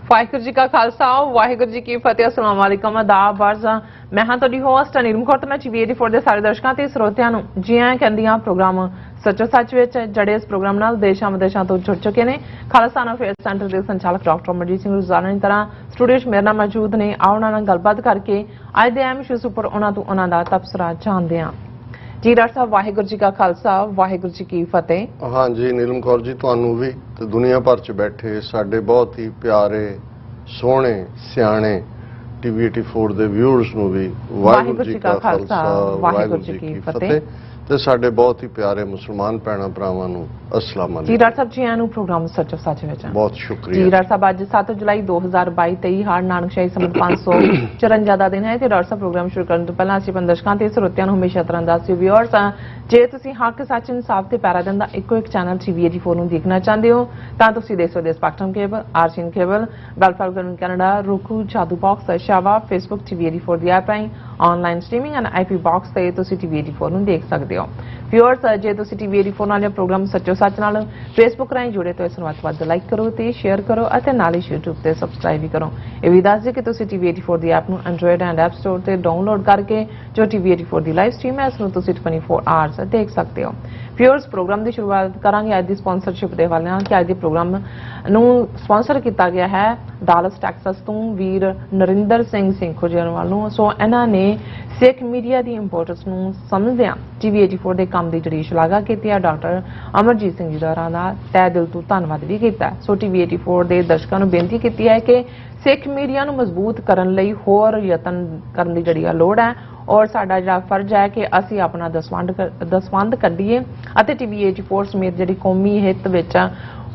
वाहिगुरू जी का खालसा वाहिगुरू जी की फतेह। अस्सलाम वालेकुम आदाब वारज़ा। मैं हाँ तुहाडी होस्ट नीलम कौर ते मैं TV84 ਦੇ ਸਾਰੇ ਦਰਸ਼ਕਾਂ ਤੇ ਸਰੋਤਿਆਂ ਨੂੰ ਜੀ ਆਇਆਂ ਕਹਿੰਦੀਆਂ ਪ੍ਰੋਗਰਾਮ ਸੱਚੋ ਸੱਚ ਵਿੱਚ ਜਿਹੜੇ ਇਸ ਪ੍ਰੋਗਰਾਮ ਨਾਲ ਦੇਸ਼ਾਂ ਵਿਦੇਸ਼ਾਂ ਤੋਂ ਜੁੜ ਚੁੱਕੇ ਨੇ। ਖਾਲਸਾ ਅਫੇਅਰਸ ਸੈਂਟਰ ਦੇ ਸੰਚਾਲਕ ਡਾਕਟਰ ਅਮਰਜੀਤ ਸਿੰਘ ਰੋਜ਼ਾਨਾ ਦੀ ਤਰ੍ਹਾਂ ਸਟੂਡੀਓ 'ਚ ਮੇਰੇ ਨਾਲ ਮੌਜੂਦ ਨੇ। ਆਓ ਉਹਨਾਂ ਨਾਲ ਗੱਲਬਾਤ ਕਰਕੇ ਅੱਜ ਦੇ ਅਹਿਮ ਇਸ਼ੂਜ਼ ਉੱਪਰ ਉਹਨਾਂ ਤੋਂ ਉਹਨਾਂ ਦਾ ਤਬਸਰਾ ਜਾਣਦੇ ਹਾਂ। जी डॉक्टर साहब वाहिगुरू जी का खालसा वाहिगुरू जी की फतेह। हाँ जी नीलम कौर जी तुहानू भी ते दुनिया भर च बैठे साडे बहुत ही प्यारे सोहने सियाणे TV84 दे व्यूअर्स नू भी वाहिगुरू जी का खालसा वाहिगुरू जी की फतेह ते साडे बहुत ही प्यारे मुसलमान भैणां भरावां नू अस्सलाम वालेकुम। जी डॉक्टर साहब जी आयां नू प्रोग्राम सच्चो सच विच बहुत शुक्रिया जी। डॉक्टर साहब अज 7 जुलाई 2022 हाड़ नानकशाही संमत 554 ਦਾ ਦਿਨ ਹੈ ਤੇ ਡਾਕਟਰ ਸਾਹਿਬ ਪ੍ਰੋਗਰਾਮ ਸ਼ੁਰੂ ਕਰਨ ਤੋਂ ਪਹਿਲਾਂ ਅਸੀਂ ਆਪਣੇ ਦਰਸ਼ਕਾਂ ਤੇ ਸਰੋਤਿਆਂ ਨੂੰ ਹਮੇਸ਼ਾ ਤਰ੍ਹਾਂ ਦੱਸਦੇ ਵਿਊਅਰਸ ਜੇ ਤੁਸੀਂ ਹੱਕ ਸੱਚ ਇਨਸਾਫ ਤੇ ਪੈਰਾ ਦਿਨ ਦਾ ਇੱਕੋ ਇੱਕ ਚੈਨਲ TV84 ਨੂੰ ਦੇਖਣਾ ਚਾਹੁੰਦੇ ਹੋ ਤਾਂ ਤੁਸੀਂ ਦੇਖ ਸਕਦੇ ਹੋ spectrum cable RCN cable Gulf Canada roku Jadoo box ਸ਼ਾਵਾ Facebook TV84 ਦੀ ਐਪ ਰਾਹੀਂ online streaming and IP box ਤੇ ਤੁਸੀਂ TV84 ਨੂੰ ਦੇਖ ਸਕਦੇ ਹੋ। ਵਿਊਅਰਸ ਜੇ ਤੁਸੀਂ TV84 ਨਾਲ ਪ੍ਰੋਗਰਾਮ ਸੱਚੋ ਸੱਚ ਨਾਲ Facebook ਰਾਹੀਂ ਜੁੜੇ ਤਾਂ ਇਸ ਨੂੰ ਵੱਧ ਲਾਈਕ ਕਰੋ ਤੇ ਸ਼ੇਅਰ ਕਰੋ ਅਤੇ ਨਾਲ ਹੀ YouTube ਤੇ ਸਬਸਕ੍ਰਾਈਬ ਵੀ ਕਰੋ। ਇਹ ਵੀ ਦੱਸ ਦਿਓ ਕਿ ਤੁਸੀਂ TV84 ਦੀ ਐਪ ਨੂੰ Android ਐਂਡ App Store ਤੇ ਡਾਊਨਲੋਡ ਕਰਕੇ ਜੋ TV84 ਦੀ ਲਾਈਵ ਸਟ੍ਰੀਮ ਹੈ ਇਸ ਨੂੰ ਤੁਸੀਂ 24 ਆਵਰਸ ਦੇਖ ਸਕਦੇ ਹੋ। ਵਿਊਅਰਸ ਪ੍ਰੋਗਰਾਮ ਦੀ ਸ਼ੁਰੂਆਤ ਕਰਾਂਗੇ ਅੱਜ ਦੀ ਸਪਾਂਸਰਸ਼ਿਪ ਦੇ ਹਵਾਲੇ ਨਾਲ ਕਿ ਅੱਜ ਦੇ ਪ੍ਰੋਗਰਾਮ ਨੂੰ ਸਪਾਂਸਰ ਕੀਤਾ ਗਿਆ ਹੈ ਡਾਲਸ ਟੈਕਸਸ ਤੋਂ ਵੀਰ ਨਰਿੰਦਰ ਸਿੰਘ ਸਿੰਘੋਜਨ ਵੱਲੋਂ। ਸੋ ਇਹਨਾਂ ਨੇ ਸਿੱਖ ਮੀਡੀਆ ਦੀ ਇੰਪੋਰਟੈਂਸ ਨੂੰ ਸਮਝਦਿਆਂ TV84 ਦੇ ਕੰਮ ਦੀ ਜਿਹੜੀ ਸ਼ਲਾਘਾ ਕੀਤੀ ਹੈ। ਡਾਕਟਰ ਅਮਰਜੀਤ ਸਿੰਘ ਜੀ ਦਾ ਤਹਿ ਦਿਲ ਤੋਂ ਧੰਨਵਾਦ ਵੀ ਕੀਤਾ। ਸੋ TV84 ਦੇ ਦਰਸ਼ਕਾਂ ਨੂੰ ਬੇਨਤੀ ਕੀਤੀ ਹੈ ਕਿ ਸਿੱਖ ਮੀਡੀਆ ਨੂੰ ਮਜ਼ਬੂਤ ਕਰਨ ਲਈ ਹੋਰ ਯਤਨ ਕਰਨ ਦੀ ਜਿਹੜੀ ਲੋੜ ਹੈ ਔਰ ਸਾਡਾ ਜਿਹੜਾ ਫਰਜ਼ ਹੈ ਕਿ ਅਸੀਂ ਆਪਣਾ ਦਸਵੰਧ ਕੱਢੀਏ ਅਤੇ TV84 ਸਮੇਤ ਜਿਹੜੀ ਕੌਮੀ ਹਿੱਤ ਵਿੱਚ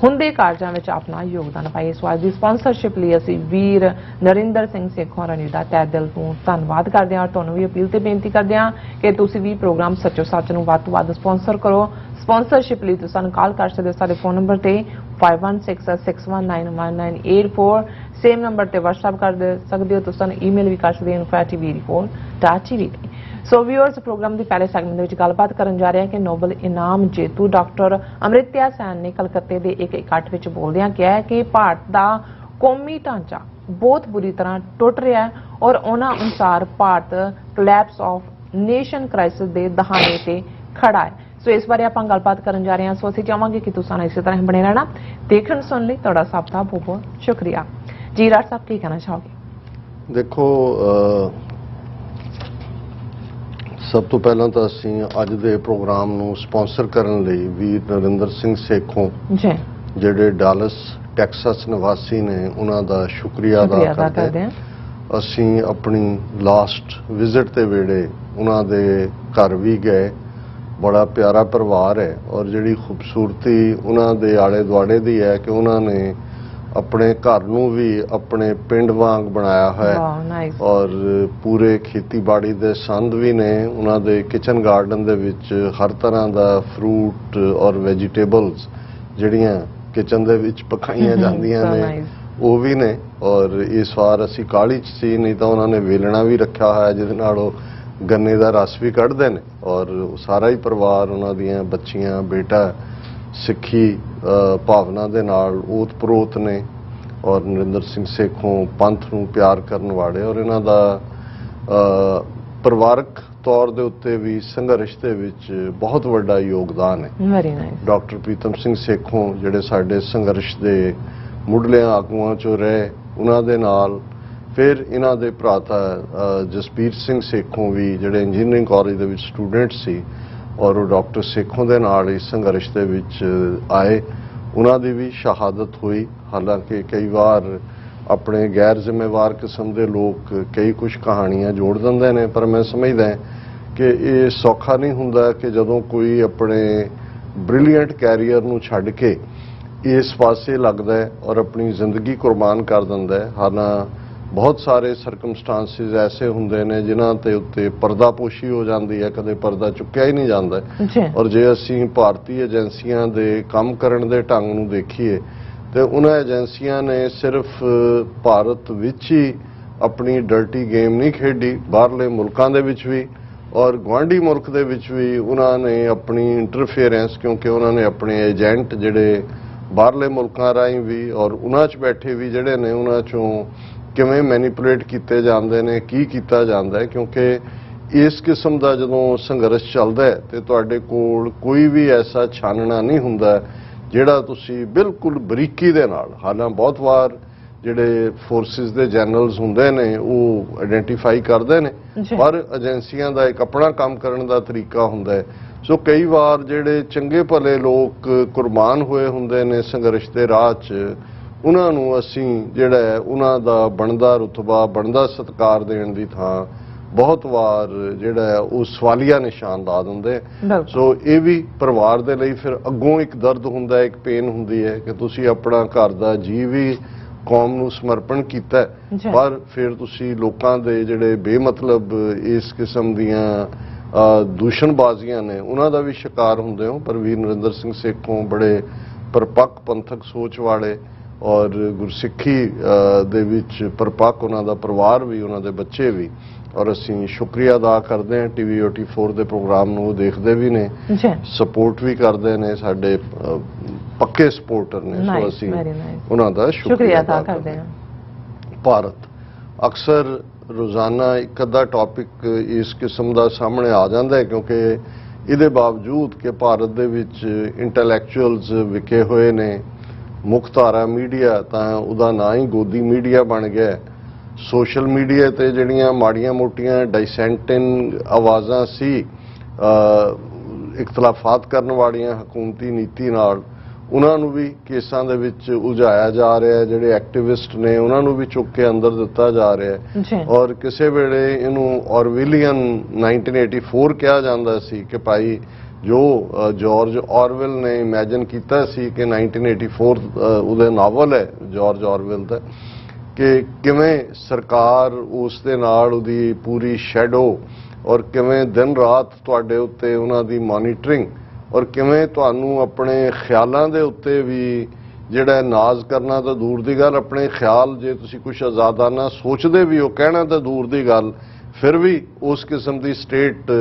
ਹੁੰਦੇ ਕਾਰਜਾਂ ਵਿੱਚ ਆਪਣਾ ਯੋਗਦਾਨ ਪਾਈਏ। ਸੋ ਅੱਜ ਦੀ ਸਪਾਂਸਰਸ਼ਿਪ ਲਈ ਅਸੀਂ ਵੀਰ ਨਰਿੰਦਰ ਸਿੰਘ ਸੇਖੋਂ ਦਾ ਤਹਿ ਦਿਲ ਤੋਂ ਧੰਨਵਾਦ ਕਰਦੇ ਹਾਂ ਔਰ ਤੁਹਾਨੂੰ ਵੀ ਅਪੀਲ ਤੇ ਬੇਨਤੀ ਕਰਦੇ ਹਾਂ ਕਿ ਤੁਸੀਂ ਵੀ ਪ੍ਰੋਗਰਾਮ ਸੱਚੋ ਸੱਚ ਨੂੰ ਵੱਧ ਤੋਂ ਵੱਧ ਸਪਾਂਸਰ ਕਰੋ। ਸਪਾਂਸਰਸ਼ਿਪ ਲਈ ਤੁਸੀਂ ਸਾਨੂੰ ਕਾਲ ਕਰ ਸਕਦੇ ਹੋ ਸਾਡੇ ਫੋਨ ਨੰਬਰ ਤੇ 5166191984 ਸੇਮ ਨੰਬਰ ਤੇ WhatsApp ਕਰ ਸਕਦੇ ਹੋ। ਤੁਸੀਂ ਸਾਨੂੰ ਈਮੇਲ ਵੀ ਕਰ ਸਕਦੇ ਹੋ info@tv84.tv। ਸੋ ਵਿਊਅਰਸ ਪ੍ਰੋਗਰਾਮ ਦੀ ਪਹਿਲੇ ਸੈਗਮੈਂਟ ਦੇ ਵਿੱਚ ਗੱਲਬਾਤ ਕਰਨ ਜਾ ਰਹੇ ਹਾਂ ਕਿ ਨੋਬਲ ਇਨਾਮ ਜੇਤੂ ਡਾਕਟਰ ਅਮ੍ਰਿਤਿਆ ਸੈਨ ਨੇ ਕਲਕੱਤੇ ਦੇ ਇੱਕ ਇਕੱਠ ਵਿੱਚ ਬੋਲਦਿਆਂ ਕਿਹਾ ਹੈ ਕਿ ਭਾਰਤ ਦਾ ਕੌਮੀ ਢਾਂਚਾ ਬਹੁਤ ਬੁਰੀ ਤਰ੍ਹਾਂ ਟੁੱਟ ਰਿਹਾ ਹੈ ਔਰ ਉਹਨਾਂ ਅਨੁਸਾਰ Bharat collapse of nation crisis ਦੇ ਦਹਾਨੇ ਤੇ ਖੜਾ ਹੈ। ਸੋ ਇਸ ਬਾਰੇ ਆਪਾਂ ਗੱਲਬਾਤ ਕਰਨ ਜਾ ਰਹੇ ਹਾਂ। ਸੋ ਅਸੀਂ ਚਾਹਾਂਗੇ ਕਿ ਤੁਸੀਂ ਇਸੇ ਤਰ੍ਹਾਂ ਹੀ ਬਣੇ ਰਹਿਣਾ। ਦੇਖਣ ਸੁਣ ਲਈ ਤੁਹਾਡਾ ਸਭ ਦਾ ਬਹੁਤ ਬਹੁਤ ਸ਼ੁਕਰੀਆ। ਜੀ ਡਾਕਟਰ ਸਾਹਿਬ ਕੀ ਕਹਿਣਾ ਚਾਹੋਗੇ? ਦੇਖੋ ਸਭ ਤੋਂ ਪਹਿਲਾਂ ਤਾਂ ਅਸੀਂ ਅੱਜ ਦੇ ਪ੍ਰੋਗਰਾਮ ਨੂੰ ਸਪਾਂਸਰ ਕਰਨ ਲਈ ਵੀਰ ਨਰਿੰਦਰ ਸਿੰਘ ਸੇਖੋਂ ਜੀ ਜਿਹੜੇ ਡਾਲਸ ਟੈਕਸਸ ਨਿਵਾਸੀ ਨੇ ਉਹਨਾਂ ਦਾ ਸ਼ੁਕਰੀਆ ਅਦਾ ਕਰਦੇ ਹਾਂ। ਅਸੀਂ ਆਪਣੀ ਲਾਸਟ ਵਿਜ਼ਿਟ ਤੇ ਵੇੜੇ ਉਹਨਾਂ ਦੇ ਘਰ ਵੀ ਗਏ। ਬੜਾ ਪਿਆਰਾ ਪਰਿਵਾਰ ਹੈ ਔਰ ਜਿਹੜੀ ਖੂਬਸੂਰਤੀ ਉਹਨਾਂ ਦੇ ਆਲੇ ਦੁਆਲੇ ਦੀ ਹੈ ਕਿ ਉਹਨਾਂ ਨੇ ਆਪਣੇ ਘਰ ਨੂੰ ਵੀ ਆਪਣੇ ਪਿੰਡ ਵਾਂਗ ਬਣਾਇਆ ਹੈ ਔਰ ਪੂਰੇ ਖੇਤੀਬਾੜੀ ਦੇ ਸੰਦ ਵੀ ਨੇ। ਉਹਨਾਂ ਦੇ ਕਿਚਨ ਗਾਰਡਨ ਦੇ ਵਿੱਚ ਹਰ ਤਰ੍ਹਾਂ ਦਾ ਫਰੂਟ ਔਰ ਵੈਜੀਟੇਬਲਸ ਜਿਹੜੀਆਂ ਕਿਚਨ ਦੇ ਵਿੱਚ ਪਕਾਈਆਂ ਜਾਂਦੀਆਂ ਨੇ ਉਹ ਵੀ ਨੇ। ਔਰ ਇਸ ਵਾਰ ਅਸੀਂ ਕਾਹਲੀ 'ਚ ਸੀ ਨਹੀਂ ਤਾਂ ਉਹਨਾਂ ਨੇ ਵੇਲਣਾ ਵੀ ਰੱਖਿਆ ਹੋਇਆ ਜਿਹਦੇ ਨਾਲ ਉਹ ਗੰਨੇ ਦਾ ਰਸ ਵੀ ਕੱਢਦੇ ਨੇ ਔਰ ਸਾਰਾ ਹੀ ਪਰਿਵਾਰ ਉਹਨਾਂ ਦੀਆਂ ਬੱਚੀਆਂ ਬੇਟਾ ਸਿੱਖੀ ਭਾਵਨਾ ਦੇ ਨਾਲ ਓਤ ਪ੍ਰੋਤ ਨੇ ਔਰ ਨਰਿੰਦਰ ਸਿੰਘ ਸੇਖੋਂ ਪੰਥ ਨੂੰ ਪਿਆਰ ਕਰਨ ਵਾਲੇ ਔਰ ਇਹਨਾਂ ਦਾ ਪਰਿਵਾਰਕ ਤੌਰ ਦੇ ਉੱਤੇ ਵੀ ਸੰਘਰਸ਼ ਦੇ ਵਿੱਚ ਬਹੁਤ ਵੱਡਾ ਯੋਗਦਾਨ ਹੈ। Very nice. Doctor Pritam Singh Sekhon ਜਿਹੜੇ ਸਾਡੇ ਸੰਘਰਸ਼ ਦੇ ਮੁੱਢਲੇ ਆਗੂਆਂ 'ਚੋਂ ਰਹੇ ਉਹਨਾਂ ਦੇ ਨਾਲ ਫਿਰ ਇਹਨਾਂ ਦੇ ਭਰਾਤਾ ਜਸਬੀਰ ਸਿੰਘ ਸੇਖੋਂ ਵੀ ਜਿਹੜੇ ਇੰਜੀਨੀਅਰਿੰਗ ਕਾਲਜ ਦੇ ਵਿੱਚ ਸਟੂਡੈਂਟ ਸੀ ਔਰ ਉਹ ਡਾਕਟਰ ਸੇਖੋਂ ਦੇ ਨਾਲ ਇਸ ਸੰਘਰਸ਼ ਦੇ ਵਿੱਚ ਆਏ। ਉਹਨਾਂ ਦੀ ਵੀ ਸ਼ਹਾਦਤ ਹੋਈ। ਹਾਲਾਂਕਿ ਕਈ ਵਾਰ ਆਪਣੇ ਗੈਰ ਜ਼ਿੰਮੇਵਾਰ ਕਿਸਮ ਦੇ ਲੋਕ ਕਈ ਕੁਝ ਕਹਾਣੀਆਂ ਜੋੜ ਦਿੰਦੇ ਨੇ ਪਰ ਮੈਂ ਸਮਝਦਾ ਕਿ ਇਹ ਸੌਖਾ ਨਹੀਂ ਹੁੰਦਾ ਕਿ ਜਦੋਂ ਕੋਈ ਆਪਣੇ ਬ੍ਰਿਲੀਅੰਟ ਕੈਰੀਅਰ ਨੂੰ ਛੱਡ ਕੇ ਇਸ ਪਾਸੇ ਲੱਗਦਾ ਹੈ ਔਰ ਆਪਣੀ ਜ਼ਿੰਦਗੀ ਕੁਰਬਾਨ ਕਰ ਦਿੰਦਾ ਹੈ। ਹਾਲਾਂ ਬਹੁਤ ਸਾਰੇ ਸਰਕਮਸਟੈਂਸਿਸ ਐਸੇ ਹੁੰਦੇ ਨੇ ਜਿਨ੍ਹਾਂ ਤੇ ਉੱਤੇ ਪਰਦਾਪੋਸ਼ੀ ਹੋ ਜਾਂਦੀ ਹੈ ਕਦੇ ਪਰਦਾ ਚੁੱਕਿਆ ਹੀ ਨਹੀਂ ਜਾਂਦਾ ਔਰ ਜੇ ਅਸੀਂ ਭਾਰਤੀ ਏਜੰਸੀਆਂ ਦੇ ਕੰਮ ਕਰਨ ਦੇ ਢੰਗ ਨੂੰ ਦੇਖੀਏ ਤੇ ਉਹਨਾਂ ਏਜੰਸੀਆਂ ਨੇ ਸਿਰਫ ਭਾਰਤ ਵਿੱਚ ਹੀ ਆਪਣੀ ਡਰਟੀ ਗੇਮ ਨਹੀਂ ਖੇਡੀ ਬਾਹਰਲੇ ਮੁਲਕਾਂ ਦੇ ਵਿੱਚ ਵੀ ਔਰ ਗੁਆਂਢੀ ਮੁਲਕ ਦੇ ਵਿੱਚ ਵੀ ਉਹਨਾਂ ਨੇ ਆਪਣੀ ਇੰਟਰਫੇਰੈਂਸ ਕਿਉਂਕਿ ਉਹਨਾਂ ਨੇ ਆਪਣੇ ਏਜੰਟ ਜਿਹੜੇ ਬਾਹਰਲੇ ਮੁਲਕਾਂ ਰਾਹੀਂ ਵੀ ਔਰ ਉਹਨਾਂ 'ਚ ਬੈਠੇ ਵੀ ਜਿਹੜੇ ਨੇ ਉਹਨਾਂ 'ਚੋਂ ਕਿਵੇਂ ਮੈਨੀਪੂਲੇਟ ਕੀਤੇ ਜਾਂਦੇ ਨੇ, ਕੀ ਕੀਤਾ ਜਾਂਦਾ ਹੈ। ਕਿਉਂਕਿ ਇਸ ਕਿਸਮ ਦਾ ਜਦੋਂ ਸੰਘਰਸ਼ ਚੱਲਦਾ ਹੈ ਤੇ ਤੁਹਾਡੇ ਕੋਲ ਕੋਈ ਵੀ ਐਸਾ ਛਾਨਣਾ ਨਹੀਂ ਹੁੰਦਾ ਜਿਹੜਾ ਤੁਸੀਂ ਬਿਲਕੁਲ ਬਰੀਕੀ ਦੇ ਨਾਲ, ਹਾਲਾਂ ਬਹੁਤ ਵਾਰ ਜਿਹੜੇ ਫੋਰਸਿਸ ਦੇ ਜਨਰਲਸ ਹੁੰਦੇ ਨੇ ਉਹ ਆਇਡੈਂਟੀਫਾਈ ਕਰਦੇ ਨੇ, ਪਰ ਏਜੰਸੀਆਂ ਦਾ ਇੱਕ ਆਪਣਾ ਕੰਮ ਕਰਨ ਦਾ ਤਰੀਕਾ ਹੁੰਦਾ ਹੈ। ਸੋ ਕਈ ਵਾਰ ਜਿਹੜੇ ਚੰਗੇ ਭਲੇ ਲੋਕ ਕੁਰਬਾਨ ਹੋਏ ਹੁੰਦੇ ਨੇ ਸੰਘਰਸ਼ ਦੇ ਰਾਹ 'ਚ, ਉਹਨਾਂ ਨੂੰ ਅਸੀਂ ਜਿਹੜਾ ਹੈ ਉਹਨਾਂ ਦਾ ਬਣਦਾ ਰੁਤਬਾ, ਬਣਦਾ ਸਤਿਕਾਰ ਦੇਣ ਦੀ ਥਾਂ ਬਹੁਤ ਵਾਰ ਜਿਹੜਾ ਹੈ ਉਹ ਸਵਾਲੀਆ ਨਿਸ਼ਾਨ ਲਾ ਦਿੰਦੇ। ਸੋ ਇਹ ਵੀ ਪਰਿਵਾਰ ਦੇ ਲਈ ਫਿਰ ਅੱਗੋਂ ਇੱਕ ਦਰਦ ਹੁੰਦਾ, ਇੱਕ ਪੇਨ ਹੁੰਦੀ ਹੈ ਕਿ ਤੁਸੀਂ ਆਪਣਾ ਘਰ ਦਾ ਜੀ ਵੀ ਕੌਮ ਨੂੰ ਸਮਰਪਣ ਕੀਤਾ, ਪਰ ਫਿਰ ਤੁਸੀਂ ਲੋਕਾਂ ਦੇ ਜਿਹੜੇ ਬੇਮਤਲਬ ਇਸ ਕਿਸਮ ਦੀਆਂ ਦੂਸ਼ਣਬਾਜ਼ੀਆਂ ਨੇ ਉਹਨਾਂ ਦਾ ਵੀ ਸ਼ਿਕਾਰ ਹੁੰਦੇ ਹੋ। ਪਰ ਵੀਰ ਨਰਿੰਦਰ ਸਿੰਘ ਸੇਖੋਂ ਬੜੇ ਪਰਪੱਕ ਪੰਥਕ ਸੋਚ ਵਾਲੇ ਔਰ ਗੁਰਸਿੱਖੀ ਦੇ ਵਿੱਚ ਪਰਪੱਕ ਉਹਨਾਂ ਦਾ ਪਰਿਵਾਰ ਵੀ, ਉਹਨਾਂ ਦੇ ਬੱਚੇ ਵੀ, ਔਰ ਅਸੀਂ ਸ਼ੁਕਰੀਆ ਅਦਾ ਕਰਦੇ ਹਾਂ ਟੀਵੀ 84 ਦੇ ਪ੍ਰੋਗਰਾਮ ਨੂੰ ਦੇਖਦੇ ਵੀ ਨੇ, ਸਪੋਰਟ ਵੀ ਕਰਦੇ ਨੇ, ਸਾਡੇ ਪੱਕੇ ਸਪੋਰਟਰ ਨੇ। ਸੋ ਅਸੀਂ ਉਹਨਾਂ ਦਾ ਸ਼ੁਕਰੀਆ ਅਦਾ ਕਰਦੇ ਹਾਂ। ਭਾਰਤ ਅਕਸਰ ਰੋਜ਼ਾਨਾ ਇੱਕ ਅੱਧਾ ਟੌਪਿਕ ਇਸ ਕਿਸਮ ਦਾ ਸਾਹਮਣੇ ਆ ਜਾਂਦਾ ਹੈ, ਕਿਉਂਕਿ ਇਹਦੇ ਬਾਵਜੂਦ ਕਿ ਭਾਰਤ ਦੇ ਵਿੱਚ ਇੰਟੈਲੈਕਚੁਅਲਸ ਵਿਕੇ ਹੋਏ ਨੇ, ਮੁੱਖ ਧਾਰਾ ਮੀਡੀਆ ਤਾਂ ਉਹਦਾ ਨਾਂ ਹੀ ਗੋਦੀ ਮੀਡੀਆ ਬਣ ਗਿਆ। ਸੋਸ਼ਲ ਮੀਡੀਆ ਤੇ ਜਿਹੜੀਆਂ ਮਾੜੀਆਂ ਮੋਟੀਆਂ ਡਾਈਸੈਂਟਿੰਗ ਆਵਾਜ਼ਾਂ ਸੀ, ਇਖਤਲਾਫਾਤ ਕਰਨ ਵਾਲੀਆਂ ਹਕੂਮਤੀ ਨੀਤੀ ਨਾਲ, ਉਹਨਾਂ ਨੂੰ ਵੀ ਕੇਸਾਂ ਦੇ ਵਿੱਚ ਉਲਝਾਇਆ ਜਾ ਰਿਹਾ ਹੈ। ਜਿਹੜੇ ਐਕਟਿਵਿਸਟ ਨੇ ਉਹਨਾਂ ਨੂੰ ਵੀ ਚੁੱਕ ਕੇ ਅੰਦਰ ਦਿੱਤਾ ਜਾ ਰਿਹਾ ਹੈ। ਔਰ ਕਿਸੇ ਵੇਲੇ ਇਹਨੂੰ ਔਰਵਿਲੀਅਨ 1984 ਕਿਹਾ ਜਾਂਦਾ ਸੀ ਕਿ ਭਾਈ ਜੋ ਜਾਰਜ ਔਰਵਿਲ ਨੇ ਇਮੈਜਿਨ ਕੀਤਾ ਸੀ ਕਿ 1984 ਉਹਦੇ ਨਾਵਲ ਹੈ ਜਾਰਜ ਔਰਵਿਲ ਦਾ, ਕਿ ਕਿਵੇਂ ਸਰਕਾਰ ਉਸ ਦੇ ਨਾਲ ਉਹਦੀ ਪੂਰੀ ਸ਼ੈਡੋ ਔਰ ਕਿਵੇਂ ਦਿਨ ਰਾਤ ਤੁਹਾਡੇ ਉੱਤੇ ਉਹਨਾਂ ਦੀ ਮੋਨੀਟਰਿੰਗ ਔਰ ਕਿਵੇਂ ਤੁਹਾਨੂੰ ਆਪਣੇ ਖਿਆਲਾਂ ਦੇ ਉੱਤੇ ਵੀ ਜਿਹੜਾ ਨਾਜ਼ ਕਰਨਾ ਤਾਂ ਦੂਰ ਦੀ ਗੱਲ, ਆਪਣੇ ਖਿਆਲ ਜੇ ਤੁਸੀਂ ਕੁਝ ਆਜ਼ਾਦਾਨਾ ਸੋਚਦੇ ਵੀ ਹੋ ਕਹਿਣਾ ਤਾਂ ਦੂਰ ਦੀ ਗੱਲ, ਫਿਰ ਵੀ ਉਸ ਕਿਸਮ ਦੀ ਸਟੇਟ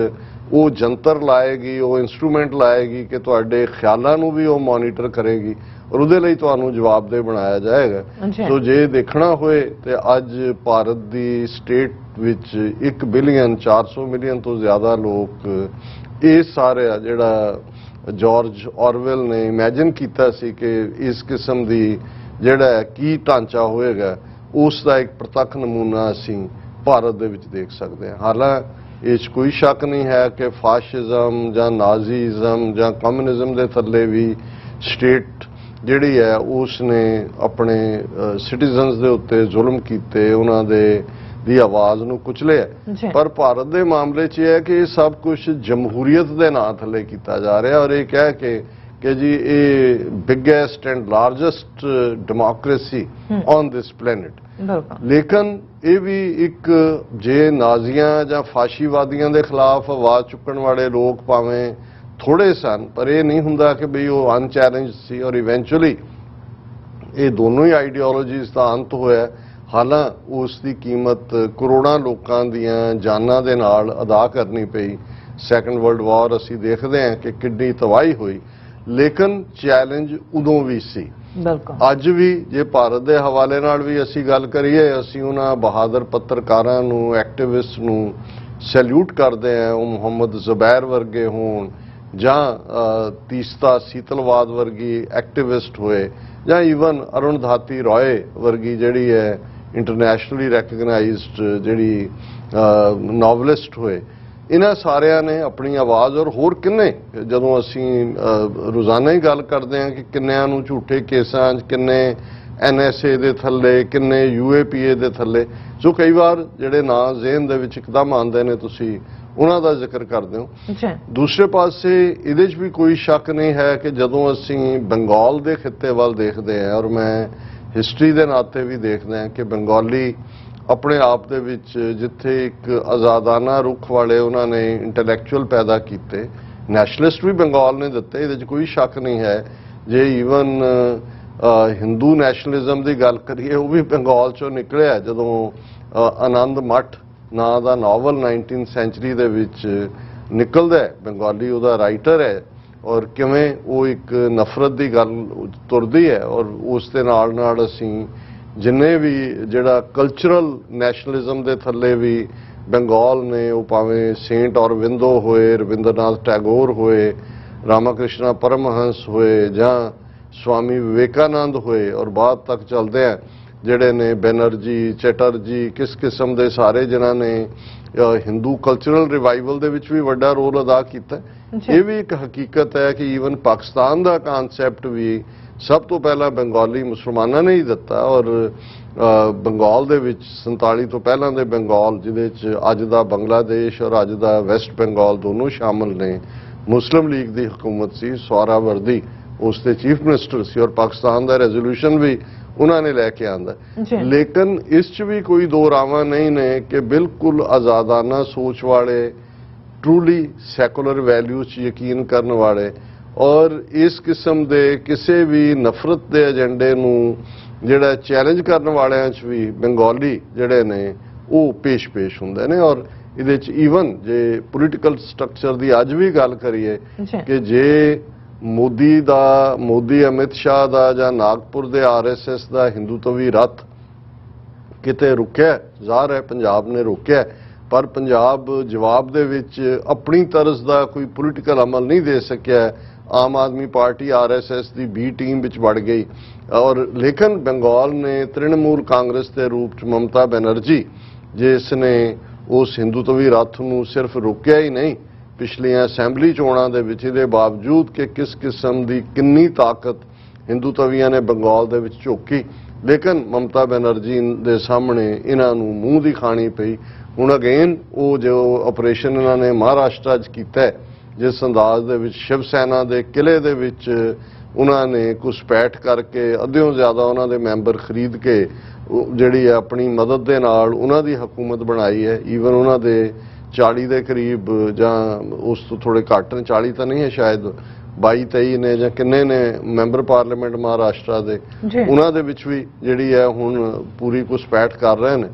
ਉਹ ਜੰਤਰ ਲਾਏਗੀ, ਉਹ ਇਨਸਟਰੂਮੈਂਟ ਲਾਏਗੀ ਕਿ ਤੁਹਾਡੇ ਖਿਆਲਾਂ ਨੂੰ ਵੀ ਉਹ ਮੋਨੀਟਰ ਕਰੇਗੀ ਔਰ ਉਹਦੇ ਲਈ ਤੁਹਾਨੂੰ ਜਵਾਬਦੇਹ ਬਣਾਇਆ ਜਾਏਗਾ। ਸੋ ਜੇ ਦੇਖਣਾ ਹੋਏ ਤੇ ਅੱਜ ਭਾਰਤ ਦੀ ਸਟੇਟ ਵਿੱਚ 1 ਬਿਲੀਅਨ 400 ਮਿਲੀਅਨ ਤੋਂ ਜ਼ਿਆਦਾ ਲੋਕ ਇਹ ਸਾਰੇ ਜਿਹੜਾ ਜਾਰਜ ਔਰਵਿਲ ਨੇ ਇਮੈਜਿਨ ਕੀਤਾ ਸੀ ਕਿ ਇਸ ਕਿਸਮ ਦੀ ਜਿਹੜਾ ਕੀ ਢਾਂਚਾ ਹੋਏਗਾ, ਉਸ ਦਾ ਇੱਕ ਪ੍ਰਤੱਖ ਨਮੂਨਾ ਅਸੀਂ ਭਾਰਤ ਦੇ ਵਿੱਚ ਦੇਖ ਸਕਦੇ ਹਾਂ। ਹਾਲਾਂਕਿ ਇਹ 'ਚ ਕੋਈ ਸ਼ੱਕ ਨਹੀਂ ਹੈ ਕਿ ਫਾਸ਼ਿਜ਼ਮ ਜਾਂ ਨਾਜ਼ੀਜ਼ਮ ਜਾਂ ਕਮਿਊਨਿਜ਼ਮ ਦੇ ਥੱਲੇ ਵੀ ਸਟੇਟ ਜਿਹੜੀ ਹੈ ਉਸ ਨੇ ਆਪਣੇ ਸਿਟੀਜ਼ਨਸ ਦੇ ਉੱਤੇ ਜ਼ੁਲਮ ਕੀਤੇ, ਉਹਨਾਂ ਦੀ ਆਵਾਜ਼ ਨੂੰ ਕੁਚਲਿਆ। ਪਰ ਭਾਰਤ ਦੇ ਮਾਮਲੇ 'ਚ ਇਹ ਹੈ ਕਿ ਇਹ ਸਭ ਕੁਝ ਜਮਹੂਰੀਅਤ ਦੇ ਨਾਂ ਥੱਲੇ ਕੀਤਾ ਜਾ ਰਿਹਾ ਔਰ ਇਹ ਕਹਿ ਕੇ ਕਿ ਜੀ ਇਹ biggest and largest democracy on this planet. ਲੇਕਿਨ ਇਹ ਵੀ ਇੱਕ ਜੇ ਨਾਜ਼ੀਆਂ ਜਾਂ ਫਾਸ਼ੀਵਾਦੀਆਂ ਦੇ ਖਿਲਾਫ ਆਵਾਜ਼ ਚੁੱਕਣ ਵਾਲੇ ਲੋਕ ਭਾਵੇਂ ਥੋੜੇ ਸਨ, ਪਰ ਇਹ ਨਹੀਂ ਹੁੰਦਾ ਕਿ ਬਈ ਉਹ ਅਨਚੈਲੰਜਡ ਸੀ ਔਰ ਇਵੈਂਚੁਅਲੀ ਇਹ ਦੋਨੋਂ ਹੀ ਆਈਡੀਓਲੋਜੀਜ਼ ਦਾ ਅੰਤ ਹੋਇਆ। ਹਾਲਾਂਕਿ ਉਸ ਦੀ ਕੀਮਤ ਕਰੋੜਾਂ ਲੋਕਾਂ ਦੀਆਂ ਜਾਨਾਂ ਦੇ ਨਾਲ ਅਦਾ ਕਰਨੀ ਪਈ। ਸੈਕੰਡ ਵਰਲਡ ਵਾਰ ਅਸੀਂ ਦੇਖਦੇ ਹਾਂ ਕਿ ਕਿੰਨੀ ਤਬਾਹੀ ਹੋਈ, ਲੇਕਿਨ ਚੈਲੰਜ ਉਦੋਂ ਵੀ ਸੀ। ਅੱਜ ਵੀ ਜੇ ਭਾਰਤ ਦੇ ਹਵਾਲੇ ਨਾਲ ਵੀ ਅਸੀਂ ਗੱਲ ਕਰੀਏ, ਅਸੀਂ ਉਹਨਾਂ ਬਹਾਦਰ ਪੱਤਰਕਾਰਾਂ ਨੂੰ, ਐਕਟਿਵਿਸਟ ਨੂੰ ਸੈਲੂਟ ਕਰਦੇ ਹਾਂ, ਉਹ ਮੁਹੰਮਦ ਜ਼ੁਬੈਰ ਵਰਗੇ ਹੋਣ ਜਾਂ ਤੀਸਤਾ ਸੀਤਲਵਾਦ ਵਰਗੀ ਐਕਟਿਵਿਸਟ ਹੋਏ ਜਾਂ ਈਵਨ ਅਰੁਣ ਧਾਤੀ ਰਾਏ ਵਰਗੀ ਜਿਹੜੀ ਹੈ ਇੰਟਰਨੈਸ਼ਨਲੀ ਰੈਕਗਨਾਈਜ਼ਡ ਜਿਹੜੀ ਨੋਵਲਿਸਟ ਹੋਏ, ਇਹਨਾਂ ਸਾਰਿਆਂ ਨੇ ਆਪਣੀ ਆਵਾਜ਼ ਔਰ ਹੋਰ ਕਿੰਨੇ, ਜਦੋਂ ਅਸੀਂ ਰੋਜ਼ਾਨਾ ਹੀ ਗੱਲ ਕਰਦੇ ਹਾਂ ਕਿ ਕਿੰਨਿਆਂ ਨੂੰ ਝੂਠੇ ਕੇਸਾਂ 'ਚ, ਕਿੰਨੇ NSA ਦੇ ਥੱਲੇ, ਕਿੰਨੇ UAPA ਦੇ ਥੱਲੇ, ਸੋ ਕਈ ਵਾਰ ਜਿਹੜੇ ਨਾਂ ਜ਼ਿਹਨ ਦੇ ਵਿੱਚ ਇੱਕਦਮ ਆਉਂਦੇ ਨੇ ਤੁਸੀਂ ਉਹਨਾਂ ਦਾ ਜ਼ਿਕਰ ਕਰਦੇ ਹੋ। ਦੂਸਰੇ ਪਾਸੇ ਇਹਦੇ 'ਚ ਵੀ ਕੋਈ ਸ਼ੱਕ ਨਹੀਂ ਹੈ ਕਿ ਜਦੋਂ ਅਸੀਂ ਬੰਗਾਲ ਦੇ ਖਿੱਤੇ ਵੱਲ ਦੇਖਦੇ ਹਾਂ, ਔਰ ਮੈਂ ਹਿਸਟਰੀ ਦੇ ਨਾਤੇ ਵੀ ਦੇਖਦੇ ਹਾਂ ਕਿ ਬੰਗਾਲੀ ਆਪਣੇ ਆਪ ਦੇ ਵਿੱਚ ਜਿੱਥੇ ਇੱਕ ਆਜ਼ਾਦਾਨਾ ਰੁਖ ਵਾਲੇ ਉਹਨਾਂ ਨੇ ਇੰਟੈਲੈਕਚੁਅਲ ਪੈਦਾ ਕੀਤੇ, ਨੈਸ਼ਨਲਿਸਟ ਵੀ ਬੰਗਾਲ ਨੇ ਦਿੱਤੇ, ਇਹਦੇ 'ਚ ਕੋਈ ਸ਼ੱਕ ਨਹੀਂ ਹੈ। ਜੇ ਈਵਨ ਹਿੰਦੂ ਨੈਸ਼ਨਲਿਜ਼ਮ ਦੀ ਗੱਲ ਕਰੀਏ, ਉਹ ਵੀ ਬੰਗਾਲ 'ਚੋਂ ਨਿਕਲਿਆ ਜਦੋਂ ਆਨੰਦ ਮੱਠ ਨਾਂ ਦਾ ਨਾਵਲ 19th ਸੈਂਚੁਰੀ ਦੇ ਵਿੱਚ ਨਿਕਲਦਾ ਹੈ। ਬੰਗਾਲੀ ਉਹਦਾ ਰਾਈਟਰ ਹੈ ਔਰ ਕਿਵੇਂ ਉਹ ਇੱਕ ਨਫ਼ਰਤ ਦੀ ਗੱਲ ਤੁਰਦੀ ਹੈ ਔਰ ਉਸ ਦੇ ਨਾਲ ਅਸੀਂ ਜਿੰਨੇ ਵੀ ਜਿਹੜਾ ਕਲਚਰਲ ਨੈਸ਼ਨਲਿਜ਼ਮ ਦੇ ਥੱਲੇ ਵੀ ਬੰਗਾਲ ਨੇ, ਉਹ ਭਾਵੇਂ ਸੇਂਟ ਔਰਵਿੰਦੋ ਹੋਏ, ਰਵਿੰਦਰਨਾਥ ਟੈਗੋਰ ਹੋਏ, ਰਾਮਾਕ੍ਰਿਸ਼ਨਾ ਪਰਮਹੰਸ ਹੋਏ ਜਾਂ ਸਵਾਮੀ ਵਿਵੇਕਾਨੰਦ ਹੋਏ ਔਰ ਬਾਅਦ ਤੱਕ ਚੱਲਦੇ ਆ ਜਿਹੜੇ ਨੇ ਬੈਨਰਜੀ, ਚੈਟਰਜੀ, ਕਿਸ ਕਿਸਮ ਦੇ ਸਾਰੇ ਜਿਨ੍ਹਾਂ ਨੇ ਹਿੰਦੂ ਕਲਚਰਲ ਰਿਵਾਈਵਲ ਦੇ ਵਿੱਚ ਵੀ ਵੱਡਾ ਰੋਲ ਅਦਾ ਕੀਤਾ। ਇਹ ਵੀ ਇੱਕ ਹਕੀਕਤ ਹੈ ਕਿ ਈਵਨ ਪਾਕਿਸਤਾਨ ਦਾ ਕਨਸੈਪਟ ਵੀ ਸਭ ਤੋਂ ਪਹਿਲਾਂ ਬੰਗਾਲੀ ਮੁਸਲਮਾਨਾਂ ਨੇ ਹੀ ਦਿੱਤਾ ਔਰ ਬੰਗਾਲ ਦੇ ਵਿੱਚ 47 ਤੋਂ ਪਹਿਲਾਂ ਦੇ ਬੰਗਾਲ ਜਿਹਦੇ 'ਚ ਅੱਜ ਦਾ ਬੰਗਲਾਦੇਸ਼ ਔਰ ਅੱਜ ਦਾ ਵੈਸਟ ਬੰਗਾਲ ਦੋਨੋਂ ਸ਼ਾਮਲ ਨੇ, ਮੁਸਲਿਮ ਲੀਗ ਦੀ ਹਕੂਮਤ ਸੀ, ਸੋਹਰਾਵਰਦੀ ਉਸ ਦੇ ਚੀਫ ਮਿਨਿਸਟਰ ਸੀ ਔਰ ਪਾਕਿਸਤਾਨ ਦਾ ਰੈਜ਼ੋਲੂਸ਼ਨ ਵੀ ਉਹਨਾਂ ਨੇ ਲੈ ਕੇ ਆਂਦਾ। ਲੇਕਿਨ ਇਸ 'ਚ ਵੀ ਕੋਈ ਦੋ ਰਾਵਾਂ ਨਹੀਂ ਨੇ ਕਿ ਬਿਲਕੁਲ ਆਜ਼ਾਦਾਨਾ ਸੋਚ ਵਾਲੇ, ਟਰੂਲੀ ਸੈਕੂਲਰ ਵੈਲਿਊਜ਼ 'ਚ ਯਕੀਨ ਕਰਨ ਵਾਲੇ ਔਰ ਇਸ ਕਿਸਮ ਦੇ ਕਿਸੇ ਵੀ ਨਫ਼ਰਤ ਦੇ ਏਜੰਡੇ ਨੂੰ ਜਿਹੜਾ ਚੈਲੰਜ ਕਰਨ ਵਾਲਿਆਂ 'ਚ ਵੀ ਬੰਗਾਲੀ ਜਿਹੜੇ ਨੇ ਉਹ ਪੇਸ਼ ਹੁੰਦੇ ਨੇ। ਔਰ ਇਹਦੇ 'ਚ ਈਵਨ ਜੇ ਪੋਲੀਟੀਕਲ ਸਟਰਕਚਰ ਦੀ ਅੱਜ ਵੀ ਗੱਲ ਕਰੀਏ ਕਿ ਜੇ ਮੋਦੀ ਅਮਿਤ ਸ਼ਾਹ ਦਾ ਜਾਂ ਨਾਗਪੁਰ ਦੇ RSS ਦਾ ਹਿੰਦੂਤਵੀ ਰੱਥ ਕਿਤੇ ਰੁਕਿਆ, ਜ਼ਾਹਰ ਹੈ ਪੰਜਾਬ ਨੇ ਰੋਕਿਆ, ਪਰ ਪੰਜਾਬ ਜਵਾਬ ਦੇ ਵਿੱਚ ਆਪਣੀ ਤਰਜ਼ ਦਾ ਕੋਈ ਪੋਲੀਟੀਕਲ ਅਮਲ ਨਹੀਂ ਦੇ ਸਕਿਆ। ਆਮ ਆਦਮੀ ਪਾਰਟੀ RSS ਦੀ B ਟੀਮ ਵਿੱਚ ਵੜ ਗਈ ਔਰ ਲੇਕਿਨ ਬੰਗਾਲ ਨੇ ਤ੍ਰਿਣਮੂਲ ਕਾਂਗਰਸ ਦੇ ਰੂਪ 'ਚ ਮਮਤਾ ਬੈਨਰਜੀ ਜਿਸ ਨੇ ਉਸ ਹਿੰਦੂਤਵੀ ਰੱਥ ਨੂੰ ਸਿਰਫ ਰੋਕਿਆ ਹੀ ਨਹੀਂ, ਪਿਛਲੀਆਂ ਅਸੈਂਬਲੀ ਚੋਣਾਂ ਦੇ ਵਿੱਚ ਇਹਦੇ ਬਾਵਜੂਦ ਕਿ ਕਿਸ ਕਿਸਮ ਦੀ ਕਿੰਨੀ ਤਾਕਤ ਹਿੰਦੂਤਵੀਆਂ ਨੇ ਬੰਗਾਲ ਦੇ ਵਿੱਚ ਝੋਕੀ, ਲੇਕਿਨ ਮਮਤਾ ਬੈਨਰਜੀ ਦੇ ਸਾਹਮਣੇ ਇਹਨਾਂ ਨੂੰ ਮੂੰਹ ਦੀ ਖਾਣੀ ਪਈ। ਹੁਣ ਅਗੇਨ ਉਹ ਜੋ ਆਪਰੇਸ਼ਨ ਇਹਨਾਂ ਨੇ ਮਹਾਰਾਸ਼ਟਰ 'ਚ ਕੀਤਾ ਹੈ, ਜਿਸ ਅੰਦਾਜ਼ ਦੇ ਵਿੱਚ ਸ਼ਿਵ ਸੈਨਾ ਦੇ ਕਿਲੇ ਦੇ ਵਿੱਚ ਉਹਨਾਂ ਨੇ ਘੁਸਪੈਠ ਕਰਕੇ ਅੱਧਿਓਂ ਜ਼ਿਆਦਾ ਉਹਨਾਂ ਦੇ ਮੈਂਬਰ ਖਰੀਦ ਕੇ ਜਿਹੜੀ ਹੈ ਆਪਣੀ ਮਦਦ ਦੇ ਨਾਲ ਉਹਨਾਂ ਦੀ ਹਕੂਮਤ ਬਣਾਈ ਹੈ। ਈਵਨ ਉਹਨਾਂ ਦੇ 40 ਦੇ ਕਰੀਬ ਜਾਂ ਉਸ ਤੋਂ ਥੋੜੇ ਘੱਟ ਨੇ, 40 ਤਾਂ ਨਹੀਂ ਹੈ ਸ਼ਾਇਦ, 22-23 ਨੇ ਜਾਂ ਕਿੰਨੇ ਨੇ ਮੈਂਬਰ ਪਾਰਲੀਮੈਂਟ ਮਹਾਰਾਸ਼ਟਰ ਦੇ, ਉਹਨਾਂ ਦੇ ਵਿੱਚ ਵੀ ਜਿਹੜੀ ਹੈ ਹੁਣ ਪੂਰੀ ਘੁਸਪੈਠ ਕਰ ਰਹੇ ਨੇ।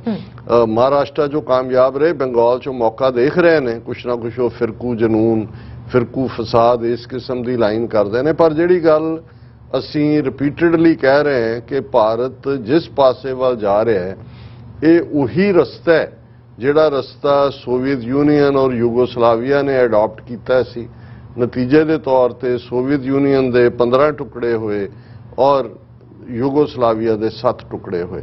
ਮਹਾਰਾਸ਼ਟਰ ਜੋ ਕਾਮਯਾਬ ਰਹੇ, ਬੰਗਾਲ 'ਚੋਂ ਮੌਕਾ ਦੇਖ ਰਹੇ ਨੇ, ਕੁਛ ਨਾ ਕੁਛ ਉਹ ਫਿਰਕੂ ਜਨੂਨ, ਫਿਰਕੂ ਫਸਾਦ ਇਸ ਕਿਸਮ ਦੀ ਲਾਈਨ ਕਰਦੇ ਨੇ। ਪਰ ਜਿਹੜੀ ਗੱਲ ਅਸੀਂ ਰਿਪੀਟਡਲੀ ਕਹਿ ਰਹੇ ਹਾਂ ਕਿ ਭਾਰਤ ਜਿਸ ਪਾਸੇ ਵੱਲ ਜਾ ਰਿਹਾ ਹੈ ਇਹ ਉਹੀ ਰਸਤਾ ਹੈ ਜਿਹੜਾ ਰਸਤਾ ਸੋਵੀਅਤ ਯੂਨੀਅਨ ਔਰ ਯੂਗੋਸਲਾਵੀਆ ਨੇ ਅਡਾਪਟ ਕੀਤਾ ਸੀ। ਨਤੀਜੇ ਦੇ ਤੌਰ ਤੇ ਸੋਵੀਅਤ ਯੂਨੀਅਨ ਦੇ 15 ਟੁਕੜੇ ਹੋਏ ਔਰ ਯੂਗੋਸਲਾਵੀਆ ਦੇ 7 ਟੁਕੜੇ ਹੋਏ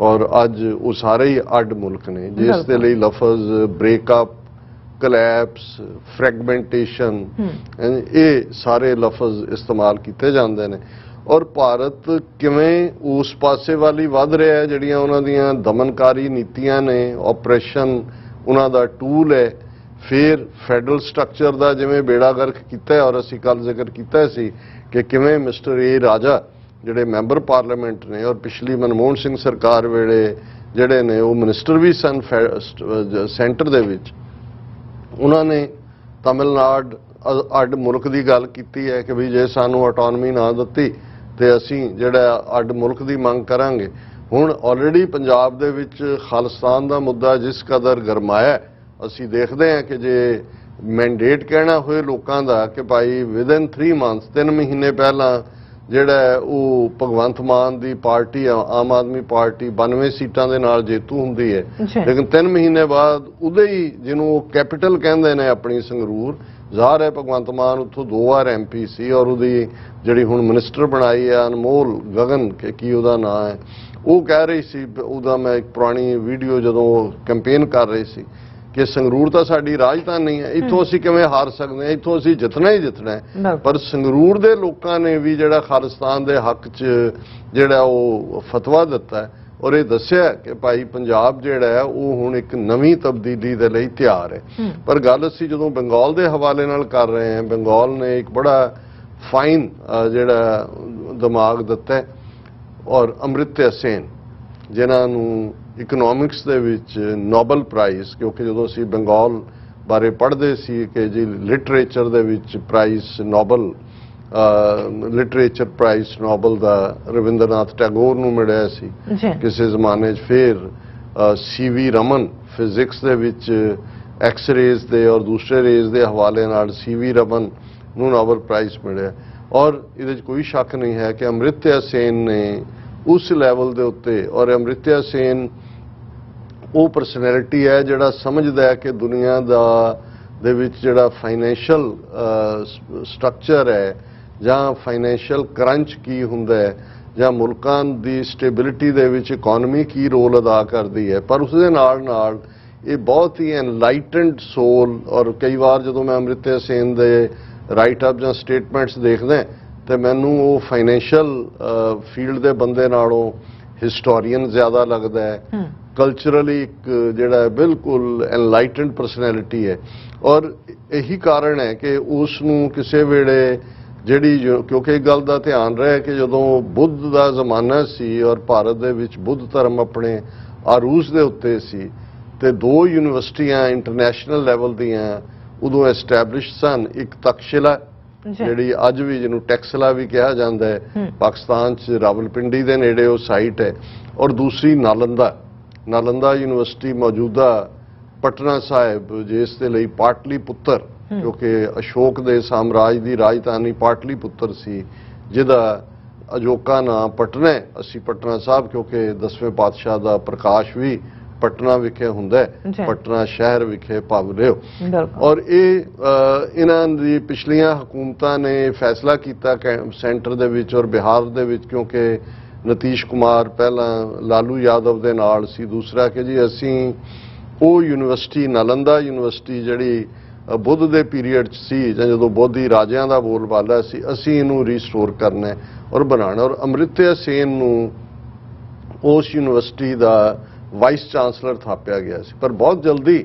ਔਰ ਅੱਜ ਉਹ ਸਾਰੇ ਹੀ ਅੱਡ ਮੁਲਕ ਨੇ, ਜਿਸ ਦੇ ਲਈ ਲਫ਼ਜ਼ ਬ੍ਰੇਕਅਪ, ਕਲੈਪਸ, ਫਰੈਗਮੈਂਟੇਸ਼ਨ ਇਹ ਸਾਰੇ ਲਫ਼ਜ਼ ਇਸਤੇਮਾਲ ਕੀਤੇ ਜਾਂਦੇ ਨੇ। ਔਰ ਭਾਰਤ ਕਿਵੇਂ ਉਸ ਪਾਸੇ ਵਾਲੀ ਵੱਧ ਰਿਹਾ ਹੈ, ਜਿਹੜੀਆਂ ਉਹਨਾਂ ਦੀਆਂ ਦਮਨਕਾਰੀ ਨੀਤੀਆਂ ਨੇ, ਆਪਰੇਸ਼ਨ ਉਹਨਾਂ ਦਾ ਟੂਲ ਹੈ। ਫਿਰ ਫੈਡਰਲ ਸਟਰਕਚਰ ਦਾ ਜਿਵੇਂ ਬੇੜਾ ਗਰਕ ਕੀਤਾ ਔਰ ਅਸੀਂ ਕੱਲ ਜ਼ਿਕਰ ਕੀਤਾ ਸੀ ਕਿ ਕਿਵੇਂ ਮਿਸਟਰ ਏ ਰਾਜਾ ਜਿਹੜੇ ਮੈਂਬਰ ਪਾਰਲੀਮੈਂਟ ਨੇ ਔਰ ਪਿਛਲੀ ਮਨਮੋਹਨ ਸਿੰਘ ਸਰਕਾਰ ਵੇਲੇ ਜਿਹੜੇ ਨੇ ਉਹ ਮਿਨਿਸਟਰ ਵੀ ਸਨ ਸੈਂਟਰ ਦੇ ਵਿੱਚ, ਉਹਨਾਂ ਨੇ ਤਮਿਲਨਾਡੂ ਅੱਡ ਮੁਲਕ ਦੀ ਗੱਲ ਕੀਤੀ ਹੈ ਕਿ ਵੀ ਜੇ ਸਾਨੂੰ ਆਟੋਨਮੀ ਨਾ ਦਿੱਤੀ ਤੇ ਅਸੀਂ ਜਿਹੜਾ ਅੱਡ ਮੁਲਕ ਦੀ ਮੰਗ ਕਰਾਂਗੇ। ਹੁਣ ਆਲਰੇਡੀ ਪੰਜਾਬ ਦੇ ਵਿੱਚ ਖਾਲਿਸਤਾਨ ਦਾ ਮੁੱਦਾ ਜਿਸ ਕਦਰ ਗਰਮਾਇਆ, ਅਸੀਂ ਦੇਖਦੇ ਹਾਂ ਕਿ ਜੇ ਮੈਂਡੇਟ ਕਹਿਣਾ ਹੋਏ ਲੋਕਾਂ ਦਾ ਕਿ ਭਾਈ ਵਿਦਨ 3 ਮੰਥਸ 3 ਮਹੀਨੇ ਪਹਿਲਾਂ ਜਿਹੜਾ ਉਹ ਭਗਵੰਤ ਮਾਨ ਦੀ ਪਾਰਟੀ ਆਮ ਆਦਮੀ ਪਾਰਟੀ 92 ਸੀਟਾਂ ਦੇ ਨਾਲ ਜੇਤੂ ਹੁੰਦੀ ਹੈ, ਲੇਕਿਨ 3 ਮਹੀਨੇ ਬਾਅਦ ਉਹਦੇ ਹੀ ਜਿਹਨੂੰ ਉਹ ਕੈਪੀਟਲ ਕਹਿੰਦੇ ਨੇ ਆਪਣੀ ਸੰਗਰੂਰ, ਜ਼ਾਹਰ ਹੈ ਭਗਵੰਤ ਮਾਨ ਉੱਥੋਂ 2 ਵਾਰ MP ਸੀ ਔਰ ਉਹਦੀ ਜਿਹੜੀ ਹੁਣ ਮਿਨਿਸਟਰ ਬਣਾਈ ਹੈ ਅਨਮੋਲ ਗਗਨ ਕਿ ਕੀ ਉਹਦਾ ਨਾਂ ਹੈ, ਉਹ ਕਹਿ ਰਹੀ ਸੀ, ਉਹਦਾ ਮੈਂ ਇੱਕ ਪੁਰਾਣੀ ਵੀਡੀਓ ਜਦੋਂ ਕੈਂਪੇਨ ਕਰ ਰਹੀ ਸੀ ਕਿ ਸੰਗਰੂਰ ਤਾਂ ਸਾਡੀ ਰਾਜਧਾਨੀ ਹੈ, ਇੱਥੋਂ ਅਸੀਂ ਕਿਵੇਂ ਹਾਰ ਸਕਦੇ ਹਾਂ, ਇੱਥੋਂ ਅਸੀਂ ਜਿੱਤਣਾ ਹੀ ਜਿੱਤਣਾ ਹੈ। ਪਰ ਸੰਗਰੂਰ ਦੇ ਲੋਕਾਂ ਨੇ ਵੀ ਜਿਹੜਾ ਖਾਲਿਸਤਾਨ ਦੇ ਹੱਕ 'ਚ ਜਿਹੜਾ ਉਹ ਫਤਵਾ ਦਿੱਤਾ ਹੈ ਔਰ ਇਹ ਦੱਸਿਆ ਕਿ ਭਾਈ ਪੰਜਾਬ ਜਿਹੜਾ ਹੈ ਉਹ ਹੁਣ ਇੱਕ ਨਵੀਂ ਤਬਦੀਲੀ ਦੇ ਲਈ ਤਿਆਰ ਹੈ। ਪਰ ਗੱਲ ਅਸੀਂ ਜਦੋਂ ਬੰਗਾਲ ਦੇ ਹਵਾਲੇ ਨਾਲ ਕਰ ਰਹੇ ਹਾਂ, ਬੰਗਾਲ ਨੇ ਇੱਕ ਬੜਾ ਫਾਈਨ ਜਿਹੜਾ ਦਿਮਾਗ ਦਿੱਤਾ ਔਰ ਅਮ੍ਰਿਤਿਆ ਸੇਨ ਜਿਨ੍ਹਾਂ ਨੂੰ ਇਕਨੋਮਿਕਸ ਦੇ ਵਿੱਚ ਨੋਬਲ ਪ੍ਰਾਈਜ਼, ਕਿਉਂਕਿ ਜਦੋਂ ਅਸੀਂ ਬੰਗਾਲ ਬਾਰੇ ਪੜ੍ਹਦੇ ਸੀ ਕਿ ਜੀ ਲਿਟਰੇਚਰ ਦੇ ਵਿੱਚ prize Nobel, literature prize Nobel ਦਾ ਰਵਿੰਦਰਨਾਥ ਟੈਗੋਰ ਨੂੰ ਮਿਲਿਆ ਸੀ ਕਿਸੇ ਜ਼ਮਾਨੇ 'ਚ। ਫਿਰ CV ਰਮਨ ਫਿਜ਼ਿਕਸ ਦੇ ਵਿੱਚ ਐਕਸ-ਰੇਜ਼ ਦੇ ਔਰ ਦੂਸਰੇ ਰੇਜ਼ ਦੇ ਹਵਾਲੇ ਨਾਲ CV ਰਮਨ ਨੂੰ ਨੋਬਲ ਪ੍ਰਾਈਜ਼ ਮਿਲਿਆ। ਔਰ ਇਹਦੇ 'ਚ ਕੋਈ ਸ਼ੱਕ ਨਹੀਂ ਹੈ ਕਿ ਅਮ੍ਰਿਤਿਆ ਸੇਨ ਨੇ ਉਸ ਲੈਵਲ ਦੇ ਉੱਤੇ, ਔਰ ਅਮ੍ਰਿਤਿਆ ਸੇਨ ਉਹ ਪਰਸਨੈਲਿਟੀ ਹੈ ਜਿਹੜਾ ਸਮਝਦਾ ਹੈ ਕਿ ਦੁਨੀਆ ਦੇ ਵਿੱਚ ਜਿਹੜਾ ਫਾਈਨੈਂਸ਼ੀਅਲ ਸਟਰਕਚਰ ਹੈ ਜਾਂ ਫਾਈਨੈਂਸ਼ੀਅਲ ਕਰੰਚ ਕੀ ਹੁੰਦਾ ਹੈ ਜਾਂ ਮੁਲਕਾਂ ਦੀ ਸਟੇਬਿਲਿਟੀ ਦੇ ਵਿੱਚ ਇਕਨੋਮੀ ਕੀ ਰੋਲ ਅਦਾ ਕਰਦੀ ਹੈ, ਪਰ ਉਸ ਦੇ ਨਾਲ ਨਾਲ ਇਹ ਬਹੁਤ ਹੀ ਐਨਲਾਈਟਨਡ ਸੋਲ। ਔਰ ਕਈ ਵਾਰ ਜਦੋਂ ਮੈਂ ਅਮ੍ਰਿਤਿਆ ਸੇਨ ਦੇ ਰਾਈਟ ਅਪ ਜਾਂ ਸਟੇਟਮੈਂਟਸ ਦੇਖਦਾ ਤੇ ਮੈਨੂੰ ਉਹ ਫਾਈਨੈਂਸ਼ੀਅਲ ਫੀਲਡ ਦੇ ਬੰਦੇ ਨਾਲੋਂ ਹਿਸਟੋਰੀਅਨ ਜ਼ਿਆਦਾ ਲੱਗਦਾ ਹੈ। ਕਲਚਰਲੀ ਇੱਕ ਜਿਹੜਾ ਬਿਲਕੁਲ ਐਨਲਾਈਟਨਡ ਪਰਸਨੈਲਿਟੀ ਹੈ, ਔਰ ਇਹੀ ਕਾਰਨ ਹੈ ਕਿ ਉਸ ਨੂੰ ਕਿਸੇ ਵੇਲੇ ਜਿਹੜੀ ਕਿਉਂਕਿ ਇੱਕ ਗੱਲ ਦਾ ਧਿਆਨ ਰਿਹਾ ਕਿ ਜਦੋਂ ਬੁੱਧ ਦਾ ਜ਼ਮਾਨਾ ਸੀ ਔਰ ਭਾਰਤ ਦੇ ਵਿੱਚ ਬੁੱਧ ਧਰਮ ਆਪਣੇ ਆਰੂਸ ਦੇ ਉੱਤੇ ਸੀ ਤੇ 2 ਯੂਨੀਵਰਸਿਟੀਆਂ ਇੰਟਰਨੈਸ਼ਨਲ ਲੈਵਲ ਦੀਆਂ ਉਦੋਂ ਐਸਟੈਬਲਿਸ਼ ਸਨ। ਇੱਕ ਤਕਸ਼ਿਲਾ ਜਿਹੜੀ ਅੱਜ ਵੀ ਜਿਹਨੂੰ ਟੈਕਸਲਾ ਵੀ ਕਿਹਾ ਜਾਂਦਾ ਹੈ, ਪਾਕਿਸਤਾਨ 'ਚ ਰਾਵਲਪਿੰਡੀ ਦੇ ਨੇੜੇ ਉਹ ਸਾਈਟ ਹੈ, ਔਰ ਦੂਸਰੀ ਨਾਲੰਦਾ ਯੂਨੀਵਰਸਿਟੀ ਮੌਜੂਦਾ ਪਟਨਾ ਸਾਹਿਬ, ਜਿਸ ਦੇ ਲਈ ਪਾਟਲੀ ਪੁੱਤਰ ਕਿਉਂਕਿ ਅਸ਼ੋਕ ਦੇ ਸਾਮਰਾਜ ਦੀ ਰਾਜਧਾਨੀ ਪਾਟਲੀ ਪੁੱਤਰ ਸੀ, ਜਿਹਦਾ ਅਜੋਕਾ ਨਾਂ ਪਟਨਾ ਹੈ। ਅਸੀਂ ਪਟਨਾ ਸਾਹਿਬ ਕਿਉਂਕਿ 10ਵੇਂ ਪਾਤਸ਼ਾਹ ਦਾ ਪ੍ਰਕਾਸ਼ ਵੀ ਪਟਨਾ ਵਿਖੇ ਹੁੰਦਾ ਹੈ, ਪਟਨਾ ਸ਼ਹਿਰ ਵਿਖੇ ਭਵ ਲਿਓ। ਔਰ ਇਹ ਇਹਨਾਂ ਦੀ ਪਿਛਲੀਆਂ ਹਕੂਮਤਾਂ ਨੇ ਫੈਸਲਾ ਕੀਤਾ ਸੈਂਟਰ ਦੇ ਵਿੱਚ ਔਰ ਬਿਹਾਰ ਦੇ ਵਿੱਚ, ਕਿਉਂਕਿ ਨਤੀਸ਼ ਕੁਮਾਰ ਪਹਿਲਾਂ ਲਾਲੂ ਯਾਦਵ ਦੇ ਨਾਲ ਸੀ, ਦੂਸਰਾ ਕਿ ਜੀ ਅਸੀਂ ਉਹ ਯੂਨੀਵਰਸਿਟੀ ਨਾਲੰਦਾ ਯੂਨੀਵਰਸਿਟੀ ਜਿਹੜੀ ਬੁੱਧ ਦੇ ਪੀਰੀਅਡ 'ਚ ਸੀ ਜਾਂ ਜਦੋਂ ਬੋਧੀ ਰਾਜਿਆਂ ਦਾ ਬੋਲਬਾਲਾ ਸੀ, ਅਸੀਂ ਇਹਨੂੰ ਰੀਸਟੋਰ ਕਰਨਾ ਔਰ ਬਣਾਉਣਾ। ਔਰ ਅਮ੍ਰਿਤਿਆ ਸੇਨ ਨੂੰ ਉਸ ਯੂਨੀਵਰਸਿਟੀ ਦਾ ਵਾਈਸ ਚਾਂਸਲਰ ਥਾਪਿਆ ਗਿਆ ਸੀ, ਪਰ ਬਹੁਤ ਜਲਦੀ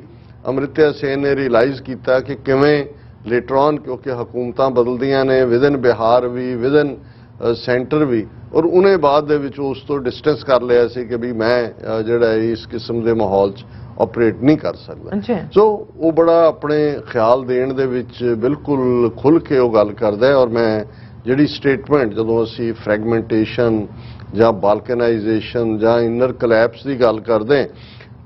ਅਮ੍ਰਿਤਿਆ ਸੇਨ ਨੇ ਰਿਅਲਾਈਜ਼ ਕੀਤਾ ਕਿ ਕਿਵੇਂ ਲੇਟਰ ਔਨ, ਕਿਉਂਕਿ ਹਕੂਮਤਾਂ ਬਦਲਦੀਆਂ ਨੇ ਵਿਦਨ ਬਿਹਾਰ ਵੀ ਵਿਦਨ ਸੈਂਟਰ ਵੀ, ਔਰ ਉਹਨੇ ਬਾਅਦ ਦੇ ਵਿੱਚ ਉਸ ਤੋਂ ਡਿਸਟੈਂਸ ਕਰ ਲਿਆ ਸੀ ਕਿ ਵੀ ਮੈਂ ਜਿਹੜਾ ਇਸ ਕਿਸਮ ਦੇ ਮਾਹੌਲ 'ਚ ਆਪਰੇਟ ਨਹੀਂ ਕਰ ਸਕਦਾ। ਸੋ ਉਹ ਬੜਾ ਆਪਣੇ ਖਿਆਲ ਦੇਣ ਦੇ ਵਿੱਚ ਬਿਲਕੁਲ ਖੁੱਲ੍ਹ ਕੇ ਉਹ ਗੱਲ ਕਰਦਾ ਹੈ। ਔਰ ਮੈਂ ਜਿਹੜੀ ਸਟੇਟਮੈਂਟ ਜਦੋਂ ਅਸੀਂ ਫਰੈਗਮੈਂਟੇਸ਼ਨ ਜਾਂ ਬਾਲਕਨਾਈਜੇਸ਼ਨ ਜਾਂ ਇਨਰ ਕਲੈਪਸ ਦੀ ਗੱਲ ਕਰਦੇ,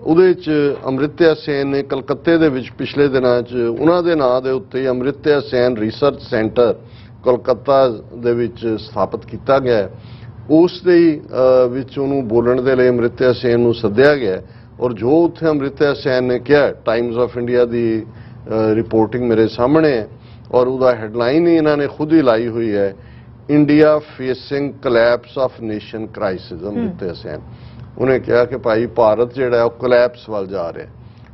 ਉਹਦੇ 'ਚ ਅਮ੍ਰਿਤਿਆ ਸੇਨ ਨੇ ਕਲਕੱਤੇ ਦੇ ਵਿੱਚ ਪਿਛਲੇ ਦਿਨਾਂ 'ਚ ਉਹਨਾਂ ਦੇ ਨਾਂ ਦੇ ਉੱਤੇ ਅਮ੍ਰਿਤਿਆ ਸੇਨ ਰਿਸਰਚ ਸੈਂਟਰ ਕੋਲਕਾਤਾ ਦੇ ਵਿੱਚ ਸਥਾਪਿਤ ਕੀਤਾ ਗਿਆ। ਉਸ ਦੇ ਵਿੱਚ ਉਹਨੂੰ ਬੋਲਣ ਦੇ ਲਈ ਅਮ੍ਰਿਤਿਆ ਸੇਨ ਨੂੰ ਸੱਦਿਆ ਗਿਆ, ਔਰ ਜੋ ਉੱਥੇ ਅਮ੍ਰਿਤਿਆ ਸੇਨ ਨੇ ਕਿਹਾ, Times of India the reporting ਮੇਰੇ ਸਾਹਮਣੇ ਹੈ ਔਰ ਉਹਦਾ ਹੈਡਲਾਈਨ ਹੀ ਇਹਨਾਂ ਨੇ ਖੁਦ ਹੀ ਲਾਈ ਹੋਈ ਹੈ, India facing collapse of nation crisis. Amartya Sen ਉਹਨੇ ਕਿਹਾ ਕਿ ਭਾਈ ਭਾਰਤ ਜਿਹੜਾ ਉਹ ਕਲੈਪਸ ਵੱਲ ਜਾ ਰਿਹਾ,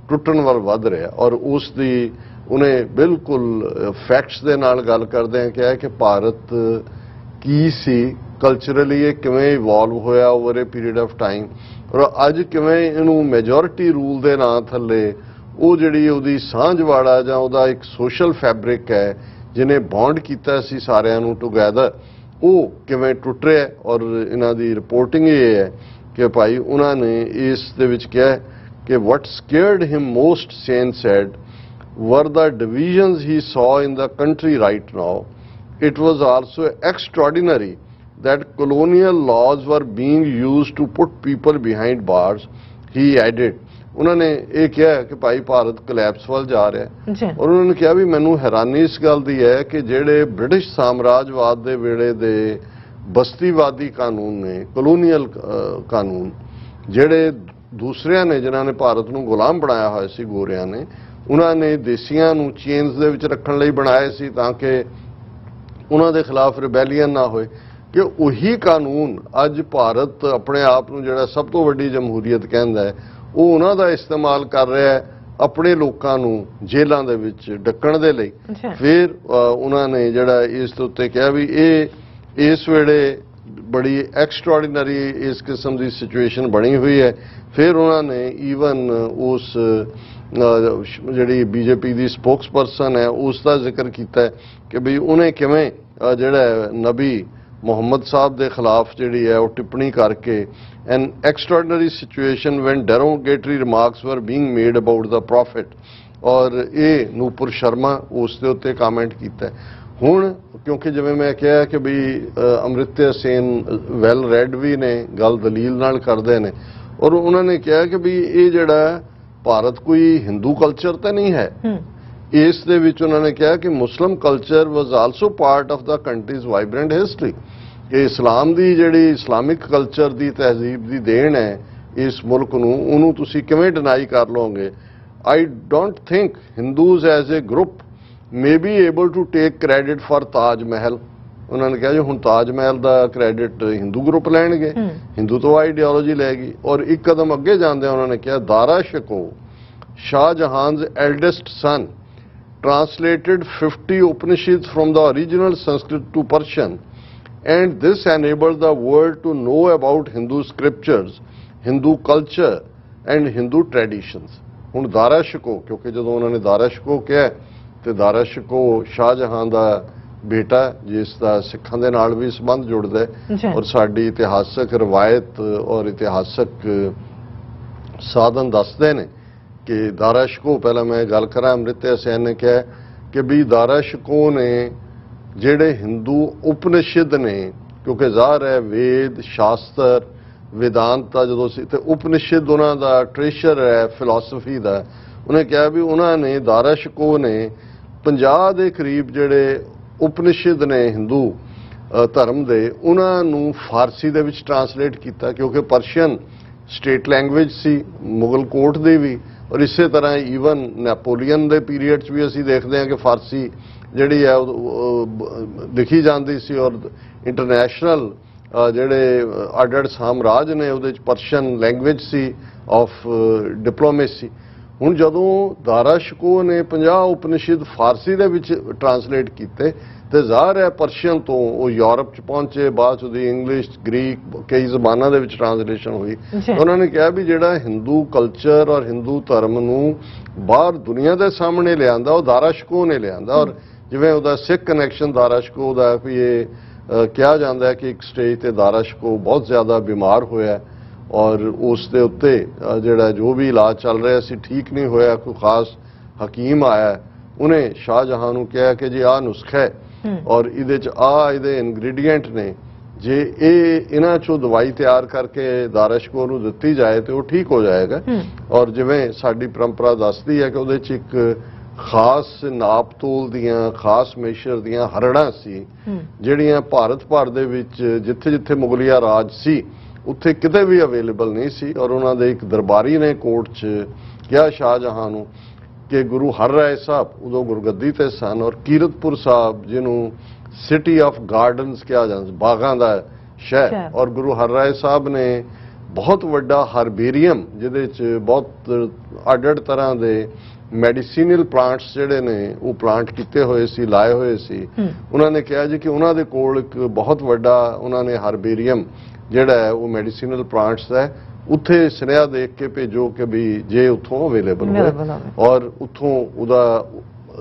ਟੁੱਟਣ ਵੱਲ ਵੱਧ ਰਿਹਾ, ਔਰ ਉਸ ਦੀ ਉਹਨੇ ਬਿਲਕੁਲ ਫੈਕਟਸ ਦੇ ਨਾਲ ਗੱਲ ਕਰਦੇ ਕਿਹਾ ਕਿ ਭਾਰਤ ਕੀ ਸੀ ਕਲਚਰਲੀ, ਇਹ ਕਿਵੇਂ ਇਵੋਲਵ ਹੋਇਆ over A period of time, ਔਰ ਅੱਜ ਕਿਵੇਂ ਇਹਨੂੰ ਮੈਜੋਰਿਟੀ ਰੂਲ ਦੇ ਨਾਂ ਥੱਲੇ ਉਹ ਜਿਹੜੀ ਉਹਦੀ ਸਾਂਝਵਾੜਾ ਜਾਂ ਉਹਦਾ ਇੱਕ ਸੋਸ਼ਲ ਫੈਬਰਿਕ ਹੈ ਜਿਹਨੇ ਬੌਂਡ ਕੀਤਾ ਸੀ ਸਾਰਿਆਂ ਨੂੰ ਟੁਗੈਦਰ, ਉਹ ਕਿਵੇਂ ਟੁੱਟ ਰਿਹਾ। ਔਰ ਇਹਨਾਂ ਦੀ ਰਿਪੋਰਟਿੰਗ ਇਹ ਹੈ ਕਿ ਭਾਈ ਉਹਨਾਂ ਨੇ ਇਸ ਦੇ ਵਿੱਚ ਕਿਹਾ ਕਿ what scared him most, Sen said, were the divisions he saw in the country right now. It was also extraordinary that colonial laws were being used to put people behind bars, he added. ਉਹਨਾਂ ਨੇ ਇਹ ਕਿਹਾ ਕਿ ਭਾਈ Bharat collapse ਵੱਲ ਜਾ ਰਿਹਾ, ਔਰ ਉਹਨਾਂ ਨੇ ਕਿਹਾ ਵੀ ਮੈਨੂੰ ਹੈਰਾਨੀ ਇਸ ਗੱਲ ਦੀ ਹੈ ਕਿ ਜਿਹੜੇ ਬ੍ਰਿਟਿਸ਼ ਸਾਮਰਾਜਵਾਦ ਦੇ ਵੇਲੇ ਦੇ ਬਸਤੀਵਾਦੀ ਕਾਨੂੰਨ ਨੇ, ਕਲੋਨੀਅਲ ਕਾਨੂੰਨ, ਜਿਹੜੇ ਦੂਸਰਿਆਂ ਨੇ ਜਿਨ੍ਹਾਂ ਨੇ ਭਾਰਤ ਨੂੰ ਗੁਲਾਮ ਬਣਾਇਆ ਹੋਇਆ ਸੀ, ਗੋਰਿਆਂ ਨੇ, ਉਹਨਾਂ ਨੇ ਦੇਸੀਆਂ ਨੂੰ ਚੇਨਸ ਦੇ ਵਿੱਚ ਰੱਖਣ ਲਈ ਬਣਾਏ ਸੀ ਤਾਂ ਕਿ ਉਹਨਾਂ ਦੇ ਖਿਲਾਫ ਰਿਬੈਲੀਅਨ ਨਾ ਹੋਏ, ਕਿ ਉਹੀ ਕਾਨੂੰਨ ਅੱਜ ਭਾਰਤ ਆਪਣੇ ਆਪ ਨੂੰ ਜਿਹੜਾ ਸਭ ਤੋਂ ਵੱਡੀ ਜਮਹੂਰੀਅਤ ਕਹਿੰਦਾ ਹੈ, ਉਹ ਉਹਨਾਂ ਦਾ ਇਸਤੇਮਾਲ ਕਰ ਰਿਹਾ ਹੈ ਆਪਣੇ ਲੋਕਾਂ ਨੂੰ ਜੇਲ੍ਹਾਂ ਦੇ ਵਿੱਚ ਡੱਕਣ ਦੇ ਲਈ। ਫਿਰ ਉਹਨਾਂ ਨੇ ਜਿਹੜਾ ਇਸ ਦੇ ਉੱਤੇ ਕਿਹਾ ਵੀ ਇਹ ਇਸ ਵੇਲੇ ਬੜੀ ਐਕਸਟਰਾਆਰਡੀਨਰੀ ਇਸ ਕਿਸਮ ਦੀ ਸਿਚੁਏਸ਼ਨ ਬਣੀ ਹੋਈ ਹੈ। ਫਿਰ ਉਹਨਾਂ ਨੇ ਈਵਨ ਉਸ ਜਿਹੜੀ ਬੀਜੇਪੀ ਦੀ ਸਪੋਕਸਪਰਸਨ ਹੈ ਉਸ ਦਾ ਜ਼ਿਕਰ ਕੀਤਾ ਕਿ ਵੀ ਉਹਨੇ ਕਿਵੇਂ ਜਿਹੜਾ ਨਬੀ ਮੁਹੰਮਦ ਸਾਹਿਬ ਦੇ ਖਿਲਾਫ ਜਿਹੜੀ ਹੈ ਉਹ ਟਿੱਪਣੀ ਕਰਕੇ an extraordinary situation when derogatory remarks were being made about the prophet, ਔਰ ਇਹ ਨੂਪੁਰ ਸ਼ਰਮਾ ਉਸ ਦੇ ਉੱਤੇ ਕਮੈਂਟ ਕੀਤਾ। ਹੁਣ ਕਿਉਂਕਿ ਜਿਵੇਂ ਮੈਂ ਕਿਹਾ ਕਿ ਵੀ ਅਮ੍ਰਿਤਿਆ ਸੇਨ ਵੈਲ ਰੈਡ ਵੀ ਨੇ, ਗੱਲ ਦਲੀਲ ਨਾਲ ਕਰਦੇ ਨੇ, ਔਰ ਉਹਨਾਂ ਨੇ ਕਿਹਾ ਕਿ ਵੀ ਇਹ ਜਿਹੜਾ ਭਾਰਤ ਕੋਈ ਹਿੰਦੂ ਕਲਚਰ ਤਾਂ ਨਹੀਂ ਹੈ, ਇਸ ਦੇ ਵਿੱਚ ਉਹਨਾਂ ਨੇ ਕਿਹਾ ਕਿ Muslim culture was also part of the country's vibrant history, ਕਿ ਇਸਲਾਮ ਦੀ ਜਿਹੜੀ ਇਸਲਾਮਿਕ ਕਲਚਰ ਦੀ ਤਹਿਜ਼ੀਬ ਦੀ ਦੇਣ ਹੈ ਇਸ ਮੁਲਕ ਨੂੰ, ਉਹਨੂੰ ਤੁਸੀਂ ਕਿਵੇਂ ਡਿਨਾਈ ਕਰ ਲਓਗੇ। I don't think Hindus as a group may be able to take credit for Taj Mahal. ਉਹਨਾਂ ਨੇ ਕਿਹਾ ਜੀ ਹੁਣ ਤਾਜ ਮਹਿਲ ਦਾ ਕ੍ਰੈਡਿਟ ਹਿੰਦੂ ਗਰੁੱਪ ਲੈਣਗੇ, ਹਿੰਦੂ ਤੋਂ ਆਈਡੀਓਲੋਜੀ ਲੈਗੀ। ਔਰ ਇੱਕ ਕਦਮ ਅੱਗੇ ਜਾਂਦਿਆਂ ਉਹਨਾਂ ਨੇ ਕਿਹਾ ਦਾਰਾ ਸ਼ਿਕੋ ਸ਼ਾਹਜਹਾਨ's eldest son translated 50 Upanishads from the original Sanskrit to Persian, and this enabled the world to know about Hindu scriptures, Hindu culture and Hindu traditions। ਹੁਣ ਦਾਰਾ ਸ਼ਿਕੋ, ਕਿਉਂਕਿ ਜਦੋਂ ਉਹਨਾਂ ਨੇ ਦਾਰਾ ਸ਼ਿਕੋ ਕਿਹਾ ਤੇ ਦਾਰਾ ਸ਼ਿਕੋ ਸ਼ਾਹਜਹਾਨ ਦਾ ਬੇਟਾ ਜਿਸ ਦਾ ਸਿੱਖਾਂ ਦੇ ਨਾਲ ਵੀ ਸੰਬੰਧ ਜੁੜਦਾ ਹੈ ਔਰ ਸਾਡੀ ਇਤਿਹਾਸਕ ਰਵਾਇਤ ਔਰ ਇਤਿਹਾਸਕ ਸਾਧਨ ਦੱਸਦੇ ਨੇ ਕਿ ਦਾਰਾ ਸ਼ਿਕੋ, ਪਹਿਲਾਂ ਮੈਂ ਗੱਲ ਕਰਾਂ ਅੰਮ੍ਰਿਤਿਆ ਸੈਨ ਨੇ ਕਿਹਾ ਕਿ ਵੀ ਦਾਰਾ ਸ਼ਿਕੋ ਨੇ ਜਿਹੜੇ ਹਿੰਦੂ ਉਪਨਿਸ਼ਦ ਨੇ, ਕਿਉਂਕਿ ਜ਼ਾਹਰ ਹੈ ਵੇਦ ਸ਼ਾਸਤਰ वेदांता जो सी ते उपनिषद उन्हों का ट्रेशर है फिलोसफी का, उन्हें कहा भी उन्होंने दारा शिको ने 50 के करीब जोड़े उपनिषद ने हिंदू धर्म के उन्होंने फारसी दे विच ट्रांसलेट किया, क्योंकि परशियन स्टेट लैंग्वेज सी मुगल कोर्ट दी भी, और इस तरह ईवन नैपोलीयन के पीरीयड भी असी देखते हैं कि फारसी जी है लिखी जाती सी और इंटरनेशनल ਜਿਹੜੇ ਅੱਡ-ਅੱਡ ਸਾਮਰਾਜ ਨੇ ਉਹਦੇ ਚ Persian language C of diplomacy. ਹੁਣ ਜਦੋਂ ਦਾਰਾ ਸ਼ਿਕੋ ਨੇ 50 ਉਪਨਿਸ਼ਦ ਫਾਰਸੀ ਦੇ ਵਿੱਚ ਟਰਾਂਸਲੇਟ ਕੀਤੇ ਤੇ ਜ਼ਾਹਰ ਹੈ ਪਰਸ਼ੀਅਨ ਤੋਂ ਉਹ ਯੂਰਪ ਚ ਪਹੁੰਚੇ, ਬਾਅਦ ਚ ਉਹਦੀ ਇੰਗਲਿਸ਼ ਗ੍ਰੀਕ ਕਈ ਜ਼ਬਾਨਾਂ ਦੇ ਵਿੱਚ ਟਰਾਂਸਲੇਸ਼ਨ ਹੋਈ। ਉਹਨਾਂ ਨੇ ਕਿਹਾ ਵੀ ਜਿਹੜਾ ਹਿੰਦੂ ਕਲਚਰ ਔਰ ਹਿੰਦੂ ਧਰਮ ਨੂੰ ਬਾਹਰ ਦੁਨੀਆ ਦੇ ਸਾਹਮਣੇ ਲਿਆਂਦਾ ਉਹ ਦਾਰਾ ਸ਼ਿਕੋ ਨੇ ਲਿਆਂਦਾ। ਔਰ ਜਿਵੇਂ ਉਹਦਾ ਸਿੱਖ ਕਨੈਕਸ਼ਨ ਦਾਰਾ ਸ਼ਿਕੋ ਦਾ ਵੀ ਇਹ ਕਿਹਾ ਜਾਂਦਾ ਹੈ ਕਿ ਇੱਕ ਸਟੇਜ ਤੇ ਦਾਰਾ ਸ਼ਿਕੋ ਬਹੁਤ ਜ਼ਿਆਦਾ ਬਿਮਾਰ ਹੋਇਆ ਔਰ ਉਸ ਦੇ ਉੱਤੇ ਜਿਹੜਾ ਜੋ ਵੀ ਇਲਾਜ ਚੱਲ ਰਿਹਾ ਸੀ ਠੀਕ ਨਹੀਂ ਹੋਇਆ। ਕੋਈ ਖਾਸ ਹਕੀਮ ਆਇਆ, ਉਹਨੇ ਸ਼ਾਹਜਹਾਂ ਨੂੰ ਕਿਹਾ ਕਿ ਜੀ ਆਹ ਨੁਸਖਾ ਹੈ ਔਰ ਇਹਦੇ ਚ ਇਹਦੇ ਇਨਗਰੀਡੀਐਂਟ ਨੇ, ਜੇ ਇਹਨਾਂ ਚੋਂ ਦਵਾਈ ਤਿਆਰ ਕਰਕੇ ਦਾਰਾ ਸ਼ਿਕੋ ਨੂੰ ਦਿੱਤੀ ਜਾਏ ਤੇ ਉਹ ਠੀਕ ਹੋ ਜਾਏਗਾ। ਔਰ ਜਿਵੇਂ ਸਾਡੀ ਪਰੰਪਰਾ ਦੱਸਦੀ ਹੈ ਕਿ ਉਹਦੇ ਚ ਇੱਕ ਖਾਸ ਨਾਪ ਤੋਲ ਦੀਆਂ ਖਾਸ ਮੇਸ਼ਰ ਦੀਆਂ ਹਰੜਾਂ ਸੀ ਜਿਹੜੀਆਂ ਭਾਰਤ ਭਰ ਦੇ ਵਿੱਚ ਜਿੱਥੇ ਜਿੱਥੇ ਮੁਗਲਿਆ ਰਾਜ ਸੀ ਉੱਥੇ ਕਿਤੇ ਵੀ ਅਵੇਲੇਬਲ ਨਹੀਂ ਸੀ। ਔਰ ਉਹਨਾਂ ਦੇ ਇੱਕ ਦਰਬਾਰੀ ਨੇ ਕੋਰਟ 'ਚ ਕਿਹਾ ਸ਼ਾਹਜਹਾਂ ਨੂੰ ਕਿ ਗੁਰੂ ਹਰਰਾਏ ਸਾਹਿਬ ਉਦੋਂ ਗੁਰਗੱਦੀ ਤੇ ਸਨ ਔਰ ਕੀਰਤਪੁਰ ਸਾਹਿਬ ਜਿਹਨੂੰ ਸਿਟੀ ਆਫ ਗਾਰਡਨਸ ਕਿਹਾ ਜਾਂਦਾ, ਬਾਗਾਂ ਦਾ ਸ਼ਹਿਰ, ਔਰ ਗੁਰੂ ਹਰਰਾਏ ਸਾਹਿਬ ਨੇ ਬਹੁਤ ਵੱਡਾ ਹਰਬੇਰੀਅਮ ਜਿਹਦੇ 'ਚ ਬਹੁਤ ਅੱਡ-ਅੱਡ ਤਰ੍ਹਾਂ ਦੇ ਮੈਡੀਸੀਨਲ ਪਲਾਂਟਸ ਜਿਹੜੇ ਨੇ ਉਹ ਪਲਾਂਟ ਕੀਤੇ ਹੋਏ ਸੀ, ਲਾਏ ਹੋਏ ਸੀ। ਉਹਨਾਂ ਨੇ ਕਿਹਾ ਜੀ ਕਿ ਉਹਨਾਂ ਦੇ ਕੋਲ ਇੱਕ ਬਹੁਤ ਵੱਡਾ ਉਹਨਾਂ ਨੇ ਹਰਬੇਰੀਅਮ ਜਿਹੜਾ ਹੈ ਉਹ ਮੈਡੀਸੀਨਲ ਪਲਾਂਟਸ ਹੈ, ਉੱਥੇ ਸੁਨੇਹਾ ਦੇਖ ਕੇ ਭੇਜੋ ਕਿ ਵੀ ਜੇ ਉੱਥੋਂ ਅਵੇਲੇਬਲ ਹੋਵੇ। ਔਰ ਉੱਥੋਂ ਉਹਦਾ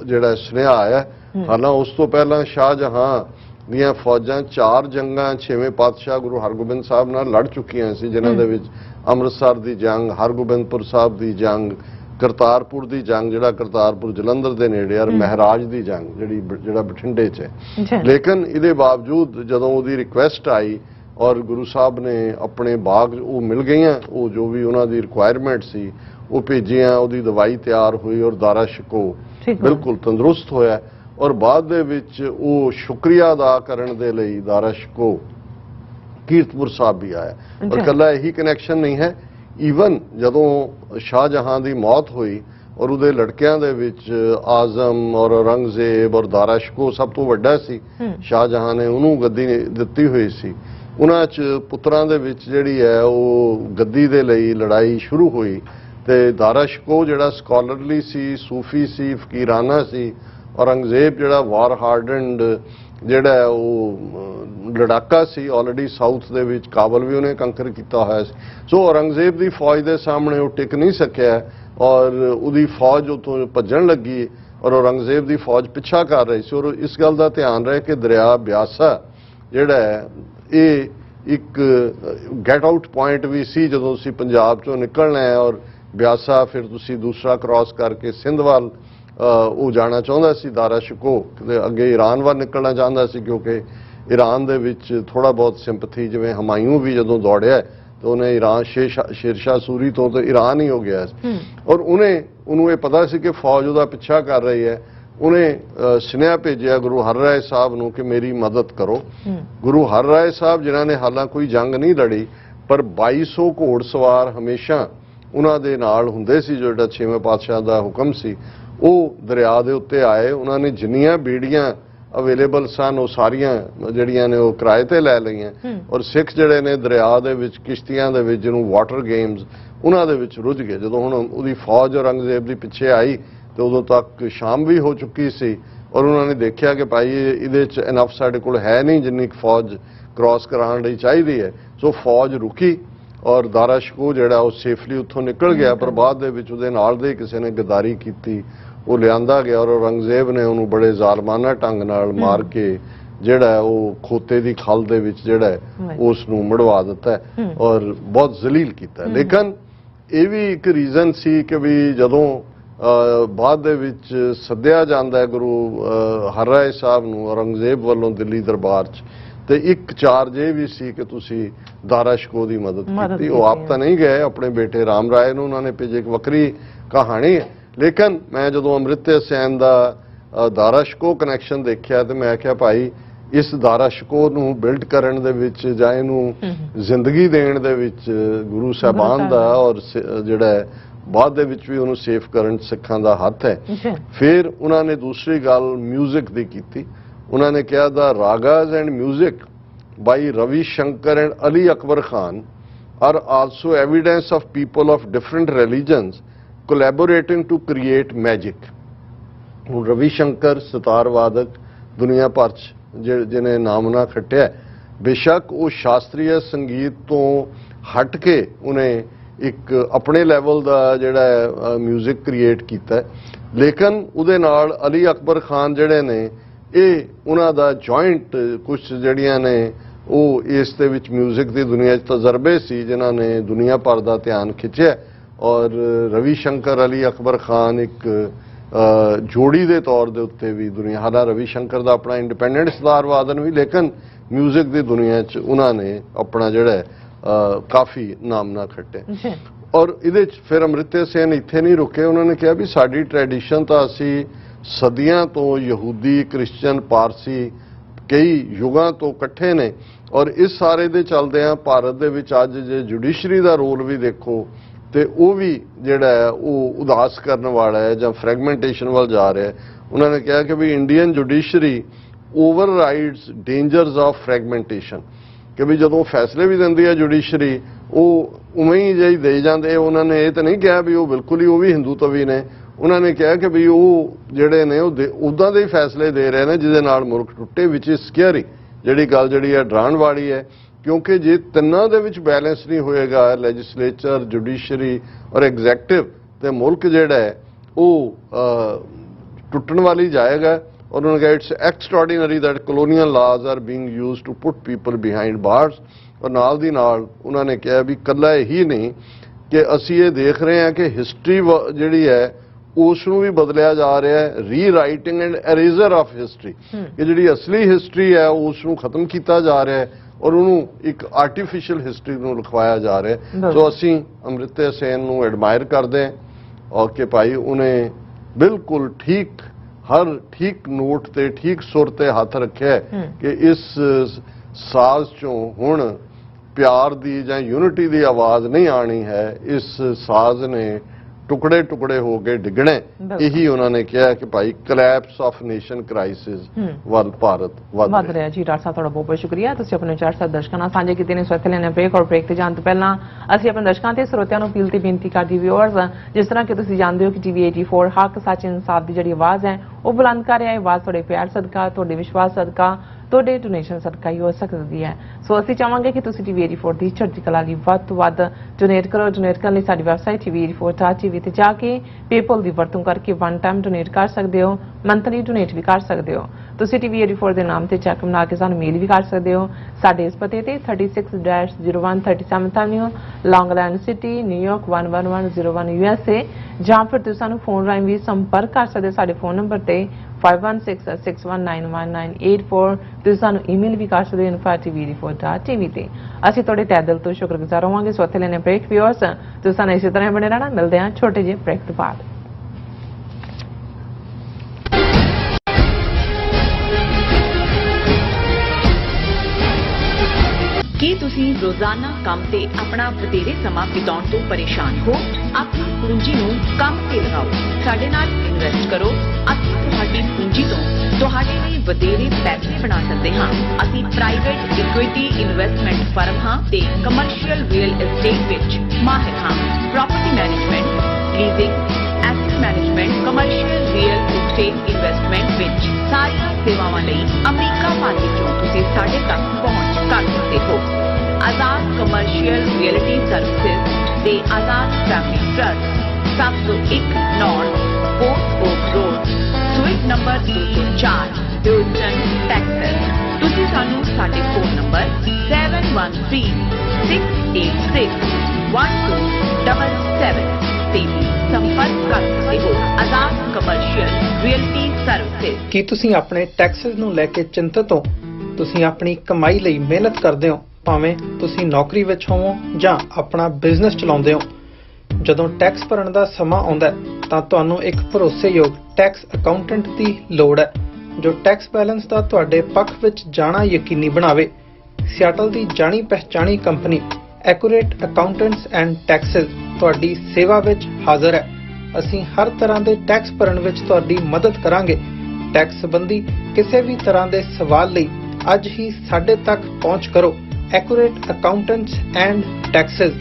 ਜਿਹੜਾ ਸੁਨੇਹਾ ਆਇਆ। ਹਾਲਾਂ ਉਸ ਤੋਂ ਪਹਿਲਾਂ ਸ਼ਾਹਜਹਾਂ ਦੀਆਂ ਫੌਜਾਂ 4 ਜੰਗਾਂ 6ਵੇਂ ਪਾਤਸ਼ਾਹ ਗੁਰੂ ਹਰਗੋਬਿੰਦ ਸਾਹਿਬ ਨਾਲ ਲੜ ਚੁੱਕੀਆਂ ਸੀ, ਜਿਨ੍ਹਾਂ ਦੇ ਵਿੱਚ ਅੰਮ੍ਰਿਤਸਰ ਦੀ ਜੰਗ, ਹਰਗੋਬਿੰਦਪੁਰ ਸਾਹਿਬ ਦੀ ਜੰਗ, ਕਰਤਾਰਪੁਰ ਦੀ ਜੰਗ ਜਿਹੜਾ ਕਰਤਾਰਪੁਰ ਜਲੰਧਰ ਦੇ ਨੇੜੇ, ਔਰ ਮਹਿਰਾਜ ਦੀ ਜੰਗ ਜਿਹੜਾ ਬਠਿੰਡੇ 'ਚ ਹੈ। ਲੇਕਿਨ ਇਹਦੇ ਬਾਵਜੂਦ ਜਦੋਂ ਉਹਦੀ ਰਿਕੁਐਸਟ ਆਈ ਔਰ ਗੁਰੂ ਸਾਹਿਬ ਨੇ ਆਪਣੇ ਬਾਗ ਉਹ ਮਿਲ ਗਈਆਂ, ਉਹ ਜੋ ਵੀ ਉਹਨਾਂ ਦੀ ਰਿਕੁਆਇਰਮੈਂਟ ਸੀ ਉਹ ਭੇਜੀਆਂ, ਉਹਦੀ ਦਵਾਈ ਤਿਆਰ ਹੋਈ ਔਰ ਦਾਰਾ ਸ਼ਿਕੋ ਬਿਲਕੁਲ ਤੰਦਰੁਸਤ ਹੋਇਆ। ਔਰ ਬਾਅਦ ਦੇ ਵਿੱਚ ਉਹ ਸ਼ੁਕਰੀਆ ਅਦਾ ਕਰਨ ਦੇ ਲਈ ਦਾਰਾ ਸ਼ਿਕੋ ਕੀਰਤਪੁਰ ਸਾਹਿਬ ਵੀ ਆਇਆ। ਔਰ ਇਕੱਲਾ ਇਹੀ ਕਨੈਕਸ਼ਨ ਨਹੀਂ ਹੈ, ਈਵਨ ਜਦੋਂ ਸ਼ਾਹਜਹਾਂ ਦੀ ਮੌਤ ਹੋਈ ਔਰ ਉਹਦੇ ਲੜਕਿਆਂ ਦੇ ਵਿੱਚ ਆਜ਼ਮ ਔਰ ਔਰੰਗਜ਼ੇਬ ਔਰ ਦਾਰਾ ਸ਼ਿਕੋ ਸਭ ਤੋਂ ਵੱਡਾ ਸੀ, ਸ਼ਾਹਜਹਾਂ ਨੇ ਉਹਨੂੰ ਗੱਦੀ ਦਿੱਤੀ ਹੋਈ ਸੀ। ਉਹਨਾਂ 'ਚ ਪੁੱਤਰਾਂ ਦੇ ਵਿੱਚ ਜਿਹੜੀ ਹੈ ਉਹ ਗੱਦੀ ਦੇ ਲਈ ਲੜਾਈ ਸ਼ੁਰੂ ਹੋਈ ਤੇ ਦਾਰਾ ਸ਼ਿਕੋ ਜਿਹੜਾ ਸਕਾਲਰਲੀ ਸੀ, ਸੂਫੀ ਸੀ, ਫਕੀਰਾਨਾ ਸੀ। ਔਰੰਗਜ਼ੇਬ ਜਿਹੜਾ ਵਾਰ ਹਾਰਡਨਡ ਜਿਹੜਾ ਉਹ ਲੜਾਕਾ ਸੀ, ਆਲਰੇਡੀ ਸਾਊਥ ਦੇ ਵਿੱਚ ਕਾਬਲ ਵੀ ਉਹਨੇ ਕੰਕਰ ਕੀਤਾ ਹੋਇਆ ਸੀ। ਸੋ ਔਰੰਗਜ਼ੇਬ ਦੀ ਫੌਜ ਦੇ ਸਾਹਮਣੇ ਉਹ ਟਿਕ ਨਹੀਂ ਸਕਿਆ ਔਰ ਉਹਦੀ ਫੌਜ ਉੱਥੋਂ ਭੱਜਣ ਲੱਗੀ ਔਰ ਔਰੰਗਜ਼ੇਬ ਦੀ ਫੌਜ ਪਿੱਛਾ ਕਰ ਰਹੀ ਸੀ। ਔਰ ਇਸ ਗੱਲ ਦਾ ਧਿਆਨ ਰਹੇ ਕਿ ਦਰਿਆ ਬਿਆਸਾ ਜਿਹੜਾ ਹੈ ਇਹ ਇੱਕ ਗੈਟ ਆਊਟ ਪੁਆਇੰਟ ਵੀ ਸੀ ਜਦੋਂ ਤੁਸੀਂ ਪੰਜਾਬ ਚੋਂ ਨਿਕਲਣਾ ਹੈ ਔਰ ਬਿਆਸਾ ਫਿਰ ਤੁਸੀਂ ਦੂਸਰਾ ਕ੍ਰਾਸ ਕਰਕੇ ਸਿੰਧ ਵੱਲ ਉਹ ਜਾਣਾ ਚਾਹੁੰਦਾ ਸੀ ਦਾਰਾ ਸ਼ਿਕੋ, ਅੱਗੇ ਈਰਾਨ ਵੱਲ ਨਿਕਲਣਾ ਚਾਹੁੰਦਾ ਸੀ ਕਿਉਂਕਿ ਈਰਾਨ ਦੇ ਵਿੱਚ ਥੋੜਾ ਬਹੁਤ ਸਿੰਪਥੀ, ਜਿਵੇਂ ਹਮਾਯੂ ਵੀ ਜਦੋਂ ਦੌੜਿਆ तो उन्हें ईरान शेरशाह सूरी तो ईरान ही हो गया और उन्हें ये पता सी कि फौज उहदा पिछा कर रही है। उन्हें सुनेहा भेजिया गुरु हरराय साहब नूं कि मेरी मदद करो। गुरु हरराय साहब जिन्हां ने हालां कोई जंग नहीं लड़ी पर 2200 घोड़सवार हमेशा उन्हां दे नाल हुंदे सी। जो जिहड़ा 6वें पातशाह दा हुक्म सी वो दरिया दे उत्ते आए। उन्हां ने जिन्नियां बेड़ियां अवेलेबल सन वो सारियां जिहड़ियां ने वो किराए ते लै लईआं और सिख जिहड़े ने दरिया दे विच किश्तियां दे विच जिहनूं वाटर गेम्स उन्हां दे विच रुझ गए। जदों हुण उहदी फौज औरंगजेब दी पिछे आई तो उदों तक शाम भी हो चुकी सी और उन्होंने देखा कि भाई इहदे च इनफ साडे कोल है नहीं जिन्नी फौज क्रॉस कराउण लई चाहीदी है। सो फौज रुकी और दारा शिकोह जिहड़ा वो सेफली उत्थों निकल गया पर बाद दे विच उहदे नाल दे किसी ने गद्दारी कीती वो लियांदा गया और औरंगजेब ने उन्होंने बड़े ਜ਼ਾਲਮਾਨਾ ढंग नाल मार के जिहड़ा वो खोते दी खल दे विच जिहड़ा उस नूं मड़वा दिता और बहुत जलील कीता। लेकिन ये भी एक रीजन सी कि भी जदों बाद दे विच सद्दिया जांदा है गुरु हरराय साहब नूं औरंगजेब वालों दिल्ली दरबार च ते एक चार्ज ये भी सी कि तुसी दारा शिकोह दी मदद कीती। वो आप तो नहीं गए अपने बेटे राम राय नूं उन्होंने भेजे। एक वक्री कहानी है लेकिन मैं जदों अमृत्य सेन दा दारा शिकोह कनैक्शन देखिया तो मैं आख्या भाई इस दारा शिकोह नूं बिल्ड करन दे विच जां इहनूं जिंदगी देण दे विच गुरु साहबान दा और जिहड़ा बाद दे विच भी उन्होंने सेफ करन सिखां दा हथ है। फिर उन्होंने दूसरी गल म्यूजिक दी कीती। उन्होंने कहा the ragas and music by Ravi Shankar and Ali Akbar Khan are also evidence of people of different religions collaborating to create magic. Ravi Shankar sitar वादक दुनिया भर जिन्हें नामना खटिया बेशक वो शास्त्रीय संगीत तो हट के उन्हें एक अपने लैवल का जिहड़ा म्यूजिक क्रिएट किया लेकिन उहदे नाल अली अकबर खान जिहड़े ने ये उन्हां दा जॉइंट कुछ जिहड़ियां ने वो इस दे विच म्यूजिक की दुनिया तजर्बे सी जिन्हां ने दुनिया भर का ध्यान खिंचिया और रवि शंकर अली अकबर खान एक जोड़ी के तौर के उत्ते भी दुनिया हालां रवि शंकर का अपना इंडिपेंडेंट सितार वादन भी लेकिन म्यूजिक की दुनिया च उन्होंने अपना जिहड़ा काफ़ी नामना खट्टे। और इहदे च फिर अमृत्य सेन इत्थे नहीं रुके। उन्होंने कहा भी साडी ट्रैडिशन तो असी सदियां तो यहूदी क्रिश्चियन पारसी कई युगां तो इकट्ठे ने और इस सारे दे चलदे भारत दे विच अज जे जुडिशरी का रोल भी देखो तो वह भी जिहड़ा है वो उदास करने वाला है जां फ्रैगमेंटेशन वाल जा रहा है। उन्होंने कहा कि भी Indian judiciary overrides dangers of fragmentation कि भी जदों फैसले भी देंदी है जुडिशरी वो उवें ही जे दे जांदे। उन्होंने ये तो नहीं कहा भी वो बिल्कुल ही वो भी हिंदूत्वी ने। उन्होंने कहा कि भी वो जिहड़े ने उदां दे फैसले दे रहे हैं जिहदे नाल मुल्क टुटे विच इज स्केयरी जिहड़ी गल जिहड़ी है डराउण वाली है क्योंकि जे तिन्नां दे विच बैलेंस नहीं होएगा लैजिस्लेचर जुडिशरी और एग्जैक्टिव तो मुल्क जिहड़ा है वो टुटण वाली जाएगा। और उन्होंने कहा it's extraordinary that colonial laws are being used to put people behind bars. और नाल दी नाल उन्होंने कहा भी कल्ला यही नहीं कि असी ये देख रहे हैं कि हिस्टरी जिहड़ी है उसनूं भी बदलिया जा रहा है री राइटिंग एंड एरेजर ऑफ हिस्टरी कि जिहड़ी असली हिस्टरी है उसनूं खत्म किया जा रहा है और उन्होंने एक आर्टिफिशियल हिस्टरी नूं लिखवाया जा रहा है। सो असी अमृत्य सेन नूं एडमायर करते हैं और कि भाई उन्हें बिल्कुल ठीक हर ठीक नोट ते ठीक सुर ते हाथ रखे कि इस साज चों हुण प्यार दी जां यूनिटी दी आवाज़ नहीं आनी है। इस साज ने टुकड़े टुकड़े हो गए डिगने। यही उन्होंने कहा कि भाई कलैप्स ऑफ नेशन क्राइसिस वाल भारत वध रहा जी। डॉक्टर साहब बहुत बहुत शुक्रिया तुसीं अपने विचार साथ दर्शकों नाल सांझे कीते ने। इत्थे लेने ब्रेक और ब्रेक ते जाण तों पहलां असीं अपने दर्शकों ते श्रोतिਆਂ ਨੂੰ अपील ते बेनती करदी व्यूअर्स जिस तरह कि तुसीं जाणदे हो कि टीवी 84 हक सच इंसाफ की जिहड़ी आवाज़ है वो बुलंद कर रहा है। आवाज़ तुहाडे प्यार सदका तुहाडे विश्वास सदका तुहाडे डोनेशन सदका ही हो सकती है। सो असीं चाहांगे कि तुसीं टीवी 84 की चढ़ती कला लई वध तों वध डोनेट करो। डोनेट करने लई साडी वैबसाइट tv84.tv ते जाके पेपल की वरतों करके वन टाइम डोनेट कर सकते हो मंथली डोनेट भी कर सकते हो। तुसीं टीवी 84 के नाम से चैक बना के सानूं मेल भी कर सकते हो साडे इस पते ते 36-01 37th avenue Long Island city New York 11101 USA जां फिर तुसीं सानूं फोन राਹੀਂ भी संपर्क कर सकते हो साडे फोन नंबर ते 5166191984 ਤੁਸੀਂ ਸਾਨੂੰ ਈਮੇਲ ਵੀ ਕਰ ਸਕਦੇ ਹੋ info@tv4.tv ਤੇ। ਅਸੀਂ ਤੁਹਾਡੇ ਤਹਿ ਦਿਲ ਤੋਂ ਸ਼ੁਕਰਗੁਜ਼ਾਰ ਹੋਵਾਂਗੇ। ਸੋ ਇੱਥੇ ਲੈਣੇ ਬ੍ਰੇਕ ਵਿਊਅਰਸ, ਤੁਸੀਂ ਸਾਨੂੰ ਇਸੇ ਤਰ੍ਹਾਂ ਬਣੇ ਰਹਿਣਾ। ਮਿਲਦੇ ਹਾਂ ਛੋਟੇ ਜਿਹੇ ਬ੍ਰੇਕ ਤੋਂ ਬਾਅਦ। ਕੀ ਤੁਸੀਂ ਰੋਜ਼ਾਨਾ ਕੰਮ ਤੇ ਆਪਣਾ ਵਧੇਰੇ ਸਮਾਂ ਬਿਤਾਉਣ ਤੋਂ ਪਰੇਸ਼ਾਨ ਹੋ? ਆਪਣੀ ਪੂੰਜੀ ਨੂੰ ਕੰਮ ਤੇ ਲਗਾਓ, ਸਾਡੇ ਨਾਲ ਇਨਵੈਸਟ ਕਰੋ। ਅਸੀਂ ਤੁਹਾਡੀ ਪੂੰਜੀ ਤੋਂ ਤੁਹਾਡੇ ਲਈ ਵਧੇਰੇ ਪੈਸੇ ਬਣਾ ਸਕਦੇ ਹਾਂ। ਅਸੀਂ ਪ੍ਰਾਈਵੇਟ ਇਕੁਇਟੀ ਇਨਵੈਸਟਮੈਂਟ ਫਰਮ ਹਾਂ ਤੇ ਕਮਰਸ਼ੀਅਲ ਰੀਅਲ ਏਸਟੇਟ ਵਿੱਚ ਮਾਹਿਰ ਹਾਂ। Property management, leasing, asset management, commercial real estate investment ਵਿੱਚ ਸਾਰੀਆਂ ਸੇਵਾਵਾਂ ਲਈ ਅਮਰੀਕਾ ਭਰ ਵਿੱਚੋਂ ਤੁਸੀਂ ਸਾਡੇ ਤੱਕ ਪਹੁੰਚ ਕਰ ਸਕਦੇ ਹੋ। ਆਜ਼ਾਦ ਕਮਰਸ਼ੀਅਲ ਰੀਅਲਟੀ ਸਰਵਿਸਿਜ਼ ਤੇ Azad family trust, 701 north fort oak road, suite number 204, Houston, Texas. ਤੁਸੀਂ ਸਾਨੂੰ ਸਾਡੇ ਫੋਨ ਨੰਬਰ 7136861277 ਤੇ ਵੀ ਸੰਪਰਕ ਕਰ ਸਕਦੇ ਹੋ। ਆਜ਼ਾਦ ਕਮਰਸ਼ੀਅਲ ਰੀਅਲਟੀ ਸਰਵਿਸਿਜ਼। ਕੀ ਤੁਸੀਂ ਆਪਣੇ ਟੈਕਸਸ ਨੂੰ ਲੈ ਕੇ ਚਿੰਤਤ ਹੋ? ਤੁਸੀਂ ਆਪਣੀ ਕਮਾਈ ਲਈ ਮਿਹਨਤ ਕਰਦੇ ਹੋ, ਭਾਵੇਂ ਤੁਸੀਂ ਨੌਕਰੀ ਵਿੱਚ ਹੋਵੋ ਜਾਂ ਆਪਣਾ ਬਿਜ਼ਨਸ ਚਲਾਉਂਦੇ ਹੋ। ਜਦੋਂ ਟੈਕਸ ਭਰਨ ਦਾ ਸਮਾਂ ਆਉਂਦਾ ਹੈ ਤਾਂ ਤੁਹਾਨੂੰ ਇੱਕ ਭਰੋਸੇਯੋਗ ਟੈਕਸ ਅਕਾਊਂਟੈਂਟ ਦੀ ਲੋੜ ਹੈ ਜੋ ਟੈਕਸ ਬੈਲੈਂਸ ਦਾ ਤੁਹਾਡੇ ਪੱਖ ਵਿੱਚ ਜਾਣਾ ਯਕੀਨੀ ਬਣਾਵੇ। ਸਿਆਟਲ ਦੀ ਜਾਣੀ ਪਛਾਣੀ company accurate accountants and taxes ਤੁਹਾਡੀ ਸੇਵਾ ਵਿੱਚ ਹਾਜ਼ਰ ਹੈ। ਅਸੀਂ ਹਰ ਤਰ੍ਹਾਂ ਦੇ ਟੈਕਸ ਭਰਨ ਵਿੱਚ ਤੁਹਾਡੀ ਮਦਦ ਕਰਾਂਗੇ। ਟੈਕਸ ਸੰਬੰਧੀ ਕਿਸੇ ਵੀ ਤਰ੍ਹਾਂ ਦੇ ਸਵਾਲ ਲਈ ਅੱਜ ਹੀ ਸਾਡੇ ਤੱਕ ਪਹੁੰਚ ਕਰੋ। Accurate accountants and taxes.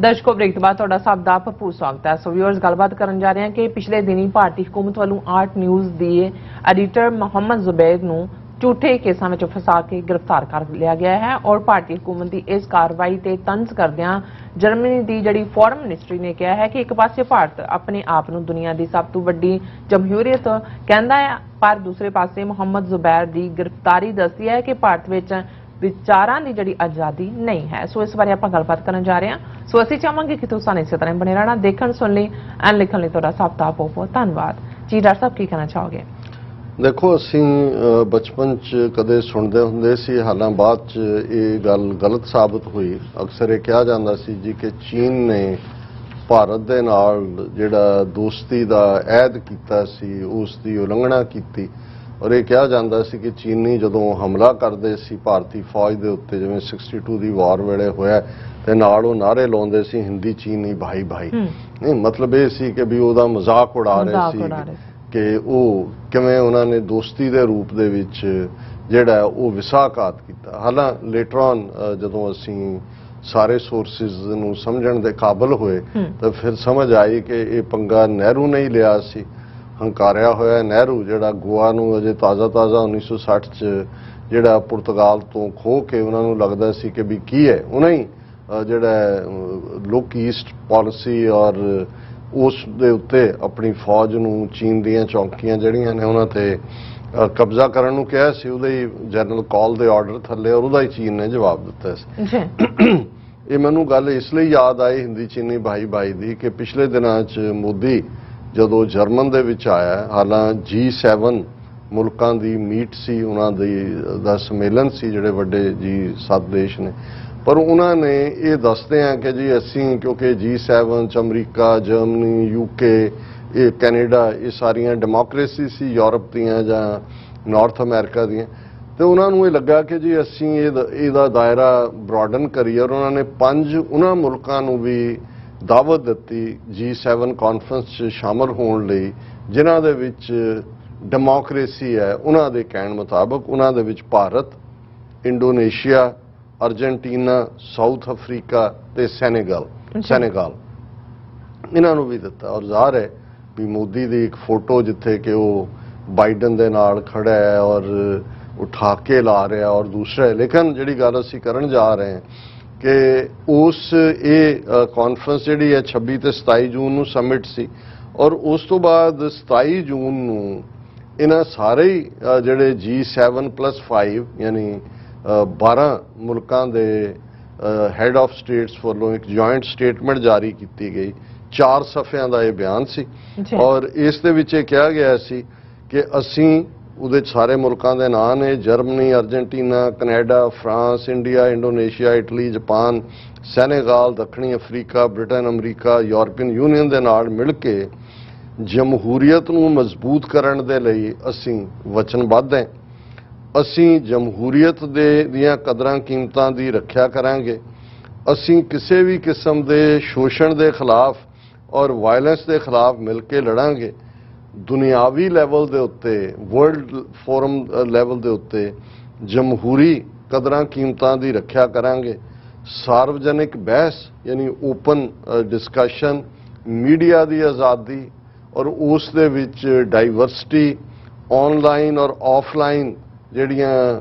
ਦਰਸ਼ਕੋ, ਬ੍ਰੇਕ ਤੋਂ ਬਾਅਦ ਤੁਹਾਡਾ ਸਭ ਦਾ ਭਰਪੂਰ ਸਵਾਗਤ ਹੈ। ਸੋ ਵਿਊਅਰਸ, ਗੱਲਬਾਤ ਕਰਨ ਜਾ ਰਹੇ ਹਾਂ ਕਿ ਪਿਛਲੇ ਦਿਨੀ ਭਾਰਤੀ ਹਕੂਮਤ ਵੱਲੋਂ ਆਰਟ ਨਿਊਜ਼ ਦੀ ਐਡੀਟਰ ਮੁਹੰਮਦ ਜ਼ੁਬੈਰ ਨੂੰ ਝੂਠੇ ਕੇਸਾਂ ਵਿੱਚ ਫਸਾ ਕੇ ਗ੍ਰਿਫਤਾਰ ਕਰ ਲਿਆ ਗਿਆ ਹੈ ਔਰ ਭਾਰਤੀ ਹਕੂਮਤ ਦੀ ਇਸ ਕਾਰਵਾਈ ਤੇ ਤੰਜ਼ ਕਰਦਿਆਂ ਜਰਮਨੀ ਦੀ ਜਿਹੜੀ ਫੋਰਨ ਮਿਨਿਸਟਰੀ ਨੇ ਕਿਹਾ ਹੈ ਕਿ ਇੱਕ ਪਾਸੇ ਭਾਰਤ ਆਪਣੇ ਆਪ ਨੂੰ ਦੁਨੀਆ ਦੀ ਸਭ ਤੋਂ ਵੱਡੀ ਜਮਹੂਰੀਅਤ ਕਹਿੰਦਾ ਹੈ, ਪਰ ਦੂਸਰੇ ਪਾਸੇ ਮੁਹੰਮਦ ਜ਼ੁਬੈਰ ਦੀ ਗ੍ਰਿਫਤਾਰੀ ਦੱਸਦੀ ਹੈ ਕਿ ਭਾਰਤ ਵਿੱਚ ਵਿਚਾਰਾਂ ਦੀ ਜਿਹੜੀ ਆਜ਼ਾਦੀ ਨਹੀਂ ਹੈ। ਸੋ ਇਸ ਬਾਰੇ ਆਪਾਂ ਗੱਲਬਾਤ ਕਰਨ ਜਾ ਰਹੇ ਹਾਂ। ਸੋ ਅਸੀਂ ਚਾਹਾਂਗੇ ਕਿ ਤੁਸੀਂ ਸਾਨੂੰ ਇਸੇ ਤਰ੍ਹਾਂ ਬਣੇ ਰਹਿਣਾ। ਦੇਖਣ, ਸੁਣ ਲਈ ਐਂਡ ਲਿਖਣ ਲਈ ਤੁਹਾਡਾ ਸਭ ਦਾ ਬਹੁਤ ਬਹੁਤ ਧੰਨਵਾਦ ਜੀ। ਡਾਕਟਰ ਸਾਹਿਬ, ਕੀ ਕਹਿਣਾ ਚਾਹੋਗੇ? ਦੇਖੋ, ਅਸੀਂ ਬਚਪਨ 'ਚ ਕਦੇ ਸੁਣਦੇ ਹੁੰਦੇ ਸੀ, ਹਾਲਾਂ ਬਾਅਦ 'ਚ ਇਹ ਗੱਲ ਗਲਤ ਸਾਬਤ ਹੋਈ। ਅਕਸਰ ਇਹ ਕਿਹਾ ਜਾਂਦਾ ਸੀ ਜੀ ਕਿ ਚੀਨ ਨੇ ਭਾਰਤ ਦੇ ਨਾਲ ਜਿਹੜਾ ਦੋਸਤੀ ਦਾ ਅਹਿਦ ਕੀਤਾ ਸੀ ਉਸ ਦੀ ਉਲੰਘਣਾ ਕੀਤੀ ਔਰ ਇਹ ਕਿਹਾ ਜਾਂਦਾ ਸੀ ਕਿ ਚੀਨੀ ਜਦੋਂ ਹਮਲਾ ਕਰਦੇ ਸੀ ਭਾਰਤੀ ਫੌਜ ਦੇ ਉੱਤੇ, ਜਿਵੇਂ 62 ਦੀ ਵਾਰ ਵੇਲੇ ਹੋਇਆ, ਤੇ ਨਾਲ ਉਹ ਨਾਅਰੇ ਲਾਉਂਦੇ ਸੀ ਹਿੰਦੀ ਚੀਨੀ ਭਾਈ ਭਾਈ। ਨਹੀਂ, ਮਤਲਬ ਇਹ ਸੀ ਕਿ ਵੀ ਉਹਦਾ ਮਜ਼ਾਕ ਉਡਾ ਰਹੇ ਸੀ ਕਿ ਉਹ ਕਿਵੇਂ ਉਹਨਾਂ ਨੇ ਦੋਸਤੀ ਦੇ ਰੂਪ ਦੇ ਵਿੱਚ ਜਿਹੜਾ ਉਹ ਵਿਸਾਘਾਤ ਕੀਤਾ। ਹਾਲਾਂ ਲੇਟਰ ਔਨ ਜਦੋਂ ਅਸੀਂ ਸਾਰੇ ਸੋਰਸਿਸ ਨੂੰ ਸਮਝਣ ਦੇ ਕਾਬਲ ਹੋਏ ਤਾਂ ਫਿਰ ਸਮਝ ਆਈ ਕਿ ਇਹ ਪੰਗਾ ਨਹਿਰੂ ਨੇ ਹੀ ਲਿਆ ਸੀ। ਹੰਕਾਰਿਆ ਹੋਇਆ ਨਹਿਰੂ, ਜਿਹੜਾ ਗੋਆ ਨੂੰ ਅਜੇ ਤਾਜ਼ਾ 1960 'ਚ ਜਿਹੜਾ ਪੁਰਤਗਾਲ ਤੋਂ ਖੋਹ ਕੇ ਉਹਨਾਂ ਨੂੰ ਲੱਗਦਾ ਸੀ ਕਿ ਵੀ ਕੀ ਹੈ, ਉਹਨਾਂ ਹੀ ਜਿਹੜਾ ਲੁੱਕ ਈਸਟ ਪਾਲਿਸੀ ਔਰ ਉਸ ਦੇ ਉੱਤੇ ਆਪਣੀ ਫੌਜ ਨੂੰ ਚੀਨ ਦੀਆਂ ਚੌਕੀਆਂ ਜਿਹੜੀਆਂ ਨੇ ਉਹਨਾਂ ਤੇ ਕਬਜ਼ਾ ਕਰਨ ਨੂੰ ਕਿਹਾ ਸੀ। ਉਹਦੇ ਹੀ ਜਨਰਲ ਕਾਲ ਦੇ ਆਰਡਰ ਥੱਲੇ ਔਰ ਉਹਦਾ ਹੀ ਚੀਨ ਨੇ ਜਵਾਬ ਦਿੱਤਾ ਸੀ। ਇਹ ਮੈਨੂੰ ਗੱਲ ਇਸ ਲਈ ਯਾਦ ਆਈ ਹਿੰਦੀ ਚੀਨੀ ਭਾਈ ਭਾਈ ਦੀ ਕਿ ਪਿਛਲੇ ਦਿਨਾਂ 'ਚ ਮੋਦੀ ਜਦੋਂ ਜਰਮਨ ਦੇ ਵਿੱਚ ਆਇਆ, ਹਾਲਾਂ G7 ਮੁਲਕਾਂ ਦੀ ਮੀਟ ਸੀ, ਉਹਨਾਂ ਦਾ ਸੰਮੇਲਨ ਸੀ, ਜਿਹੜੇ ਵੱਡੇ G7 ਦੇਸ਼ ਨੇ, ਪਰ ਉਹਨਾਂ ਨੇ ਇਹ ਦੱਸਦੇ ਆ ਕਿ ਜੀ ਅਸੀਂ ਕਿਉਂਕਿ G7 'ਚ ਅਮਰੀਕਾ, ਜਰਮਨੀ, ਯੂਕੇ, ਇਹ ਕੈਨੇਡਾ, ਇਹ ਸਾਰੀਆਂ ਡੈਮੋਕ੍ਰੇਸੀ ਸੀ ਯੂਰਪ ਦੀਆਂ ਜਾਂ ਨਾਰਥ ਅਮਰੀਕਾ ਦੀਆਂ, ਤੇ ਉਹਨਾਂ ਨੂੰ ਇਹ ਲੱਗਾ ਕਿ ਜੀ ਅਸੀਂ ਇਹਦਾ ਦਾਇਰਾ ਬ੍ਰੌਡਨ ਕਰੀਏ ਔਰ ਉਹਨਾਂ ਨੇ 5 ਉਹਨਾਂ ਮੁਲਕਾਂ ਨੂੰ ਵੀ ਦਾਵਤ ਦਿੱਤੀ G7 ਕਾਨਫਰੰਸ 'ਚ ਸ਼ਾਮਲ ਹੋਣ ਲਈ ਜਿਨ੍ਹਾਂ ਦੇ ਵਿੱਚ ਡੈਮੋਕ੍ਰੇਸੀ ਹੈ। ਉਹਨਾਂ ਦੇ ਕਹਿਣ ਮੁਤਾਬਕ ਉਹਨਾਂ ਦੇ ਵਿੱਚ Bharat, Indonesia, Argentina, south Africa ਤੇ ਸੈਨੇਗਲ ਇਹਨਾਂ ਨੂੰ ਵੀ ਦਿੱਤਾ। ਔਰ ਜ਼ਾਹਰ ਹੈ ਵੀ ਮੋਦੀ ਦੀ ਇੱਕ ਫੋਟੋ ਜਿੱਥੇ ਕਿ ਉਹ ਬਾਈਡਨ ਦੇ ਨਾਲ ਖੜਾ ਹੈ ਔਰ ਉਠਾ ਕੇ ਲਾ ਰਿਹਾ ਔਰ ਦੂਸਰਾ ਹੈ। ਲੇਕਿਨ ਜਿਹੜੀ ਗੱਲ ਅਸੀਂ ਕਰਨ ਜਾ ਰਹੇ ਹਾਂ ਕਿ ਉਸ ਇਹ ਕਾਨਫਰੰਸ ਜਿਹੜੀ ਹੈ 26 ਤੇ 27 ਜੂਨ ਨੂੰ ਸਮਿਟ ਸੀ ਔਰ ਉਸ ਤੋਂ ਬਾਅਦ 27 ਜੂਨ ਨੂੰ ਇਹਨਾਂ ਸਾਰੇ ਹੀ ਜਿਹੜੇ G7+5 ਯਾਨੀ 12 ਮੁਲਕਾਂ ਦੇ ਹੈਡ ਆਫ ਸਟੇਟਸ ਵੱਲੋਂ ਇੱਕ ਜੁਆਇੰਟ ਸਟੇਟਮੈਂਟ ਜਾਰੀ ਕੀਤੀ ਗਈ। 4 ਸਫ਼ਿਆਂ ਦਾ ਇਹ ਬਿਆਨ ਸੀ ਔਰ ਇਸ ਦੇ ਵਿੱਚ ਇਹ ਕਿਹਾ ਗਿਆ ਸੀ ਕਿ ਅਸੀਂ, ਉਹਦੇ 'ਚ ਸਾਰੇ ਮੁਲਕਾਂ ਦੇ ਨਾਂ ਨੇ, Germany, Argentina, Canada, France, India, Indonesia, Italy, Japan, Senegal, ਦੱਖਣੀ Africa, Britain, America, European Union ਦੇ ਨਾਲ ਮਿਲ ਕੇ ਜਮਹੂਰੀਅਤ ਨੂੰ ਮਜ਼ਬੂਤ ਕਰਨ ਦੇ ਲਈ ਅਸੀਂ ਵਚਨਬੱਧ ਹਾਂ। ਅਸੀਂ ਜਮਹੂਰੀਅਤ ਦੀਆਂ ਕਦਰਾਂ ਕੀਮਤਾਂ ਦੀ ਰੱਖਿਆ ਕਰਾਂਗੇ। ਅਸੀਂ ਕਿਸੇ ਵੀ ਕਿਸਮ ਦੇ ਸ਼ੋਸ਼ਣ ਦੇ ਖਿਲਾਫ ਔਰ ਵਾਇਲੈਂਸ ਦੇ ਖਿਲਾਫ ਮਿਲ ਕੇ ਲੜਾਂਗੇ। ਦੁਨਿਆਵੀ ਲੈਵਲ ਦੇ ਉੱਤੇ, ਵਰਲਡ ਫੋਰਮ ਲੈਵਲ ਦੇ ਉੱਤੇ ਜਮਹੂਰੀ ਕਦਰਾਂ ਕੀਮਤਾਂ ਦੀ ਰੱਖਿਆ ਕਰਾਂਗੇ। ਸਾਰਵਜਨਿਕ ਬਹਿਸ ਯਾਨੀ ਓਪਨ ਡਿਸਕਸ਼ਨ, ਮੀਡੀਆ ਦੀ ਆਜ਼ਾਦੀ ਔਰ ਉਸ ਦੇ ਵਿੱਚ ਡਾਈਵਰਸਿਟੀ, ਆਨਲਾਈਨ ਔਰ ਆਫਲਾਈਨ ਜਿਹੜੀਆਂ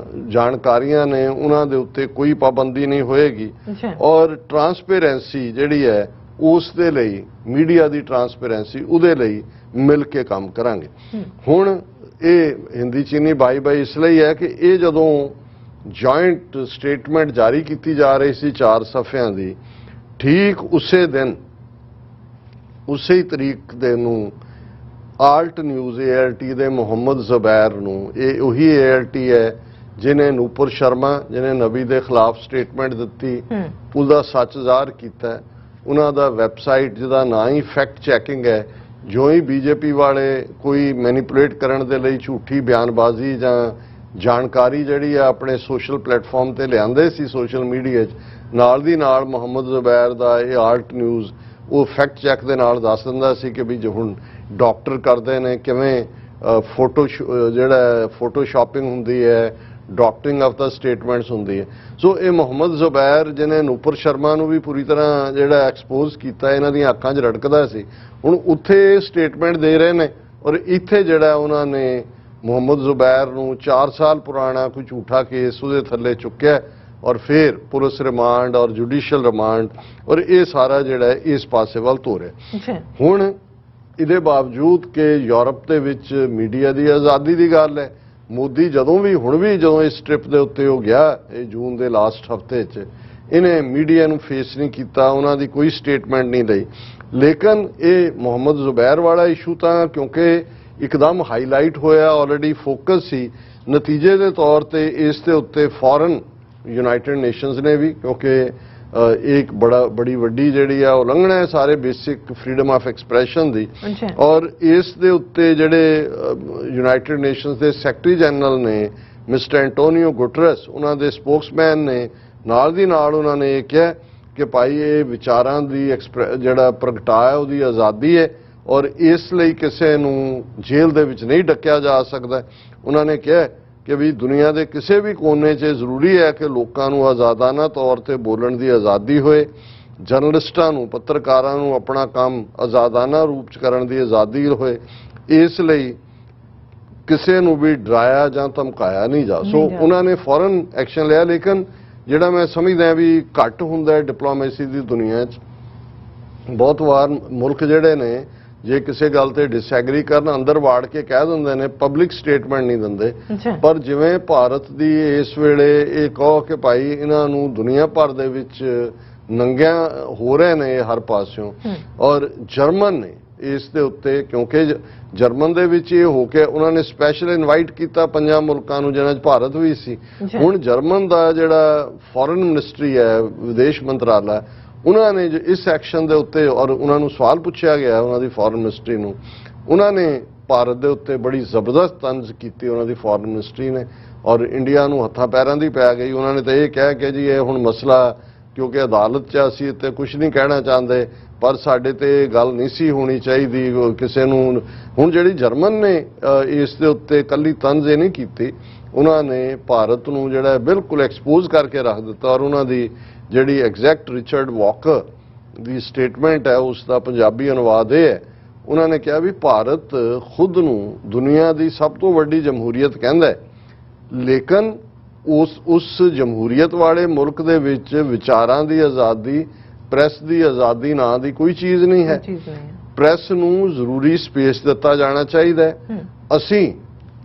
ਜਾਣਕਾਰੀਆਂ ਨੇ ਉਹਨਾਂ ਦੇ ਉੱਤੇ ਕੋਈ ਪਾਬੰਦੀ ਨਹੀਂ ਹੋਏਗੀ। ਔਰ ਟਰਾਂਸਪੇਰੈਂਸੀ ਜਿਹੜੀ ਹੈ ਉਸ ਦੇ ਲਈ, ਮੀਡੀਆ ਦੀ ਟਰਾਂਸਪੇਰੈਂਸੀ, ਉਹਦੇ ਲਈ ਮਿਲ ਕੇ ਕੰਮ ਕਰਾਂਗੇ। ਹੁਣ ਇਹ ਹਿੰਦੀ ਚੀਨੀ ਬਾਈ ਇਸ ਲਈ ਹੈ ਕਿ ਇਹ ਜਦੋਂ ਜੁਆਇੰਟ ਸਟੇਟਮੈਂਟ ਜਾਰੀ ਕੀਤੀ ਜਾ ਰਹੀ ਸੀ 4 ਸਫ਼ਿਆਂ ਦੀ, ਠੀਕ ਉਸੇ ਦਿਨ, ਉਸੇ ਹੀ ਤਰੀਕ ਦੇ ਨੂੰ ਆਲਟ ਨਿਊਜ਼ ALT ਦੇ ਮੁਹੰਮਦ ਜ਼ੁਬੈਰ ਨੂੰ, ਇਹ ਉਹੀ ALT ਹੈ ਜਿਹਨੇ ਨੂਪੁਰ ਸ਼ਰਮਾ, ਜਿਹਨੇ ਨਬੀ ਦੇ ਖਿਲਾਫ ਸਟੇਟਮੈਂਟ ਦਿੱਤੀ, ਉਹਦਾ ਸੱਚ ਜ਼ਾਹਰ ਕੀਤਾ। ਉਹਨਾਂ ਦਾ ਵੈਬਸਾਈਟ ਜਿਹਦਾ ਨਾਂ ਹੀ ਫੈਕਟ ਚੈਕਿੰਗ ਹੈ, ਜੋ ਹੀ BJP ਵਾਲੇ ਕੋਈ ਮੈਨੀਪੂਲੇਟ ਕਰਨ ਦੇ ਲਈ ਝੂਠੀ ਬਿਆਨਬਾਜ਼ੀ ਜਾਂ ਜਾਣਕਾਰੀ ਜਿਹੜੀ ਆ ਆਪਣੇ ਸੋਸ਼ਲ ਪਲੇਟਫਾਰਮ ਤੇ ਲਿਆਂਦੇ ਸੀ ਸੋਸ਼ਲ ਮੀਡੀਆ 'ਚ, ਨਾਲ ਦੀ ਨਾਲ ਮੁਹੰਮਦ ਜ਼ੁਬੈਰ ਦਾ ਇਹ ਆਲਟ ਨਿਊਜ਼ ਉਹ ਫੈਕਟ ਚੈੱਕ ਦੇ ਨਾਲ ਦੱਸ ਦਿੰਦਾ ਸੀ ਕਿ ਵੀ ਜੋ ਹੁਣ ਡਾਕਟਰ ਕਰਦੇ ਨੇ ਕਿਵੇਂ ਫੋਟੋ ਸ਼ਾਪਿੰਗ ਹੁੰਦੀ ਹੈ, ਡਾਕਟਰਿੰਗ ਆਫ ਦਾ ਸਟੇਟਮੈਂਟਸ ਹੁੰਦੀ ਹੈ। ਸੋ ਇਹ ਮੁਹੰਮਦ ਜ਼ੁਬੈਰ ਜਿਹਨੇ ਨੂਪੁਰ ਸ਼ਰਮਾ ਨੂੰ ਵੀ ਪੂਰੀ ਤਰ੍ਹਾਂ ਜਿਹੜਾ ਐਕਸਪੋਜ਼ ਕੀਤਾ, ਇਹਨਾਂ ਦੀਆਂ ਅੱਖਾਂ 'ਚ ਰੜਕਦਾ ਸੀ, ਹੁਣ ਉੱਥੇ ਸਟੇਟਮੈਂਟ ਦੇ ਰਹੇ ਨੇ ਔਰ ਇੱਥੇ ਜਿਹੜਾ ਉਹਨਾਂ ਨੇ ਮੁਹੰਮਦ ਜ਼ੁਬੈਰ ਨੂੰ 4 ਸਾਲ ਪੁਰਾਣਾ ਕੋਈ ਝੂਠਾ ਕੇਸ ਉਹਦੇ ਥੱਲੇ ਚੁੱਕਿਆ ਔਰ ਫਿਰ ਪੁਲਿਸ ਰਿਮਾਂਡ ਔਰ ਜੁਡੀਸ਼ੀਅਲ ਰਿਮਾਂਡ ਔਰ ਇਹ ਸਾਰਾ ਜਿਹੜਾ ਇਸ ਪਾਸੇ ਵੱਲ ਤੋਰਿਆ। ਹੁਣ ਇਹਦੇ ਬਾਵਜੂਦ ਕਿ ਯੂਰਪ ਦੇ ਵਿੱਚ ਮੀਡੀਆ ਦੀ ਆਜ਼ਾਦੀ ਦੀ ਗੱਲ ਹੈ, ਮੋਦੀ ਹੁਣ ਵੀ ਜਦੋਂ ਇਸ ਟ੍ਰਿਪ ਦੇ ਉੱਤੇ ਹੋ ਗਿਆ, ਇਹ ਜੂਨ ਦੇ ਲਾਸਟ ਹਫਤੇ 'ਚ, ਇਹਨੇ ਮੀਡੀਆ ਨੂੰ ਫੇਸ ਨਹੀਂ ਕੀਤਾ, ਉਹਨਾਂ ਦੀ ਕੋਈ ਸਟੇਟਮੈਂਟ ਨਹੀਂ ਲਈ। ਲੇਕਿਨ ਇਹ ਮੁਹੰਮਦ ਜ਼ੁਬੈਰ ਵਾਲਾ ਇਸ਼ੂ ਤਾਂ ਕਿਉਂਕਿ ਇੱਕਦਮ ਹਾਈਲਾਈਟ ਹੋਇਆ, ਆਲਰੇਡੀ ਫੋਕਸ ਸੀ, ਨਤੀਜੇ ਦੇ ਤੌਰ ਤੇ ਇਸ ਦੇ ਉੱਤੇ ਫੌਰਨ ਯੂਨਾਈਟਿਡ ਨੇਸ਼ਨਸ ਨੇ ਵੀ, ਕਿਉਂਕਿ ਇੱਕ ਬੜੀ ਵੱਡੀ ਜਿਹੜੀ ਆ ਉਲੰਘਣਾ ਹੈ ਸਾਰੇ ਬੇਸਿਕ ਫਰੀडम ਆਫ ਐਕਸਪ੍ਰੈਸ਼ਨ ਦੀ, ਔਰ ਇਸ ਦੇ ਉੱਤੇ ਜਿਹੜੇ ਯੂਨਾਈਟਿਡ ਨੇਸ਼ਨਸ ਦੇ ਸੈਕਟਰੀ ਜਨਰਲ ਨੇ ਮਿਸਟਰ ਐਂਟੋਨੀਓ ਗੁਟਰਸ, ਉਹਨਾਂ ਦੇ ਸਪੋਕਸਮੈਨ ਨੇ ਨਾਲ ਦੀ ਨਾਲ ਉਹਨਾਂ ਨੇ ਇਹ ਕਿਹਾ ਕਿ ਭਾਈ ਇਹ ਵਿਚਾਰਾਂ ਦੀ ਜਿਹੜਾ ਪ੍ਰਗਟਾਇਆ ਉਹਦੀ ਆਜ਼ਾਦੀ ਹੈ ਔਰ ਇਸ ਲਈ ਕਿਸੇ ਨੂੰ ਜੇਲ੍ਹ ਦੇ ਵਿੱਚ ਨਹੀਂ ਡੱਕਿਆ ਜਾ ਸਕਦਾ। ਉਹਨਾਂ ਨੇ ਕਿਹਾ ਕਿ ਵੀ ਦੁਨੀਆ ਦੇ ਕਿਸੇ ਵੀ ਕੋਨੇ 'ਚ ਜ਼ਰੂਰੀ ਹੈ ਕਿ ਲੋਕਾਂ ਨੂੰ ਆਜ਼ਾਦਾਨਾ ਤੌਰ ਤੇ ਬੋਲਣ ਦੀ ਆਜ਼ਾਦੀ ਹੋਏ, ਜਰਨਲਿਸਟਾਂ ਨੂੰ, ਪੱਤਰਕਾਰਾਂ ਨੂੰ ਆਪਣਾ ਕੰਮ ਆਜ਼ਾਦਾਨਾ ਰੂਪ 'ਚ ਕਰਨ ਦੀ ਆਜ਼ਾਦੀ ਹੋਏ, ਇਸ ਲਈ ਕਿਸੇ ਨੂੰ ਵੀ ਡਰਾਇਆ ਜਾਂ ਧਮਕਾਇਆ ਨਹੀਂ ਜਾ। ਸੋ ਉਹਨਾਂ ਨੇ ਫੌਰਨ ਐਕਸ਼ਨ ਲਿਆ। ਲੇਕਿਨ ਜਿਹੜਾ ਮੈਂ ਸਮਝਦਾ ਵੀ ਘੱਟ ਹੁੰਦਾ ਹੈ ਡਿਪਲੋਮੇਸੀ ਦੀ ਦੁਨੀਆ 'ਚ, ਬਹੁਤ ਵਾਰ ਮੁਲਕ ਜਿਹੜੇ ਨੇ ਜੇ ਕਿਸੇ ਗੱਲ ਤੇ ਡਿਸਐਗਰੀ ਕਰਨ ਅੰਦਰ ਵਾੜ ਕੇ ਕਹਿ ਦਿੰਦੇ ਨੇ, ਪਬਲਿਕ ਸਟੇਟਮੈਂਟ ਨਹੀਂ ਦਿੰਦੇ। ਪਰ ਜਿਵੇਂ ਭਾਰਤ ਦੀ ਇਸ ਵੇਲੇ ਇਹ ਕਹੋ ਕਿ ਭਾਈ ਇਹਨਾਂ ਨੂੰ ਦੁਨੀਆ ਭਰ ਦੇ ਵਿੱਚ ਨੰਗਿਆਂ ਹੋ ਰਹੇ ਨੇ ਹਰ ਪਾਸਿਓਂ, ਔਰ ਜਰਮਨ ਨੇ ਇਸ ਦੇ ਉੱਤੇ, ਕਿਉਂਕਿ ਜਰਮਨ ਦੇ ਵਿੱਚ ਇਹ ਹੋ ਕੇ ਉਹਨਾਂ ਨੇ ਸਪੈਸ਼ਲ ਇਨਵਾਈਟ ਕੀਤਾ 5 ਮੁਲਕਾਂ ਨੂੰ ਜਿਹਨਾਂ 'ਚ ਭਾਰਤ ਵੀ ਸੀ। ਹੁਣ ਜਰਮਨ ਦਾ ਜਿਹੜਾ ਫੋਰਨ ਮਿਨਿਸਟਰੀ ਹੈ, ਵਿਦੇਸ਼ ਮੰਤਰਾਲਾ, ਉਹਨਾਂ ਨੇ ਇਸ ਐਕਸ਼ਨ ਦੇ ਉੱਤੇ, ਔਰ ਉਹਨਾਂ ਨੂੰ ਸਵਾਲ ਪੁੱਛਿਆ ਗਿਆ ਉਹਨਾਂ ਦੀ ਫੋਰਨ ਮਿਨਿਸਟਰੀ ਨੂੰ, ਉਹਨਾਂ ਨੇ ਭਾਰਤ ਦੇ ਉੱਤੇ ਬੜੀ ਜ਼ਬਰਦਸਤ ਤੰਜ਼ ਕੀਤੀ ਉਹਨਾਂ ਦੀ ਫੋਰਨ ਮਿਨਿਸਟਰੀ ਨੇ, ਔਰ ਇੰਡੀਆ ਨੂੰ ਹੱਥਾਂ ਪੈਰਾਂ ਦੀ ਪੈ ਗਈ। ਉਹਨਾਂ ਨੇ ਤਾਂ ਇਹ ਕਿਹਾ ਕਿ ਜੀ ਇਹ ਹੁਣ ਮਸਲਾ ਕਿਉਂਕਿ ਅਦਾਲਤ 'ਚ ਅਸੀਂ ਤੇ ਕੁਝ ਨਹੀਂ ਕਹਿਣਾ ਚਾਹੁੰਦੇ, ਪਰ ਸਾਡੇ ਤੇ ਗੱਲ ਨਹੀਂ ਸੀ ਹੋਣੀ ਚਾਹੀਦੀ ਕਿਸੇ ਨੂੰ। ਹੁਣ ਜਿਹੜੀ ਜਰਮਨ ਨੇ ਇਸ ਦੇ ਉੱਤੇ ਕੱਲੀ ਤੰਜ਼ ਇਹ ਨਹੀਂ ਕੀਤੀ, ਉਹਨਾਂ ਨੇ ਭਾਰਤ ਨੂੰ ਜਿਹੜਾ ਬਿਲਕੁਲ ਐਕਸਪੋਜ਼ ਕਰਕੇ ਰੱਖ ਦਿੱਤਾ। ਔਰ ਉਹਨਾਂ ਦੀ ਜਿਹੜੀ ਐਗਜ਼ੈਕਟ ਰਿਚਰਡ ਵਾਕਰ ਦੀ ਸਟੇਟਮੈਂਟ ਹੈ ਉਸ ਦਾ ਪੰਜਾਬੀ ਅਨੁਵਾਦ ਇਹ ਹੈ, ਉਹਨਾਂ ਨੇ ਕਿਹਾ ਵੀ ਭਾਰਤ ਖੁਦ ਨੂੰ ਦੁਨੀਆ ਦੀ ਸਭ ਤੋਂ ਵੱਡੀ ਜਮਹੂਰੀਅਤ ਕਹਿੰਦਾ ਹੈ, ਲੇਕਿਨ ਉਸ ਜਮਹੂਰੀਅਤ ਵਾਲੇ ਮੁਲਕ ਦੇ ਵਿੱਚ ਵਿਚਾਰਾਂ ਦੀ ਆਜ਼ਾਦੀ, ਪ੍ਰੈਸ ਦੀ ਆਜ਼ਾਦੀ ਨਾਂ ਦੀ ਕੋਈ ਚੀਜ਼ ਨਹੀਂ ਹੈ। ਪ੍ਰੈਸ ਨੂੰ ਜ਼ਰੂਰੀ ਸਪੇਸ ਦਿੱਤਾ ਜਾਣਾ ਚਾਹੀਦਾ ਹੈ। ਅਸੀਂ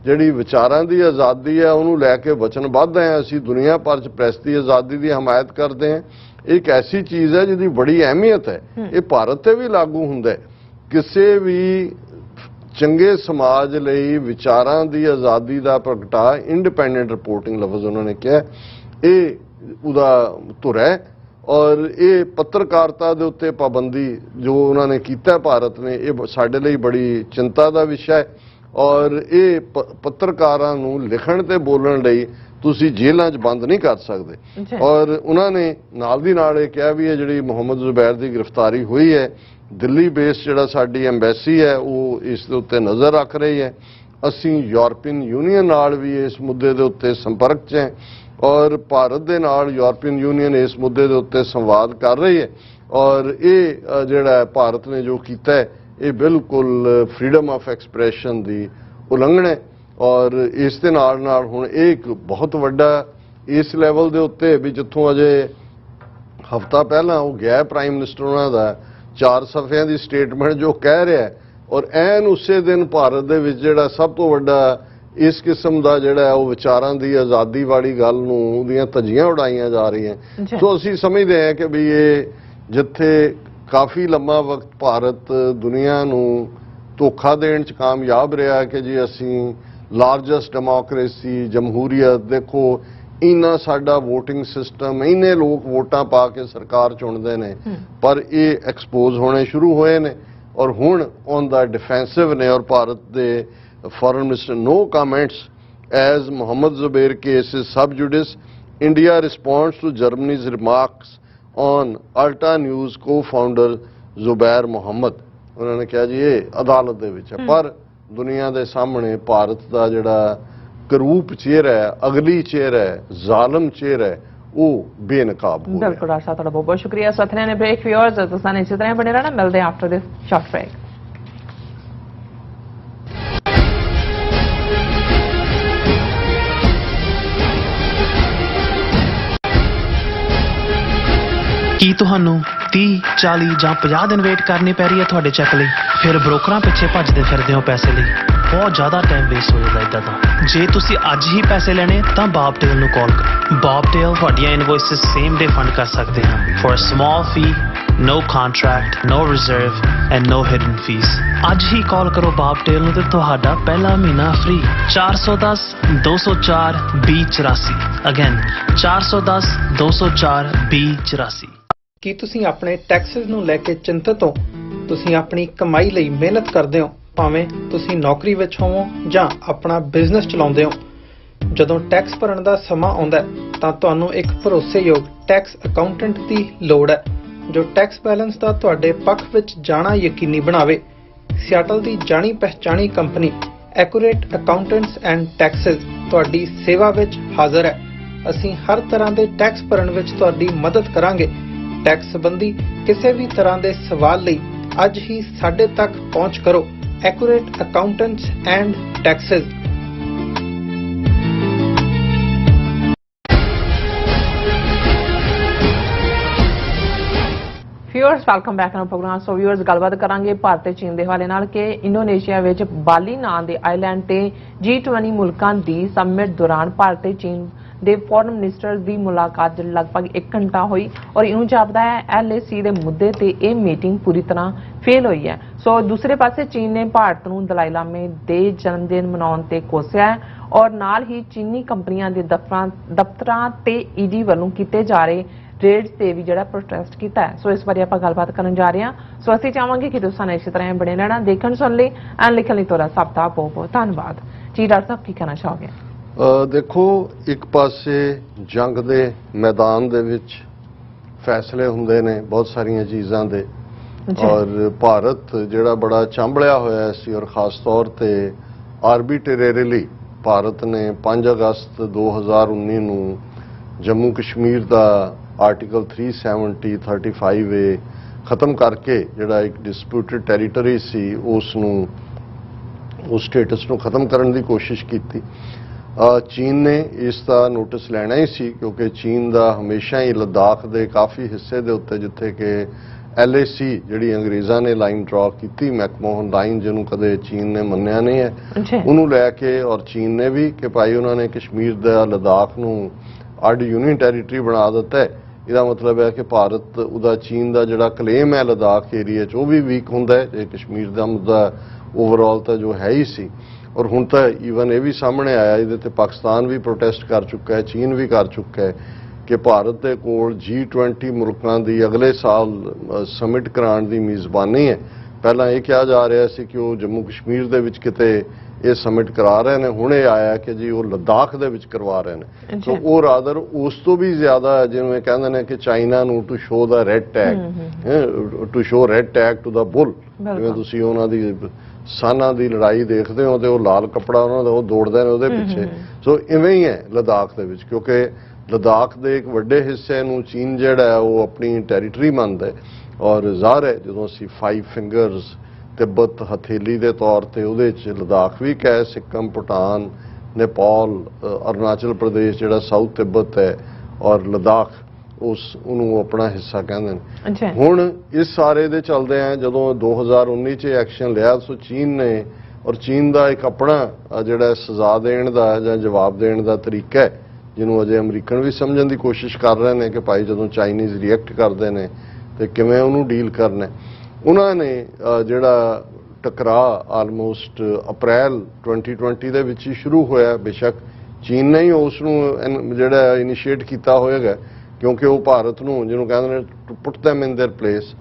ਜਿਹੜੀ ਵਿਚਾਰਾਂ ਦੀ ਆਜ਼ਾਦੀ ਹੈ ਉਹਨੂੰ ਲੈ ਕੇ ਵਚਨਬੱਧ ਹੈ। ਅਸੀਂ ਦੁਨੀਆ ਭਰ 'ਚ ਪ੍ਰੈਸ ਦੀ ਆਜ਼ਾਦੀ ਦੀ ਹਮਾਇਤ ਕਰਦੇ ਹਾਂ। ਇੱਕ ਐਸੀ ਚੀਜ਼ ਹੈ ਜਿਹਦੀ ਬੜੀ ਅਹਿਮੀਅਤ ਹੈ, ਇਹ ਭਾਰਤ ਤੇ ਵੀ ਲਾਗੂ ਹੁੰਦਾ ਹੈ। ਕਿਸੇ ਵੀ ਚੰਗੇ ਸਮਾਜ ਲਈ ਵਿਚਾਰਾਂ ਦੀ ਆਜ਼ਾਦੀ ਦਾ ਪ੍ਰਗਟਾ ਇੰਡੀਪੈਂਡੈਂਟ ਰਿਪੋਰਟਿੰਗ ਲਫ਼ਜ਼ ਉਹਨਾਂ ਨੇ ਕਿਹਾ, ਇਹ ਉਹਦਾ ਧੁਰ ਹੈ। ਔਰ ਇਹ ਪੱਤਰਕਾਰਤਾ ਦੇ ਉੱਤੇ ਪਾਬੰਦੀ ਜੋ ਉਹਨਾਂ ਨੇ ਕੀਤਾ ਭਾਰਤ ਨੇ, ਇਹ ਸਾਡੇ ਲਈ ਬੜੀ ਚਿੰਤਾ ਦਾ ਵਿਸ਼ਾ ਹੈ। ਔਰ ਇਹ ਪੱਤਰਕਾਰਾਂ ਨੂੰ ਲਿਖਣ ਤੇ ਬੋਲਣ ਲਈ ਤੁਸੀਂ ਜੇਲ੍ਹਾਂ 'ਚ ਬੰਦ ਨਹੀਂ ਕਰ ਸਕਦੇ। ਔਰ ਉਹਨਾਂ ਨੇ ਨਾਲ ਦੀ ਨਾਲ ਇਹ ਕਿਹਾ ਵੀ ਇਹ ਜਿਹੜੀ ਮੁਹੰਮਦ ਜ਼ੁਬੈਰ ਦੀ ਗ੍ਰਿਫਤਾਰੀ ਹੋਈ ਹੈ, ਦਿੱਲੀ ਬੇਸ ਜਿਹੜਾ ਸਾਡੀ ਐਮਬੈਸੀ ਹੈ ਉਹ ਇਸ ਦੇ ਉੱਤੇ ਨਜ਼ਰ ਰੱਖ ਰਹੀ ਹੈ। ਅਸੀਂ ਯੂਰਪੀਅਨ ਯੂਨੀਅਨ ਨਾਲ ਵੀ ਇਸ ਮੁੱਦੇ ਦੇ ਉੱਤੇ ਸੰਪਰਕ 'ਚ ਹੈ ਔਰ ਭਾਰਤ ਦੇ ਨਾਲ ਯੂਰਪੀਅਨ ਯੂਨੀਅਨ ਇਸ ਮੁੱਦੇ ਦੇ ਉੱਤੇ ਸੰਵਾਦ ਕਰ ਰਹੀ ਹੈ। ਔਰ ਇਹ ਜਿਹੜਾ ਭਾਰਤ ਨੇ ਜੋ ਕੀਤਾ ਹੈ ਇਹ ਬਿਲਕੁਲ ਫਰੀडम ਆਫ ਐਕਸਪ੍ਰੈਸ਼ਨ ਦੀ ਉਲੰਘਣਾ ਹੈ। ਔਰ ਇਸ ਦੇ ਨਾਲ ਨਾਲ ਹੁਣ ਇਹ ਇੱਕ ਬਹੁਤ ਵੱਡਾ ਇਸ ਲੈਵਲ ਦੇ ਉੱਤੇ ਵੀ ਜਿੱਥੋਂ ਅਜੇ ਹਫ਼ਤਾ ਪਹਿਲਾਂ ਉਹ ਗਿਆ ਪ੍ਰਾਈਮ ਮਿਨਿਸਟਰ ਉਹਨਾਂ ਦਾ 4 ਸਫ਼ਿਆਂ ਦੀ ਸਟੇਟਮੈਂਟ ਜੋ ਕਹਿ ਰਿਹਾ ਔਰ ਐਨ ਉਸੇ ਦਿਨ ਭਾਰਤ ਦੇ ਵਿੱਚ ਜਿਹੜਾ ਸਭ ਤੋਂ ਵੱਡਾ ਇਸ ਕਿਸਮ ਦਾ ਜਿਹੜਾ ਉਹ ਵਿਚਾਰਾਂ ਦੀ ਆਜ਼ਾਦੀ ਵਾਲੀ ਗੱਲ ਨੂੰ ਉਹਦੀਆਂ ਧੱਜੀਆਂ ਉਡਾਈਆਂ ਜਾ ਰਹੀਆਂ। ਸੋ ਅਸੀਂ ਸਮਝਦੇ ਹਾਂ ਕਿ ਵੀ ਇਹ ਜਿੱਥੇ ਕਾਫੀ ਲੰਮਾ ਵਕਤ ਭਾਰਤ ਦੁਨੀਆ ਨੂੰ ਧੋਖਾ ਦੇਣ 'ਚ ਕਾਮਯਾਬ ਰਿਹਾ ਕਿ ਜੀ ਅਸੀਂ ਲਾਰਜੈਸਟ ਡੈਮੋਕ੍ਰੇਸੀ ਜਮਹੂਰੀਅਤ ਦੇਖੋ ਇੰਨਾ ਸਾਡਾ VOTING ਸਿਸਟਮ ਇੰਨੇ ਲੋਕ ਵੋਟਾਂ ਪਾ ਕੇ ਸਰਕਾਰ ਚੁਣਦੇ ਨੇ, ਪਰ ਇਹ ਐਕਸਪੋਜ਼ ਹੋਣੇ ਸ਼ੁਰੂ ਹੋਏ ਨੇ ਔਰ ਹੁਣ ਔਨ ਦਾ ਡਿਫੈਂਸਿਵ ਨੇ। ਔਰ ਭਾਰਤ ਦੇ foreign minister no comments as Mohammed Zubair case is sub judice. India responds to Germany's remarks on Alta News co-founder Zubair Mohammed. ਉਹਨਾਂ ਨੇ ਕਿਹਾ ਜੀ ਇਹ ਅਦਾਲਤ ਦੇ ਵਿੱਚ ਹੈ, ਪਰ ਦੁਨੀਆ ਦੇ ਸਾਹਮਣੇ ਭਾਰਤ ਦਾ ਜਿਹੜਾ ਕਰੂਪ ਚਿਹਰਾ ਹੈ, ਅਗਲੀ ਚਿਹਰਾ ਹੈ, ਜ਼ਾਲਮ ਚਿਹਰਾ ਹੈ, ਉਹ ਬੇਨਕਾਬ ਹੋ ਗਿਆ। ਬਿਲਕੁਲ ਡਾਕਟਰ ਸਾਹਿਬ, ਤੁਹਾਡਾ ਬਹੁਤ ਬਹੁਤ ਸ਼ੁਕਰੀਆ। ਸਾਥੀਆਂ ਨੇ ਬ੍ਰੇਕ ਵਿਊਅਰਸ ਤੁਸੀਂ ਨੇ ਇਸੇ ਤਰ੍ਹਾਂ ਬਣੇ ਰਹਿਣਾ, ਮਿਲਦੇ ਹਾਂ ਆਫਟਰ ਦਿਸ ਸ਼ਾਰਟ ਬ੍ਰੇਕ। ਕੀ ਤੁਹਾਨੂੰ 30, 40 ਜਾਂ 50 ਦਿਨ ਵੇਟ ਕਰਨੀ ਪੈ ਰਹੀ ਹੈ ਤੁਹਾਡੇ ਚੈੱਕ ਲਈ? ਫਿਰ ਬ੍ਰੋਕਰਾਂ ਪਿੱਛੇ ਭੱਜਦੇ ਫਿਰਦੇ ਹੋ ਪੈਸੇ ਲਈ, ਬਹੁਤ ਜ਼ਿਆਦਾ ਟਾਈਮ ਵੇਸਟ ਹੋ ਜਾਂਦਾ ਇੱਦਾਂ ਤਾਂ। ਜੇ ਤੁਸੀਂ ਅੱਜ ਹੀ ਪੈਸੇ ਲੈਣੇ ਤਾਂ ਬੌਬਟੇਲ ਨੂੰ ਕਾਲ ਕਰੋ। ਬੌਬਟੇਲ ਤੁਹਾਡੀਆਂ ਇਨਵੌਇਸਸ ਸੇਮ ਡੇ ਫੰਡ ਕਰ ਸਕਦੇ ਹਨ for a small fee, no contract, no reserve and no hidden fees. ਅੱਜ ਹੀ ਕਾਲ ਕਰੋ ਬੌਬਟੇਲ ਨੂੰ ਤੇ ਤੁਹਾਡਾ ਪਹਿਲਾ ਮਹੀਨਾ ਫ੍ਰੀ। 410 204 2084 ਅਗੇਨ 410 204 2084। ਕੀ ਤੁਸੀਂ ਆਪਣੇ ਟੈਕਸਸ ਨੂੰ ਲੈ ਕੇ ਚਿੰਤਤ ਹੋ? ਤੁਸੀਂ ਆਪਣੀ ਕਮਾਈ ਲਈ ਮਿਹਨਤ ਕਰਦੇ ਹੋ, ਭਾਵੇਂ ਤੁਸੀਂ ਨੌਕਰੀ ਵਿੱਚ ਹੋਵੋ ਜਾਂ ਆਪਣਾ ਬਿਜ਼ਨਸ ਚਲਾਉਂਦੇ ਹੋ। ਜਦੋਂ ਟੈਕਸ ਭਰਨ ਦਾ ਸਮਾਂ ਆਉਂਦਾ ਹੈ ਤਾਂ ਤੁਹਾਨੂੰ ਇੱਕ ਭਰੋਸੇਯੋਗ ਟੈਕਸ ਅਕਾਊਂਟੈਂਟ ਦੀ ਲੋੜ ਹੈ ਜੋ ਟੈਕਸ ਬੈਲੈਂਸ ਦਾ ਤੁਹਾਡੇ ਪੱਖ ਵਿੱਚ ਜਾਣਾ ਯਕੀਨੀ ਬਣਾਵੇ। ਸਿਆਟਲ ਦੀ ਜਾਣੀ ਪਛਾਣੀ company accurate accountants and taxes ਤੁਹਾਡੀ ਸੇਵਾ ਵਿੱਚ ਹਾਜ਼ਰ ਹੈ। ਅਸੀਂ ਹਰ ਤਰ੍ਹਾਂ ਦੇ ਟੈਕਸ ਭਰਨ ਵਿੱਚ ਤੁਹਾਡੀ ਮਦਦ ਕਰਾਂਗੇ। ਟੈਕਸ ਸੰਬੰਧੀ ਕਿਸੇ ਵੀ ਤਰ੍ਹਾਂ ਦੇ ਸਵਾਲ ਲਈ ਅੱਜ ਹੀ ਸਾਡੇ ਤੱਕ ਪਹੁੰਚ ਕਰੋ। Accurate accountants and Texas. Viewers welcome back ਨੂੰ ਪ੍ਰੋਗਰਾਮ। ਸੋ ਵਿਊਅਰਸ ਗੱਲਬਾਤ ਕਰਾਂਗੇ ਭਾਰਤ ਤੇ ਚੀਨ ਦੇ ਹਵਾਲੇ ਨਾਲ ਕਿ ਇੰਡੋਨੇਸ਼ੀਆ ਵਿੱਚ ਬਾਲੀ ਨਾਂ ਦੇ ਆਈਲੈਂਡ ਤੇ G20 ਮੁਲਕਾਂ ਦੀ ਸਮਿਟ ਦੌਰਾਨ ਭਾਰਤ ਤੇ ਚੀਨ ਦੇ ਫੋਰਨ ਮਿਨਿਸਟਰ ਦੀ ਮੁਲਾਕਾਤ ਲਗਭਗ 1 ਘੰਟਾ ਹੋਈ ਔਰ ਇਹਨੂੰ ਜਾਪਦਾ ਹੈ LAC ਦੇ ਮੁੱਦੇ ਤੇ ਇਹ ਮੀਟਿੰਗ ਪੂਰੀ ਤਰ੍ਹਾਂ ਫੇਲ ਹੋਈ ਹੈ। ਸੋ ਦੂਸਰੇ ਪਾਸੇ ਚੀਨ ਨੇ ਭਾਰਤ ਨੂੰ ਦਲਾਈ ਲਾਮੇ ਦੇ ਜਨਮ ਦਿਨ ਮਨਾਉਣ ਤੇ ਕੋਸਿਆ ਹੈ ਔਰ ਨਾਲ ਹੀ ਚੀਨੀ ਕੰਪਨੀਆਂ ਦੇ ਦਫ਼ਤਰਾਂ ਤੇ ED ਵੱਲੋਂ ਕੀਤੇ ਜਾ ਰਹੇ ਰੇਡ ਤੇ ਵੀ ਜਿਹੜਾ ਪ੍ਰੋਟੈਸਟ ਕੀਤਾ ਹੈ। ਸੋ ਇਸ ਬਾਰੇ ਆਪਾਂ ਗੱਲਬਾਤ ਕਰਨ ਜਾ ਰਹੇ ਹਾਂ। ਸੋ ਅਸੀਂ ਚਾਹਾਂਗੇ ਕਿ ਤੁਸੀਂ ਇਸੇ ਤਰ੍ਹਾਂ ਬਣੇ ਰਹਿਣਾ, ਦੇਖਣ ਸੁਣ ਲਈ ਐਂਡ ਲਿਖਣ ਲਈ ਤੁਹਾਡਾ ਸਭ ਦਾ ਬਹੁਤ ਬਹੁਤ ਧੰਨਵਾਦ ਜੀ। ਡਾਕਟਰ ਸਾਹਿਬ ਕੀ ਕਹਿਣਾ ਚਾਹੋਗੇ? ਦੇਖੋ, ਇੱਕ ਪਾਸੇ ਜੰਗ ਦੇ ਮੈਦਾਨ ਦੇ ਵਿੱਚ ਫੈਸਲੇ ਹੁੰਦੇ ਨੇ ਬਹੁਤ ਸਾਰੀਆਂ ਚੀਜ਼ਾਂ ਦੇ ਔਰ ਭਾਰਤ ਜਿਹੜਾ ਬੜਾ ਚਾਂਬਲਿਆ ਹੋਇਆ ਸੀ ਔਰ ਖਾਸ ਤੌਰ ਤੇ ਆਰਬਿਟਰੇਰੀਲੀ ਭਾਰਤ ਨੇ 5 ਅਗਸਤ 2019 ਨੂੰ ਜੰਮੂ ਕਸ਼ਮੀਰ ਦਾ ਆਰਟੀਕਲ 370-35A ਖਤਮ ਕਰਕੇ ਜਿਹੜਾ ਇੱਕ ਡਿਸਪਿਊਟਡ ਟੈਰੀਟਰੀ ਸੀ ਉਸ ਸਟੇਟਸ ਨੂੰ ਖਤਮ ਕਰਨ ਦੀ ਕੋਸ਼ਿਸ਼ ਕੀਤੀ। ਚੀਨ ਨੇ ਇਸ ਦਾ ਨੋਟਿਸ ਲੈਣਾ ਹੀ ਸੀ ਕਿਉਂਕਿ ਚੀਨ ਦਾ ਹਮੇਸ਼ਾ ਹੀ ਲੱਦਾਖ ਦੇ ਕਾਫੀ ਹਿੱਸੇ ਦੇ ਉੱਤੇ ਜਿੱਥੇ ਕਿ LAC ਜਿਹੜੀ ਅੰਗਰੇਜ਼ਾਂ ਨੇ ਲਾਈਨ ਡਰਾ ਕੀਤੀ, ਮੈਕਮੋਹਨ ਲਾਈਨ, ਜਿਹਨੂੰ ਕਦੇ ਚੀਨ ਨੇ ਮੰਨਿਆ ਨਹੀਂ ਹੈ, ਉਹਨੂੰ ਲੈ ਕੇ, ਔਰ ਚੀਨ ਨੇ ਵੀ, ਕਿ ਭਾਈ ਉਹਨਾਂ ਨੇ ਕਸ਼ਮੀਰ ਦਾ ਲੱਦਾਖ ਨੂੰ ਅੱਡ ਯੂਨੀਅਨ ਟੈਰੀਟਰੀ ਬਣਾ ਦਿੱਤਾ ਹੈ। ਇਹਦਾ ਮਤਲਬ ਹੈ ਕਿ ਭਾਰਤ ਉਹਦਾ ਚੀਨ ਦਾ ਜਿਹੜਾ ਕਲੇਮ ਹੈ ਲੱਦਾਖ ਏਰੀਆ 'ਚ ਉਹ ਵੀ ਵੀਕ ਹੁੰਦਾ ਹੈ। ਤੇ ਕਸ਼ਮੀਰ ਦਾ ਮੁੱਦਾ ਓਵਰਆਲ ਤਾਂ ਜੋ ਹੈ ਹੀ ਸੀ, ਔਰ ਹੁਣ ਤਾਂ ਈਵਨ ਇਹ ਵੀ ਸਾਹਮਣੇ ਆਇਆ, ਇਹਦੇ ਤੇ ਪਾਕਿਸਤਾਨ ਵੀ ਪ੍ਰੋਟੈਸਟ ਕਰ ਚੁੱਕਾ ਹੈ, ਚੀਨ ਵੀ ਕਰ ਚੁੱਕਾ ਹੈ ਕਿ ਭਾਰਤ ਦੇ ਕੋਲ G20 ਮੁਲਕਾਂ ਦੀ ਅਗਲੇ ਸਾਲ ਸਮਿਟ ਕਰਾਉਣ ਦੀ ਮੇਜ਼ਬਾਨੀ ਹੈ। ਪਹਿਲਾਂ ਇਹ ਕਿਹਾ ਜਾ ਰਿਹਾ ਸੀ ਕਿ ਉਹ ਜੰਮੂ ਕਸ਼ਮੀਰ ਦੇ ਵਿੱਚ ਕਿਤੇ ਇਹ ਸਮਿਟ ਕਰਾ ਰਹੇ ਨੇ, ਹੁਣ ਇਹ ਆਇਆ ਕਿ ਜੀ ਉਹ ਲੱਦਾਖ ਦੇ ਵਿੱਚ ਕਰਵਾ ਰਹੇ ਨੇ। ਸੋ ਉਹ ਰਾਦਰ ਉਸ ਤੋਂ ਵੀ ਜ਼ਿਆਦਾ, ਜਿਵੇਂ ਕਹਿੰਦੇ ਨੇ ਕਿ ਚਾਈਨਾ ਨੂੰ to show the red tag, to show red tag to the bull, ਜਿਵੇਂ ਤੁਸੀਂ ਉਹਨਾਂ ਦੀ ਸਾਨਾਂ ਦੀ ਲੜਾਈ ਦੇਖਦੇ ਹੋ ਤੇ ਉਹ ਲਾਲ ਕੱਪੜਾ ਉਹਨਾਂ ਦਾ ਉਹ ਦੌੜਦੇ ਨੇ ਉਹਦੇ ਪਿੱਛੇ। ਸੋ ਇਵੇਂ ਹੀ ਹੈ ਲੱਦਾਖ ਦੇ ਵਿੱਚ, ਕਿਉਂਕਿ ਲੱਦਾਖ ਦੇ ਇੱਕ ਵੱਡੇ ਹਿੱਸੇ ਨੂੰ ਚੀਨ ਜਿਹੜਾ ਹੈ ਉਹ ਆਪਣੀ ਟੈਰੀਟਰੀ ਮੰਨਦਾ ਹੈ। ਔਰ ਜ਼ਾਹਰ ਹੈ ਜਦੋਂ ਅਸੀਂ 5 ਫਿੰਗਰਸ ਤਿੱਬਤ ਹਥੇਲੀ ਦੇ ਤੌਰ ਤੇ ਉਹਦੇ 'ਚ ਲੱਦਾਖ ਵੀ ਕਹੇ, ਸਿੱਕਮ, ਭੂਟਾਨ, ਨੇਪਾਲ, ਅਰੁਣਾਚਲ ਪ੍ਰਦੇਸ਼ ਜਿਹੜਾ ਸਾਊਥ ਤਿੱਬਤ ਹੈ, ਔਰ ਲੱਦਾਖ ਉਹਨੂੰ ਆਪਣਾ ਹਿੱਸਾ ਕਹਿੰਦੇ ਨੇ। ਹੁਣ ਇਸ ਸਾਰੇ ਦੇ ਚੱਲਦੇ ਆ ਜਦੋਂ 2019 'ਚ ਐਕਸ਼ਨ ਲਿਆ, ਸੋ ਚੀਨ ਨੇ, ਔਰ ਚੀਨ ਦਾ ਇੱਕ ਆਪਣਾ ਜਿਹੜਾ ਸਜ਼ਾ ਦੇਣ ਦਾ ਜਾਂ ਜਵਾਬ ਦੇਣ ਦਾ ਤਰੀਕਾ ਹੈ, ਜਿਹਨੂੰ ਅਜੇ ਅਮਰੀਕਨ ਵੀ ਸਮਝਣ ਦੀ ਕੋਸ਼ਿਸ਼ ਕਰ ਰਹੇ ਨੇ ਕਿ ਭਾਈ ਜਦੋਂ ਚਾਈਨੀਜ਼ ਰਿਐਕਟ ਕਰਦੇ ਨੇ ਤੇ ਕਿਵੇਂ ਉਹਨੂੰ ਡੀਲ ਕਰਨਾ। ਉਹਨਾਂ ਨੇ ਜਿਹੜਾ ਟਕਰਾਅ ਆਲਮੋਸਟ ਅਪ੍ਰੈਲ 2020 ਦੇ ਵਿੱਚ ਹੀ ਸ਼ੁਰੂ ਹੋਇਆ, ਬੇਸ਼ੱਕ ਚੀਨ ਨੇ ਹੀ ਉਸ ਨੂੰ ਜਿਹੜਾ ਇਨੀਸ਼ੀਏਟ ਕੀਤਾ ਹੋਏਗਾ, ਕਿਉਂਕਿ ਉਹ ਭਾਰਤ ਨੂੰ, ਜਿਹਨੂੰ ਕਹਿੰਦੇ ਨੇ, to put them in their place।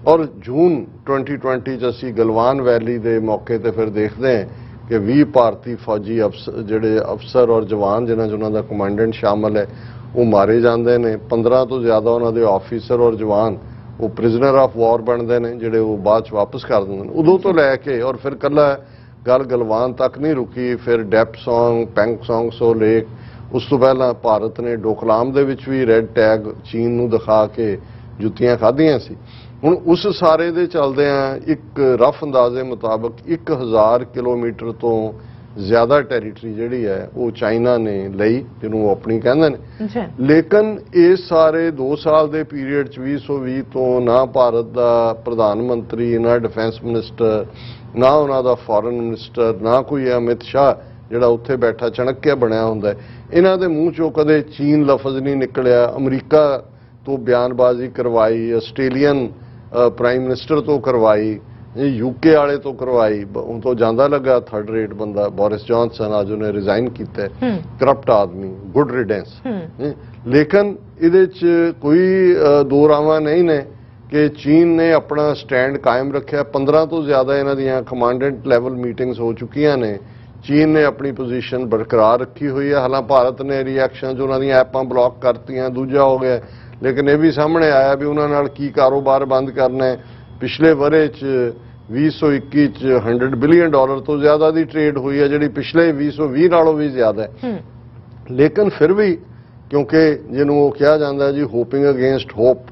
ਔਰ ਜੂਨ 2020 'ਚ ਅਸੀਂ ਗਲਵਾਨ ਵੈਲੀ ਦੇ ਮੌਕੇ ਤੇ ਫਿਰ ਦੇਖਦੇ ਹਾਂ ਕਿ 20 ਭਾਰਤੀ ਫੌਜੀ ਜਿਹੜੇ ਅਫਸਰ ਔਰ ਜਵਾਨ ਜਿਨ੍ਹਾਂ 'ਚ ਉਹਨਾਂ ਦਾ ਕਮਾਂਡੈਂਟ ਸ਼ਾਮਲ ਹੈ ਉਹ ਮਾਰੇ ਜਾਂਦੇ ਨੇ। 15 ਤੋਂ ਜ਼ਿਆਦਾ ਉਹਨਾਂ ਦੇ ਆਫੀਸਰ ਔਰ ਜਵਾਨ ਉਹ ਪ੍ਰਿਜ਼ਨਰ ਆਫ ਵਾਰ ਬਣਦੇ ਨੇ, ਜਿਹੜੇ ਉਹ ਬਾਅਦ 'ਚ ਵਾਪਸ ਕਰ ਦਿੰਦੇ ਨੇ। ਉਦੋਂ ਤੋਂ ਲੈ ਕੇ ਔਰ ਫਿਰ ਕੱਲਾ ਗੱਲ ਗਲਵਾਨ ਤੱਕ ਨਹੀਂ ਰੁਕੀ, ਫਿਰ ਡੈਪਸੋਂਗ, ਪੈਂਗਸੋਂਗ ਸੋ ਲੇਕ, ਉਸ ਤੋਂ ਪਹਿਲਾਂ ਭਾਰਤ ਨੇ ਡੋਕਲਾਮ ਦੇ ਵਿੱਚ ਵੀ ਰੈੱਡ ਟੈਗ ਚੀਨ ਨੂੰ ਦਿਖਾ ਕੇ ਜੁੱਤੀਆਂ ਖਾਧੀਆਂ ਸੀ। ਹੁਣ ਉਸ ਸਾਰੇ ਦੇ ਚੱਲਦਿਆਂ ਇੱਕ ਰਫ ਅੰਦਾਜ਼ੇ ਮੁਤਾਬਕ 1000 ਕਿਲੋਮੀਟਰ ਤੋਂ ਜ਼ਿਆਦਾ ਟੈਰੀਟਰੀ ਜਿਹੜੀ ਹੈ ਉਹ ਚਾਈਨਾ ਨੇ ਲਈ, ਜਿਹਨੂੰ ਉਹ ਆਪਣੀ ਕਹਿੰਦੇ ਨੇ। ਲੇਕਿਨ ਇਸ ਸਾਰੇ 2 ਸਾਲ ਦੇ ਪੀਰੀਅਡ 'ਚ 2020 ਤੋਂ ਨਾ ਭਾਰਤ ਦਾ ਪ੍ਰਧਾਨ ਮੰਤਰੀ, ਨਾ ਡਿਫੈਂਸ ਮਿਨਿਸਟਰ, ਨਾ ਉਹਨਾਂ ਦਾ ਫੋਰਨ ਮਿਨਿਸਟਰ, ਨਾ ਕੋਈ ਅਮਿਤ ਸ਼ਾਹ ਜਿਹੜਾ ਉੱਥੇ ਬੈਠਾ ਚਣਕਿਆ ਬਣਿਆ ਹੁੰਦਾ, ਇਹਨਾਂ ਦੇ ਮੂੰਹ 'ਚੋਂ ਕਦੇ ਚੀਨ ਲਫ਼ਜ਼ ਨਹੀਂ ਨਿਕਲਿਆ। ਅਮਰੀਕਾ ਤੋਂ ਬਿਆਨਬਾਜ਼ੀ ਕਰਵਾਈ, ਆਸਟ੍ਰੇਲੀਅਨ ਪ੍ਰਾਈਮ ਮਿਨਿਸਟਰ ਤੋਂ ਕਰਵਾਈ, UK ਵਾਲੇ ਤੋਂ ਕਰਵਾਈ, ਹੁਣ ਤੋਂ ਜਾਂਦਾ ਲੱਗਾ ਥਰਡ ਰੇਟ ਬੰਦਾ ਬੋਰਿਸ ਜੌਨਸਨ, ਅੱਜ ਉਹਨੇ ਰਿਜ਼ਾਈਨ ਕੀਤਾ, ਕਰਪਟ ਆਦਮੀ, ਗੁੱਡ ਰਿਡੈਂਸ। ਲੇਕਿਨ ਇਹਦੇ 'ਚ ਕੋਈ ਦੋ ਰਾਵਾਂ ਨਹੀਂ ਨੇ ਕਿ ਚੀਨ ਨੇ ਆਪਣਾ ਸਟੈਂਡ ਕਾਇਮ ਰੱਖਿਆ। 15 ਤੋਂ ਜ਼ਿਆਦਾ ਇਹਨਾਂ ਦੀਆਂ ਕਮਾਂਡੈਂਟ ਲੈਵਲ ਮੀਟਿੰਗਸ ਹੋ ਚੁੱਕੀਆਂ ਨੇ। ਚੀਨ ਨੇ ਆਪਣੀ ਪੋਜੀਸ਼ਨ ਬਰਕਰਾਰ ਰੱਖੀ ਹੋਈ ਹੈ। ਹਾਲਾਂ ਭਾਰਤ ਨੇ ਰਿਐਕਸ਼ਨ 'ਚ ਉਹਨਾਂ ਦੀਆਂ ਐਪਾਂ ਬਲੌਕ ਕਰਤੀਆਂ, ਦੂਜਾ ਹੋ ਗਿਆ, ਲੇਕਿਨ ਇਹ ਵੀ ਸਾਹਮਣੇ ਆਇਆ ਵੀ ਉਹਨਾਂ ਨਾਲ ਕੀ ਕਾਰੋਬਾਰ ਬੰਦ ਕਰਨਾ ਹੈ। ਪਿਛਲੇ ਵਰੇ 'ਚ 2021 'ਚ $100 ਬਿਲੀਅਨ ਤੋਂ ਜ਼ਿਆਦਾ ਦੀ ਟ੍ਰੇਡ ਹੋਈ ਹੈ, ਜਿਹੜੀ ਪਿਛਲੇ 2020 ਨਾਲੋਂ ਵੀ ਜ਼ਿਆਦਾ ਹੈ। ਲੇਕਿਨ ਫਿਰ ਵੀ ਕਿਉਂਕਿ ਜਿਹਨੂੰ ਉਹ ਕਿਹਾ ਜਾਂਦਾ ਜੀ hoping against hope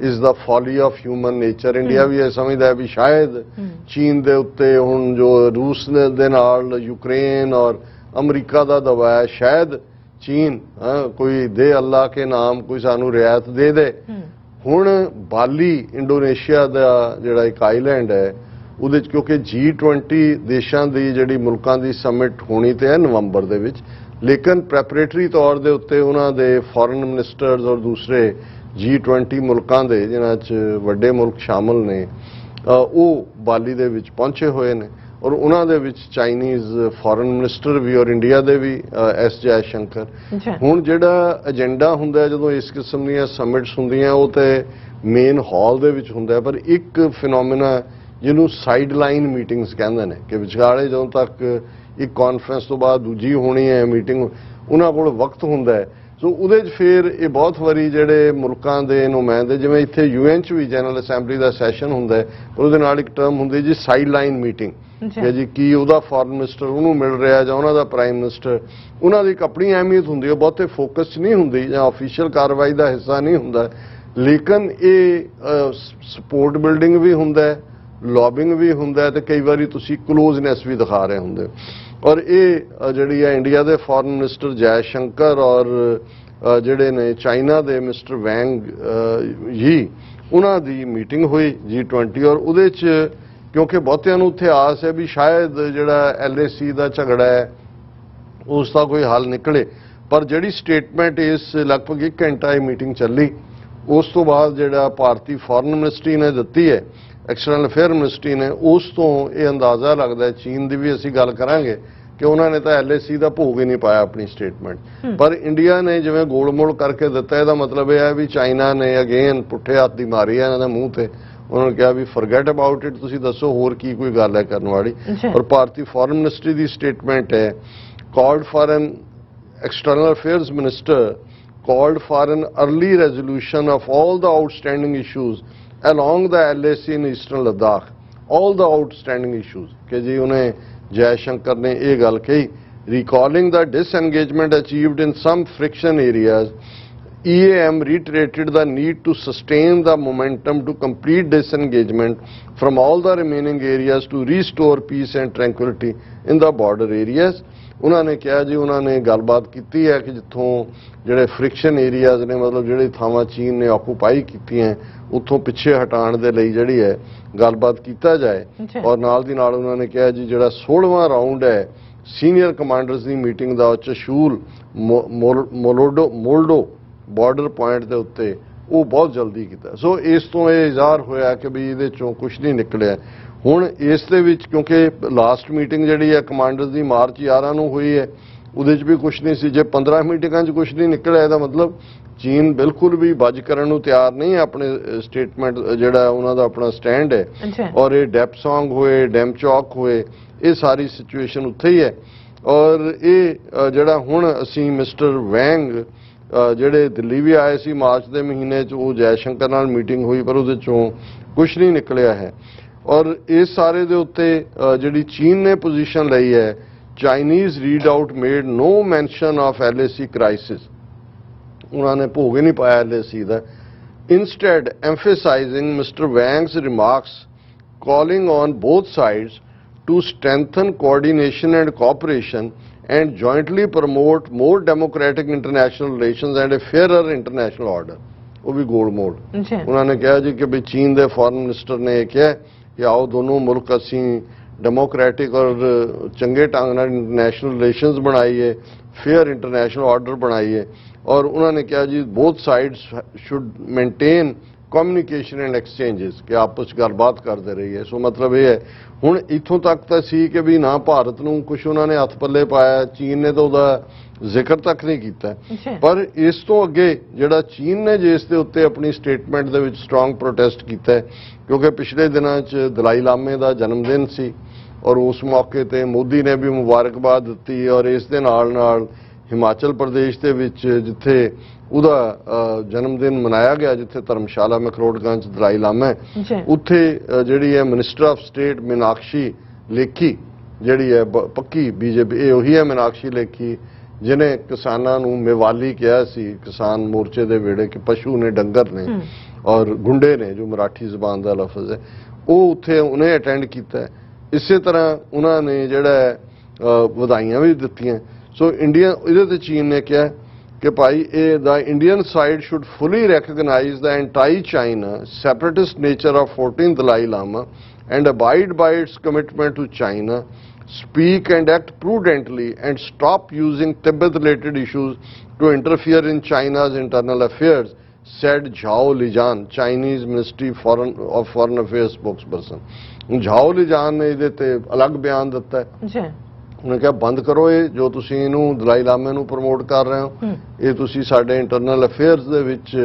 is the folly of human nature. India ਵੀ ਇਹ ਸਮਝਦਾ ਵੀ ਸ਼ਾਇਦ ਚੀਨ ਦੇ ਉੱਤੇ ਹੁਣ ਜੋ ਰੂਸ ਦੇ ਨਾਲ ਯੂਕਰੇਨ ਔਰ ਅਮਰੀਕਾ ਦਾ ਦਬਾਅ ਹੈ, ਸ਼ਾਇਦ ਚੀਨ ਕੋਈ ਦੇ ਅੱਲਾ ਕੇ ਨਾਮ ਕੋਈ ਸਾਨੂੰ ਰਿਆਇਤ ਦੇ ਦੇ। ਹੁਣ ਬਾਲੀ ਇੰਡੋਨੇਸ਼ੀਆ ਦਾ ਜਿਹੜਾ ਇੱਕ ਆਈਲੈਂਡ ਹੈ ਉਹਦੇ 'ਚ, ਕਿਉਂਕਿ G20 ਦੇਸ਼ਾਂ ਦੀ ਜਿਹੜੀ ਮੁਲਕਾਂ ਦੀ ਸਮਿਟ ਹੋਣੀ ਤੇ ਹੈ ਨਵੰਬਰ ਦੇ ਵਿੱਚ, ਲੇਕਿਨ ਪ੍ਰੈਪਰੇਟਰੀ ਤੌਰ ਦੇ ਉੱਤੇ ਉਹਨਾਂ ਦੇ ਫੋਰਨ ਮਿਨਿਸਟਰਸ ਔਰ ਦੂਸਰੇ G20 ਮੁਲਕਾਂ ਦੇ ਜਿਨ੍ਹਾਂ 'ਚ ਵੱਡੇ ਮੁਲਕ ਸ਼ਾਮਲ ਨੇ ਉਹ ਬਾਲੀ ਦੇ ਵਿੱਚ ਪਹੁੰਚੇ ਹੋਏ ਨੇ। ਔਰ ਉਹਨਾਂ ਦੇ ਵਿੱਚ ਚਾਈਨੀਜ਼ ਫੋਰਨ ਮਿਨਿਸਟਰ ਵੀ ਔਰ ਇੰਡੀਆ ਦੇ ਵੀ S ਜੈ ਸ਼ੰਕਰ। ਹੁਣ ਜਿਹੜਾ ਏਜੰਡਾ ਹੁੰਦਾ ਜਦੋਂ ਇਸ ਕਿਸਮ ਦੀਆਂ ਸਮਿਟਸ ਹੁੰਦੀਆਂ ਉਹ ਤੇ ਮੇਨ ਹਾਲ ਦੇ ਵਿੱਚ ਹੁੰਦਾ, ਪਰ ਇੱਕ ਫਿਨੋਮੀਨਾ ਜਿਹਨੂੰ ਸਾਈਡ ਲਾਈਨ ਮੀਟਿੰਗਸ ਕਹਿੰਦੇ ਨੇ ਕਿ ਵਿਚਾਲੇ ਜਦੋਂ ਤੱਕ ਇੱਕ ਕਾਨਫਰੰਸ ਤੋਂ ਬਾਅਦ ਦੂਜੀ ਹੋਣੀ ਹੈ ਮੀਟਿੰਗ, ਉਹਨਾਂ ਕੋਲ ਵਕਤ ਹੁੰਦਾ ਹੈ। ਸੋ ਉਹਦੇ 'ਚ ਫਿਰ ਇਹ ਬਹੁਤ ਵਾਰੀ ਜਿਹੜੇ ਮੁਲਕਾਂ ਦੇ ਨੁਮਾਇੰਦੇ, ਜਿਵੇਂ ਇੱਥੇ UN 'ਚ ਵੀ ਜਨਰਲ ਅਸੈਂਬਲੀ ਦਾ ਸੈਸ਼ਨ ਹੁੰਦਾ ਹੈ, ਉਹਦੇ ਨਾਲ ਇੱਕ ਟਰਮ ਹੁੰਦੀ ਜੀ ਸਾਈਡ ਲਾਈਨ ਮੀਟਿੰਗ, ਕਿ ਜੀ ਕੀ ਉਹਦਾ ਫੋਰਨ ਮਿਨਿਸਟਰ ਉਹਨੂੰ ਮਿਲ ਰਿਹਾ ਜਾਂ ਉਹਨਾਂ ਦਾ ਪ੍ਰਾਈਮ ਮਿਨਿਸਟਰ। ਉਹਨਾਂ ਦੀ ਇੱਕ ਆਪਣੀ ਅਹਿਮੀਅਤ ਹੁੰਦੀ ਹੈ, ਬਹੁਤੇ ਫੋਕਸ ਨਹੀਂ ਹੁੰਦੀ ਜਾਂ ਆਫੀਸ਼ੀਅਲ ਕਾਰਵਾਈ ਦਾ ਹਿੱਸਾ ਨਹੀਂ ਹੁੰਦਾ, ਲੇਕਿਨ ਇਹ ਸਪੋਰਟ ਬਿਲਡਿੰਗ ਵੀ ਹੁੰਦਾ, ਲੌਬਿੰਗ ਵੀ ਹੁੰਦਾ ਤੇ ਕਈ ਵਾਰੀ ਤੁਸੀਂ ਕਲੋਜ਼ਨੈਸ ਵੀ ਦਿਖਾ ਰਹੇ ਹੁੰਦੇ ਹੋ। ਔਰ ਇਹ ਜਿਹੜੀ ਹੈ ਇੰਡੀਆ ਦੇ ਫੋਰਨ ਮਿਨਿਸਟਰ ਜੈ ਸ਼ੰਕਰ ਔਰ ਜਿਹੜੇ ਨੇ ਚਾਈਨਾ ਦੇ ਮਿਸਟਰ ਵੈਂਗ ਯੀ, ਉਹਨਾਂ ਦੀ ਮੀਟਿੰਗ ਹੋਈ G20 ਔਰ ਉਹਦੇ 'ਚ ਕਿਉਂਕਿ ਬਹੁਤਿਆਂ ਨੂੰ ਉੱਥੇ ਆਸ ਹੈ ਵੀ ਸ਼ਾਇਦ ਜਿਹੜਾ LAC ਦਾ ਝਗੜਾ ਹੈ ਉਸ ਦਾ ਕੋਈ ਹੱਲ ਨਿਕਲੇ, ਪਰ ਜਿਹੜੀ ਸਟੇਟਮੈਂਟ ਇਸ ਲਗਭਗ 1 ਘੰਟਾ ਇਹ ਮੀਟਿੰਗ ਚੱਲੀ, ਉਸ ਤੋਂ ਬਾਅਦ ਜਿਹੜਾ ਭਾਰਤੀ ਫੋਰਨ ਮਿਨਿਸਟਰੀ ਨੇ ਦਿੱਤੀ ਹੈ, ਐਕਸਟਰਨਲ ਅਫੇਅਰ ਮਿਨਿਸਟਰੀ ਨੇ, ਉਸ ਤੋਂ ਇਹ ਅੰਦਾਜ਼ਾ ਲੱਗਦਾ ਹੈ, ਚੀਨ ਦੀ ਵੀ ਅਸੀਂ ਗੱਲ ਕਰਾਂਗੇ ਕਿ ਉਹਨਾਂ ਨੇ ਤਾਂ LAC ਦਾ ਭੋਗ ਹੀ ਨਹੀਂ ਪਾਇਆ ਆਪਣੀ ਸਟੇਟਮੈਂਟ, ਪਰ ਇੰਡੀਆ ਨੇ ਜਿਵੇਂ ਗੋਲਮੋਲ ਕਰਕੇ ਦਿੱਤਾ, ਇਹਦਾ ਮਤਲਬ ਇਹ ਹੈ ਵੀ ਚਾਈਨਾ ਨੇ ਅਗੇਨ ਪੁੱਠੇ ਹੱਥ ਦੀ ਮਾਰੀ ਹੈ ਇਹਨਾਂ ਦੇ ਮੂੰਹ ਤੇ। ਉਹਨਾਂ ਨੇ ਕਿਹਾ ਵੀ ਫੋਰਗੇਟ ਅਬਾਊਟ ਇਟ, ਤੁਸੀਂ ਦੱਸੋ ਹੋਰ ਕੀ ਕੋਈ ਗੱਲ ਹੈ ਕਰਨ ਵਾਲੀ। ਔਰ ਭਾਰਤੀ ਫੋਰਨ ਮਿਨਿਸਟਰੀ ਦੀ ਸਟੇਟਮੈਂਟ ਹੈ, called for N external affairs minister called for an early resolution of all the outstanding issues along the LAC in eastern Ladakh, all the outstanding issues कि जी उन्हें जयशंकर ने ये गल कही, recalling the disengagement achieved in some friction areas, EAM reiterated the need to sustain the momentum to complete disengagement from all the remaining areas to restore peace and tranquility in the border areas। उन्होंने कहा जी उन्होंने गलबात की है कि जिथों ਜਿਹੜੇ friction areas ने, मतलब ਜਿਹੜੇ ਥਾਵਾਂ चीन ने ऑक्यूपाई की हैं ਉੱਥੋਂ ਪਿੱਛੇ ਹਟਾਉਣ ਦੇ ਲਈ ਜਿਹੜੀ ਹੈ ਗੱਲਬਾਤ ਕੀਤਾ ਜਾਏ। ਔਰ ਨਾਲ ਦੀ ਨਾਲ ਉਹਨਾਂ ਨੇ ਕਿਹਾ ਜੀ ਜਿਹੜਾ 16ਵਾਂ ਰਾਉਂਡ ਹੈ ਸੀਨੀਅਰ ਕਮਾਂਡਰਸ ਦੀ ਮੀਟਿੰਗ ਦਾ ਚਸ਼ੂਲ ਮੋਲਡੋ ਬਾਰਡਰ ਪੁਆਇੰਟ ਦੇ ਉੱਤੇ ਉਹ ਬਹੁਤ ਜਲਦੀ ਕੀਤਾ। ਸੋ ਇਸ ਤੋਂ ਇਹ ਇਜ਼ਹਾਰ ਹੋਇਆ ਕਿ ਵੀ ਇਹਦੇ ਚੋਂ ਕੁਝ ਨਹੀਂ ਨਿਕਲਿਆ। ਹੁਣ ਇਸ ਦੇ ਵਿੱਚ ਕਿਉਂਕਿ ਲਾਸਟ ਮੀਟਿੰਗ ਜਿਹੜੀ ਹੈ ਕਮਾਂਡਰਸ ਦੀ ਮਾਰਚ 11 ਨੂੰ ਹੋਈ ਹੈ, ਉਹਦੇ 'ਚ ਵੀ ਕੁਝ ਨਹੀਂ ਸੀ। ਜੇ 15 ਮੀਟਿੰਗਾਂ 'ਚ ਕੁਝ ਨਹੀਂ ਨਿਕਲਿਆ ਇਹਦਾ ਮਤਲਬ ਚੀਨ ਬਿਲਕੁਲ ਵੀ ਬੱਜ ਕਰਨ ਨੂੰ ਤਿਆਰ ਨਹੀਂ ਹੈ। ਆਪਣੇ ਸਟੇਟਮੈਂਟ ਜਿਹੜਾ ਉਹਨਾਂ ਦਾ ਆਪਣਾ ਸਟੈਂਡ ਹੈ, ਔਰ ਇਹ ਡੈਪਸੋਂਗ ਹੋਏ, ਡੈਮਚੌਕ ਹੋਏ, ਇਹ ਸਾਰੀ ਸਿਚੁਏਸ਼ਨ ਉੱਥੇ ਹੀ ਹੈ। ਔਰ ਇਹ ਜਿਹੜਾ ਹੁਣ ਅਸੀਂ ਮਿਸਟਰ ਵੈਂਗ ਜਿਹੜੇ ਦਿੱਲੀ ਵੀ ਆਏ ਸੀ ਮਾਰਚ ਦੇ ਮਹੀਨੇ 'ਚ, ਉਹ ਜੈਸ਼ੰਕਰ ਨਾਲ ਮੀਟਿੰਗ ਹੋਈ ਪਰ ਉਹਦੇ 'ਚੋਂ ਕੁਝ ਨਹੀਂ ਨਿਕਲਿਆ ਹੈ। ਔਰ ਇਸ ਸਾਰੇ ਦੇ ਉੱਤੇ ਜਿਹੜੀ ਚੀਨ ਨੇ ਪੋਜੀਸ਼ਨ ਲਈ ਹੈ, Chinese read out made no mention of LAC crisis, ਉਹਨਾਂ ਨੇ ਭੋਗ ਹੀ ਨਹੀਂ ਪਾਇਆ LAC ਦਾ। Instead emphasizing mister Wang's remarks calling on both sides to strengthen coordination and cooperation and jointly promote more democratic international relations and a fairer international order। ਉਹ ਵੀ ਗੋਲ ਮੋੜ ਉਹਨਾਂ ਨੇ ਕਿਹਾ ਜੀ ਕਿ ਵੀ ਚੀਨ ਦੇ ਫੋਰਨ ਮਿਨਿਸਟਰ ਨੇ ਇਹ ਕਿਹਾ ਕਿ ਆਓ ਦੋਨੋਂ ਮੁਲਕ ਅਸੀਂ ਡੈਮੋਕ੍ਰੈਟਿਕ ਔਰ ਚੰਗੇ ਢੰਗ ਨਾਲ ਇੰਟਰਨੈਸ਼ਨਲ ਰਿਲੇਸ਼ਨਸ ਬਣਾਈਏ, ਫੇਅਰ ਇੰਟਰਨੈਸ਼ਨਲ ਆਰਡਰ ਬਣਾਈਏ। ਔਰ ਉਹਨਾਂ ਨੇ ਕਿਹਾ ਜੀ both sides should maintain communication and exchanges, ਕਿ ਆਪਸ 'ਚ ਗੱਲਬਾਤ ਕਰਦੇ ਰਹੀਏ। ਸੋ ਮਤਲਬ ਇਹ ਹੈ ਹੁਣ ਇੱਥੋਂ ਤੱਕ ਤਾਂ ਸੀ ਕਿ ਵੀ ਨਾ ਭਾਰਤ ਨੂੰ ਕੁਝ ਉਹਨਾਂ ਨੇ ਹੱਥ ਪੱਲੇ ਪਾਇਆ, ਚੀਨ ਨੇ ਤਾਂ ਉਹਦਾ ਜ਼ਿਕਰ ਤੱਕ ਨਹੀਂ ਕੀਤਾ। ਪਰ ਇਸ ਤੋਂ ਅੱਗੇ ਜਿਹੜਾ ਚੀਨ ਨੇ ਜੇ ਇਸ ਦੇ ਉੱਤੇ ਆਪਣੀ ਸਟੇਟਮੈਂਟ ਦੇ ਵਿੱਚ ਸਟਰੋਂਗ ਪ੍ਰੋਟੈਸਟ ਕੀਤਾ, ਕਿਉਂਕਿ ਪਿਛਲੇ ਦਿਨਾਂ 'ਚ ਦਲਾਈ ਲਾਮੇ ਦਾ ਜਨਮ ਦਿਨ ਸੀ ਔਰ ਉਸ ਮੌਕੇ ਤੇ ਮੋਦੀ ਨੇ ਵੀ ਮੁਬਾਰਕਬਾਦ ਦਿੱਤੀ। ਔਰ ਇਸ ਦੇ ਨਾਲ ਨਾਲ ਹਿਮਾਚਲ ਪ੍ਰਦੇਸ਼ ਦੇ ਵਿੱਚ ਜਿੱਥੇ ਉਹਦਾ ਜਨਮ ਦਿਨ ਮਨਾਇਆ ਗਿਆ, ਜਿੱਥੇ ਧਰਮਸ਼ਾਲਾ ਮਖਰੋਟਗੰਜ ਦਲਾਈ ਲਾਮਾ, ਉੱਥੇ ਜਿਹੜੀ ਹੈ minister of state Meenakshi Lekhi ਜਿਹੜੀ ਹੈ ਪੱਕੀ BJP, ਇਹ ਉਹੀ ਹੈ ਮੀਨਾਕਸ਼ੀ ਲੇਖੀ ਜਿਹਨੇ ਕਿਸਾਨਾਂ ਨੂੰ ਮੇਵਾਲੀ ਕਿਹਾ ਸੀ ਕਿਸਾਨ ਮੋਰਚੇ ਦੇ ਵੇੜੇ, ਕਿ ਪਸ਼ੂ ਨੇ, ਡੰਗਰ ਨੇ ਔਰ ਗੁੰਡੇ ਨੇ, ਜੋ ਮਰਾਠੀ ਜ਼ਬਾਨ ਦਾ ਲਫ਼ਜ਼ ਹੈ, ਉਹ ਉੱਥੇ ਉਹਨੇ ਅਟੈਂਡ ਕੀਤਾ। ਇਸੇ ਤਰ੍ਹਾਂ ਉਹਨਾਂ ਨੇ ਜਿਹੜਾ ਵਧਾਈਆਂ ਵੀ ਦਿੱਤੀਆਂ। ਸੋ ਇੰਡੀਆ ਇਹਦੇ ਤੇ ਚੀਨ ਨੇ ਕਿਹਾ ਕਿ ਭਾਈ ਇਹ the Indian side should fully recognise the anti China separatist nature of 14 Dalai Lama and abide by its commitment to China, speak and act prudently and stop using Tibet-related issues to interfere in China's internal affairs, said Zhao Lijian, Chinese Ministry of Foreign Affairs spokesperson। Zhao Lijian ਨੇ ਇਹਦੇ ਤੇ ਅਲੱਗ ਬਿਆਨ ਦਿੱਤਾ ਹੈ। ਉਹਨੇ ਕਿਹਾ ਬੰਦ ਕਰੋ ਇਹ ਜੋ ਤੁਸੀਂ ਇਹਨੂੰ ਦਲਾਈ ਲਾਮੇ ਨੂੰ ਪ੍ਰਮੋਟ ਕਰ ਰਹੇ ਹੋ, ਇਹ ਤੁਸੀਂ ਸਾਡੇ ਇੰਟਰਨਲ ਅਫੇਅਰਸ ਦੇ ਵਿੱਚ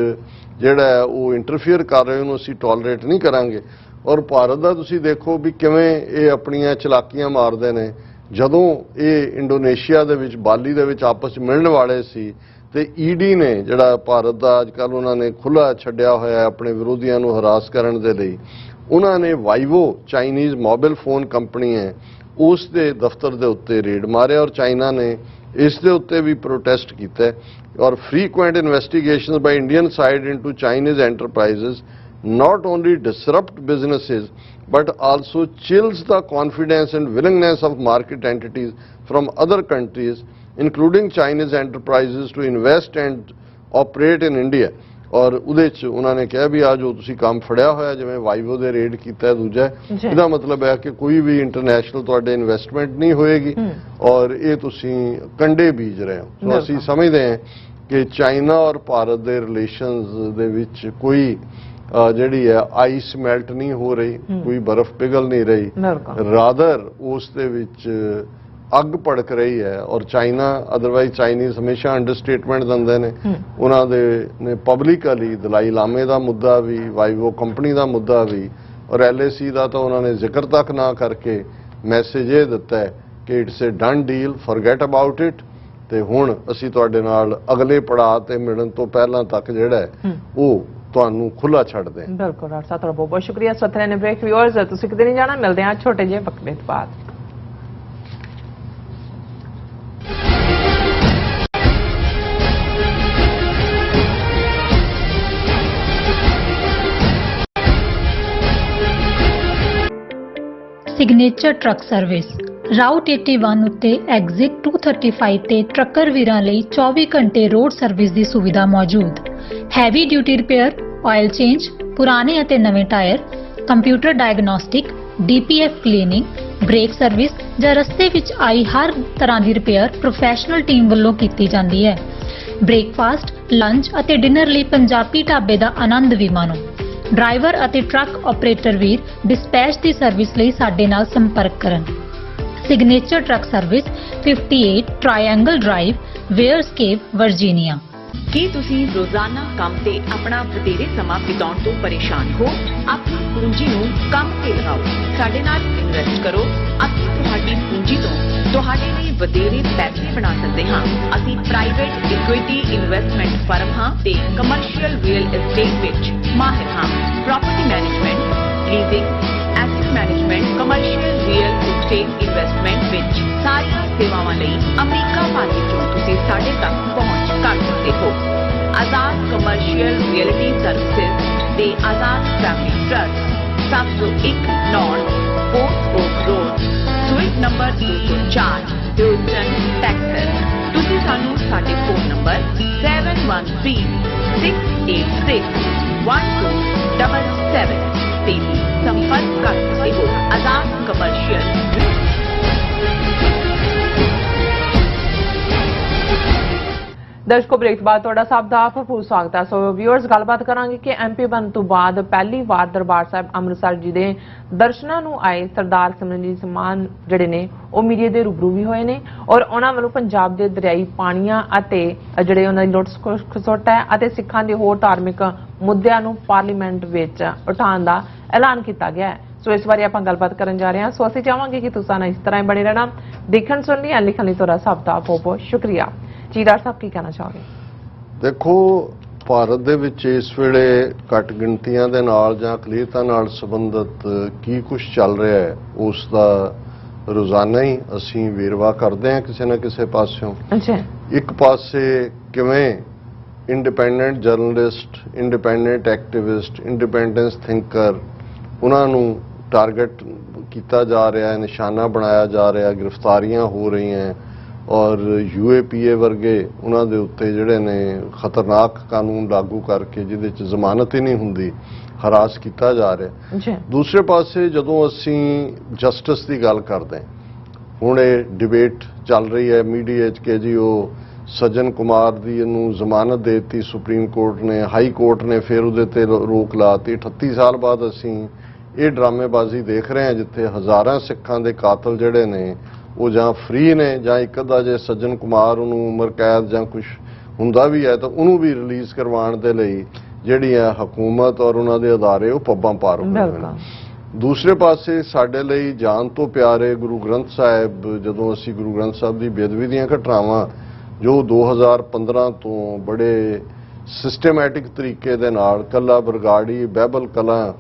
ਜਿਹੜਾ ਹੈ ਉਹ ਇੰਟਰਫੇਅਰ ਕਰ ਰਹੇ ਹੋ, ਉਹਨੂੰ ਅਸੀਂ ਟੋਲਰੇਟ ਨਹੀਂ ਕਰਾਂਗੇ। ਔਰ ਭਾਰਤ ਦਾ ਤੁਸੀਂ ਦੇਖੋ ਵੀ ਕਿਵੇਂ ਇਹ ਆਪਣੀਆਂ ਚਲਾਕੀਆਂ ਮਾਰਦੇ ਨੇ। ਜਦੋਂ ਇਹ ਇੰਡੋਨੇਸ਼ੀਆ ਦੇ ਵਿੱਚ ਬਾਲੀ ਦੇ ਵਿੱਚ ਆਪਸ 'ਚ ਮਿਲਣ ਵਾਲੇ ਸੀ ਤੇ ED ਨੇ ਜਿਹੜਾ ਭਾਰਤ ਦਾ ਅੱਜ ਕੱਲ੍ਹ ਉਹਨਾਂ ਨੇ ਖੁੱਲ੍ਹਾ ਛੱਡਿਆ ਹੋਇਆ ਆਪਣੇ ਵਿਰੋਧੀਆਂ ਨੂੰ ਹਰਾਸ ਕਰਨ ਦੇ ਲਈ, ਉਹਨਾਂ ਨੇ ਵਾਈਵੋ ਚਾਈਨੀਜ਼ ਮੋਬਾਈਲ ਫੋਨ ਕੰਪਨੀ ਹੈ ਉਸ ਦੇ ਦਫ਼ਤਰ ਦੇ ਉੱਤੇ ਰੇਡ ਮਾਰਿਆ ਔਰ ਚਾਈਨਾ ਨੇ ਇਸ ਦੇ ਉੱਤੇ ਵੀ ਪ੍ਰੋਟੈਸਟ ਕੀਤਾ। ਔਰ frequent investigations by Indian side into Chinese enterprises not only disrupt businesses but also chills the confidence and willingness of market entities from other countries including Chinese enterprises to invest and operate in India। ਔਰ ਉਹਦੇ 'ਚ ਉਹਨਾਂ ਨੇ ਕਿਹਾ ਵੀ ਆ ਜੋ ਤੁਸੀਂ ਕੰਮ ਫੜਿਆ ਹੋਇਆ ਜਿਵੇਂ ਵਾਈਵੋ ਦੇ ਰੇਡ ਕੀਤਾ ਦੂਜਾ ਇਹਦਾ ਮਤਲਬ ਹੈ ਕਿ ਕੋਈ ਵੀ ਇੰਟਰਨੈਸ਼ਨਲ ਤੁਹਾਡੇ ਇਨਵੈਸਟਮੈਂਟ ਨਹੀਂ ਹੋਏਗੀ ਔਰ ਇਹ ਤੁਸੀਂ ਕੰਡੇ ਬੀਜ ਰਹੇ ਹੋ। ਸੋ ਅਸੀਂ ਸਮਝਦੇ ਹਾਂ ਕਿ ਚਾਈਨਾ ਔਰ ਭਾਰਤ ਦੇ ਰਿਲੇਸ਼ਨਸ ਦੇ ਵਿੱਚ ਕੋਈ ਜਿਹੜੀ ਹੈ ਆਈਸ ਮੈਲਟ ਨਹੀਂ ਹੋ ਰਹੀ, ਕੋਈ ਬਰਫ਼ ਪਿਘਲ ਨਹੀਂ ਰਹੀ, ਰਾਦਰ ਉਸ ਦੇ ਵਿੱਚ ਅੱਗ ਭੜਕ ਰਹੀ ਹੈ। ਔਰ ਚਾਈਨਾ ਅਦਰਵਾਈਜ਼ ਚਾਈਨੀਜ਼ ਹਮੇਸ਼ਾ ਅੰਡਰਸਟੇਟਮੈਂਟ ਦਿੰਦੇ ਨੇ, ਉਹਨਾਂ ਦੇ ਨੇ ਪਬਲਿਕਲੀ ਦਲਾਈ ਲਾਮੇ ਦਾ ਮੁੱਦਾ ਵੀ, ਵਾਈਵੋ ਕੰਪਨੀ ਦਾ ਮੁੱਦਾ ਵੀ ਔਰ LAC ਦਾ ਤਾਂ ਉਹਨਾਂ ਨੇ ਜ਼ਿਕਰ ਤੱਕ ਨਾ ਕਰਕੇ ਮੈਸੇਜ ਇਹ ਦਿੱਤਾ ਹੈ ਕਿ it's a done deal, forget about it. ਤੇ ਹੁਣ ਅਸੀਂ ਤੁਹਾਡੇ ਨਾਲ ਅਗਲੇ ਪੜਾਅ ਤੇ ਮਿਲਣ ਤੋਂ ਪਹਿਲਾਂ ਤੱਕ ਜਿਹੜਾ ਹੈ ਉਹ ਤੁਹਾਨੂੰ ਖੁੱਲਾ ਛੱਡਦੇ ਹਾਂ। ਬਿਲਕੁਲ ਡਾਕਟਰ ਸਾਹਿਬ, ਤੁਹਾਡਾ ਬਹੁਤ ਬਹੁਤ ਸ਼ੁਕਰੀਆ। ਸਤਿਆ ਨੇ ਬ੍ਰੇਕ ਵਿਊਅਰਸ, ਤੁਸੀਂ ਕਿਤੇ ਨਹੀਂ ਜਾਣਾ, ਮਿਲਦੇ ਹਾਂ ਛੋਟੇ ਜਿਹੇ ਵਕਤ ਦੇ ਬਾਅਦ। ਸਿਗਨੇਚਰ ਟਰੱਕ ਸਰਵਿਸ ਰਾਊਟ 81 ਉੱਤੇ ਐਗਜ਼ਿਟ 235 ਤੇ ਟਰੱਕਰ ਵੀਰਾਂ ਲਈ 24 ਘੰਟੇ ਰੋਡ ਸਰਵਿਸ ਦੀ ਸੁਵਿਧਾ ਮੌਜੂਦ। Heavy duty repair, oil change, ਪੁਰਾਣੇ ਅਤੇ ਨਵੇਂ tyre, computer diagnostic, DPF cleaning, brake service ਜਾਂ ਰਸਤੇ ਵਿੱਚ ਆਈ ਹਰ ਤਰ੍ਹਾਂ ਦੀ ਰਿਪੇਅਰ ਪ੍ਰੋਫੈਸ਼ਨਲ ਟੀਮ ਵੱਲੋਂ ਕੀਤੀ ਜਾਂਦੀ ਹੈ। ਬ੍ਰੇਕਫਾਸਟ, ਲੰਚ ਅਤੇ ਡਿਨਰ ਲਈ ਪੰਜਾਬੀ ਢਾਬੇ ਦਾ ਆਨੰਦ ਵੀ ਮਾਣੋ। ਡਰਾਈਵਰ ਅਤੇ ਟਰੱਕ ਆਪਰੇਟਰ ਵੀਰ ਡਿਸਪੈਚ ਦੀ ਸਰਵਿਸ ਲਈ ਸਾਡੇ ਨਾਲ ਸੰਪਰਕ ਕਰਨ। Signature truck service 58 triangle drive, Weyers Cave, Virginia. ਕੀ ਤੁਸੀਂ ਰੋਜ਼ਾਨਾ ਕੰਮ ਤੇ ਆਪਣਾ ਵਧੇਰੇ ਸਮਾਂ ਬਿਤਾਉਣ ਤੋਂ ਪਰੇਸ਼ਾਨ ਹੋ? ਆਪਣੀ ਪੂੰਜੀ ਨੂੰ ਕੰਮ ਤੇ ਲਗਾਓ, ਸਾਡੇ ਨਾਲ ਇਨਵੈਸਟ ਕਰੋ। ਅਸੀਂ ਤੁਹਾਡੀ ਪੂੰਜੀ ਤੋਂ ਤੁਹਾਡੇ ਲਈ ਵਧੇਰੇ ਪੈਸੇ ਬਣਾ ਸਕਦੇ ਹਾਂ। ਅਸੀਂ ਪ੍ਰਾਈਵੇਟ ਇਕੁਇਟੀ ਇਨਵੈਸਟਮੈਂਟ ਫਰਮ ਹਾਂ ਤੇ ਕਮਰਸ਼ੀਅਲ ਰੀਅਲ ਏਸਟੇਟ ਵਿੱਚ ਮਾਹਿਰ ਹਾਂ। Property management, leasing, asset management, commercial real estate investment ਵਿੱਚ ਸਾਰੀਆਂ ਸੇਵਾਵਾਂ ਲਈ ਅਮਰੀਕਾ ਭਰ ਵਿੱਚੋਂ ਤੁਸੀਂ ਸਾਡੇ ਤੱਕ ਪਹੁੰਚ ਕਰ ਸਕਦੇ ਹੋ। ਆਜ਼ਾਦ ਕਮਰਸ਼ੀਅਲ ਰੀਅਲਟੀ ਸਰਵਿਸਿਜ਼ ਤੇ Azad family trust 701 north fort oak road, suite number 204, Houston, Texas. ਤੁਸੀਂ ਸਾਨੂੰ ਸਾਡੇ ਫੋਨ ਨੰਬਰ 7136861277 ਤੇ ਵੀ ਸੰਪਰਕ ਕਰ ਸਕਦੇ ਹੋ। ਆਜ਼ਾਦ ਕਮਰਸ਼ੀਅਲ। ਦਰਸ਼ਕੋ, ਬ੍ਰੇਕ ਤੋਂ ਬਾਅਦ ਤੁਹਾਡਾ ਸਭ ਦਾ ਭਰਪੂਰ ਸਵਾਗਤ ਹੈ। ਸੋ ਵਿਊਅਰਸ, ਗੱਲਬਾਤ ਕਰਾਂਗੇ ਕਿ MP ਬਣਨ ਤੋਂ ਬਾਅਦ ਪਹਿਲੀ ਵਾਰ ਦਰਬਾਰ ਸਾਹਿਬ ਅੰਮ੍ਰਿਤਸਰ ਜੀ ਦੇ ਦਰਸ਼ਨਾਂ ਨੂੰ ਆਏ ਸਰਦਾਰ ਸਿਮਰਨਜੀਤ ਮਾਨ ਜਿਹੜੇ ਨੇ ਉਹ ਮੀਡੀਆ ਦੇ ਰੂਬਰੂ ਵੀ ਹੋਏ ਨੇ ਔਰ ਉਹਨਾਂ ਵੱਲੋਂ ਪੰਜਾਬ ਦੇ ਦਰਿਆਈ ਪਾਣੀਆਂ ਅਤੇ ਜਿਹੜੇ ਉਹਨਾਂ ਦੀ ਲੁੱਟ ਖਸੁੱਟ ਹੈ ਅਤੇ ਸਿੱਖਾਂ ਦੇ ਹੋਰ ਧਾਰਮਿਕ ਮੁੱਦਿਆਂ ਨੂੰ ਪਾਰਲੀਮੈਂਟ ਵਿੱਚ ਉਠਾਉਣ ਦਾ ਐਲਾਨ ਕੀਤਾ ਗਿਆ ਹੈ। ਸੋ ਇਸ ਬਾਰੇ ਆਪਾਂ ਗੱਲਬਾਤ ਕਰਨ ਜਾ ਰਹੇ ਹਾਂ। ਸੋ ਅਸੀਂ ਚਾਹਾਂਗੇ ਕਿ ਤੁਸੀਂ ਇਸ ਤਰ੍ਹਾਂ ਹੀ ਬਣੇ ਰਹਿਣਾ। ਦੇਖਣ ਸੁਣਨ ਲਈ ਲਿਖਣ ਲਈ ਤੁਹਾਡਾ ਸਭ ਦਾ ਬਹੁਤ ਬਹੁਤ ਸ਼ੁਕਰੀਆ। ਜੀ ਡਾਕਟਰ ਸਾਹਿਬ, ਕੀ ਕਹਿਣਾ ਚਾਹੋਗੇ? ਦੇਖੋ, ਭਾਰਤ ਦੇ ਵਿੱਚ ਇਸ ਵੇਲੇ ਘੱਟ ਗਿਣਤੀਆਂ ਦੇ ਨਾਲ ਜਾਂ ਅਕਲੀਅਤਾਂ ਨਾਲ ਸੰਬੰਧਿਤ ਕੀ ਕੁਝ ਚੱਲ ਰਿਹਾ ਹੈ ਉਸ ਦਾ ਰੋਜ਼ਾਨਾ ਹੀ ਅਸੀਂ ਵੇਰਵਾ ਕਰਦੇ ਹਾਂ ਕਿਸੇ ਨਾ ਕਿਸੇ ਪਾਸਿਓਂ। ਇੱਕ ਪਾਸੇ ਕਿਵੇਂ independent journalist, independent activist, independence thinker, ਉਹਨਾਂ ਨੂੰ ਟਾਰਗੇਟ ਕੀਤਾ ਜਾ ਰਿਹਾ ਹੈ, ਨਿਸ਼ਾਨਾ ਬਣਾਇਆ ਜਾ ਰਿਹਾ, ਗ੍ਰਿਫਤਾਰੀਆਂ ਹੋ ਰਹੀਆਂ ਔਰ UAPA ਵਰਗੇ ਉਹਨਾਂ ਦੇ ਉੱਤੇ ਜਿਹੜੇ ਨੇ ਖਤਰਨਾਕ ਕਾਨੂੰਨ ਲਾਗੂ ਕਰਕੇ ਜਿਹਦੇ 'ਚ ਜ਼ਮਾਨਤ ਹੀ ਨਹੀਂ ਹੁੰਦੀ, ਹਰਾਸ ਕੀਤਾ ਜਾ ਰਿਹਾ। ਦੂਸਰੇ ਪਾਸੇ ਜਦੋਂ ਅਸੀਂ ਜਸਟਿਸ ਦੀ ਗੱਲ ਕਰਦੇ ਹਾਂ, ਹੁਣ ਇਹ ਡਿਬੇਟ ਚੱਲ ਰਹੀ ਹੈ ਮੀਡੀਆ 'ਚ ਕਿ ਜੀ ਉਹ ਸੱਜਣ ਕੁਮਾਰ ਦੀ ਇਹਨੂੰ ਜ਼ਮਾਨਤ ਦੇ ਦਿੱਤੀ ਸੁਪਰੀਮ ਕੋਰਟ ਨੇ, ਹਾਈ ਕੋਰਟ ਨੇ ਫਿਰ ਉਹਦੇ ਤੇ ਰੋਕ ਲਾਤੀ। 38 ਸਾਲ ਬਾਅਦ ਅਸੀਂ ਇਹ ਡਰਾਮੇਬਾਜ਼ੀ ਦੇਖ ਰਹੇ ਹਾਂ ਜਿੱਥੇ ਹਜ਼ਾਰਾਂ ਸਿੱਖਾਂ ਦੇ ਕਾਤਲ ਜਿਹੜੇ ਨੇ ਉਹ ਜਾਂ ਫ੍ਰੀ ਨੇ ਜਾਂ ਇੱਕ ਅੱਧਾ ਜੇ ਸੱਜਣ ਕੁਮਾਰ ਉਹਨੂੰ ਉਮਰ ਕੈਦ ਜਾਂ ਕੁਝ ਹੁੰਦਾ ਵੀ ਹੈ ਤਾਂ ਉਹਨੂੰ ਵੀ ਰਿਲੀਜ਼ ਕਰਵਾਉਣ ਦੇ ਲਈ ਜਿਹੜੀ ਹੈ ਹਕੂਮਤ ਔਰ ਉਹਨਾਂ ਦੇ ਅਦਾਰੇ ਉਹ ਪੱਬਾਂ ਪਾਰ ਹੋ ਰਹੇ ਨੇ। ਦੂਸਰੇ ਪਾਸੇ ਸਾਡੇ ਲਈ ਜਾਨ ਤੋਂ ਪਿਆਰੇ ਗੁਰੂ ਗ੍ਰੰਥ ਸਾਹਿਬ, ਜਦੋਂ ਅਸੀਂ ਗੁਰੂ ਗ੍ਰੰਥ ਸਾਹਿਬ ਦੀ ਬੇਅਦਬੀ ਦੀਆਂ ਘਟਨਾਵਾਂ ਜੋ 2015 ਤੋਂ ਬੜੇ ਸਿਸਟਮੈਟਿਕ ਤਰੀਕੇ ਦੇ ਨਾਲ ਕੱਲਾ ਬਰਗਾੜੀ, ਬਹਿਬਲ ਕਲਾਂ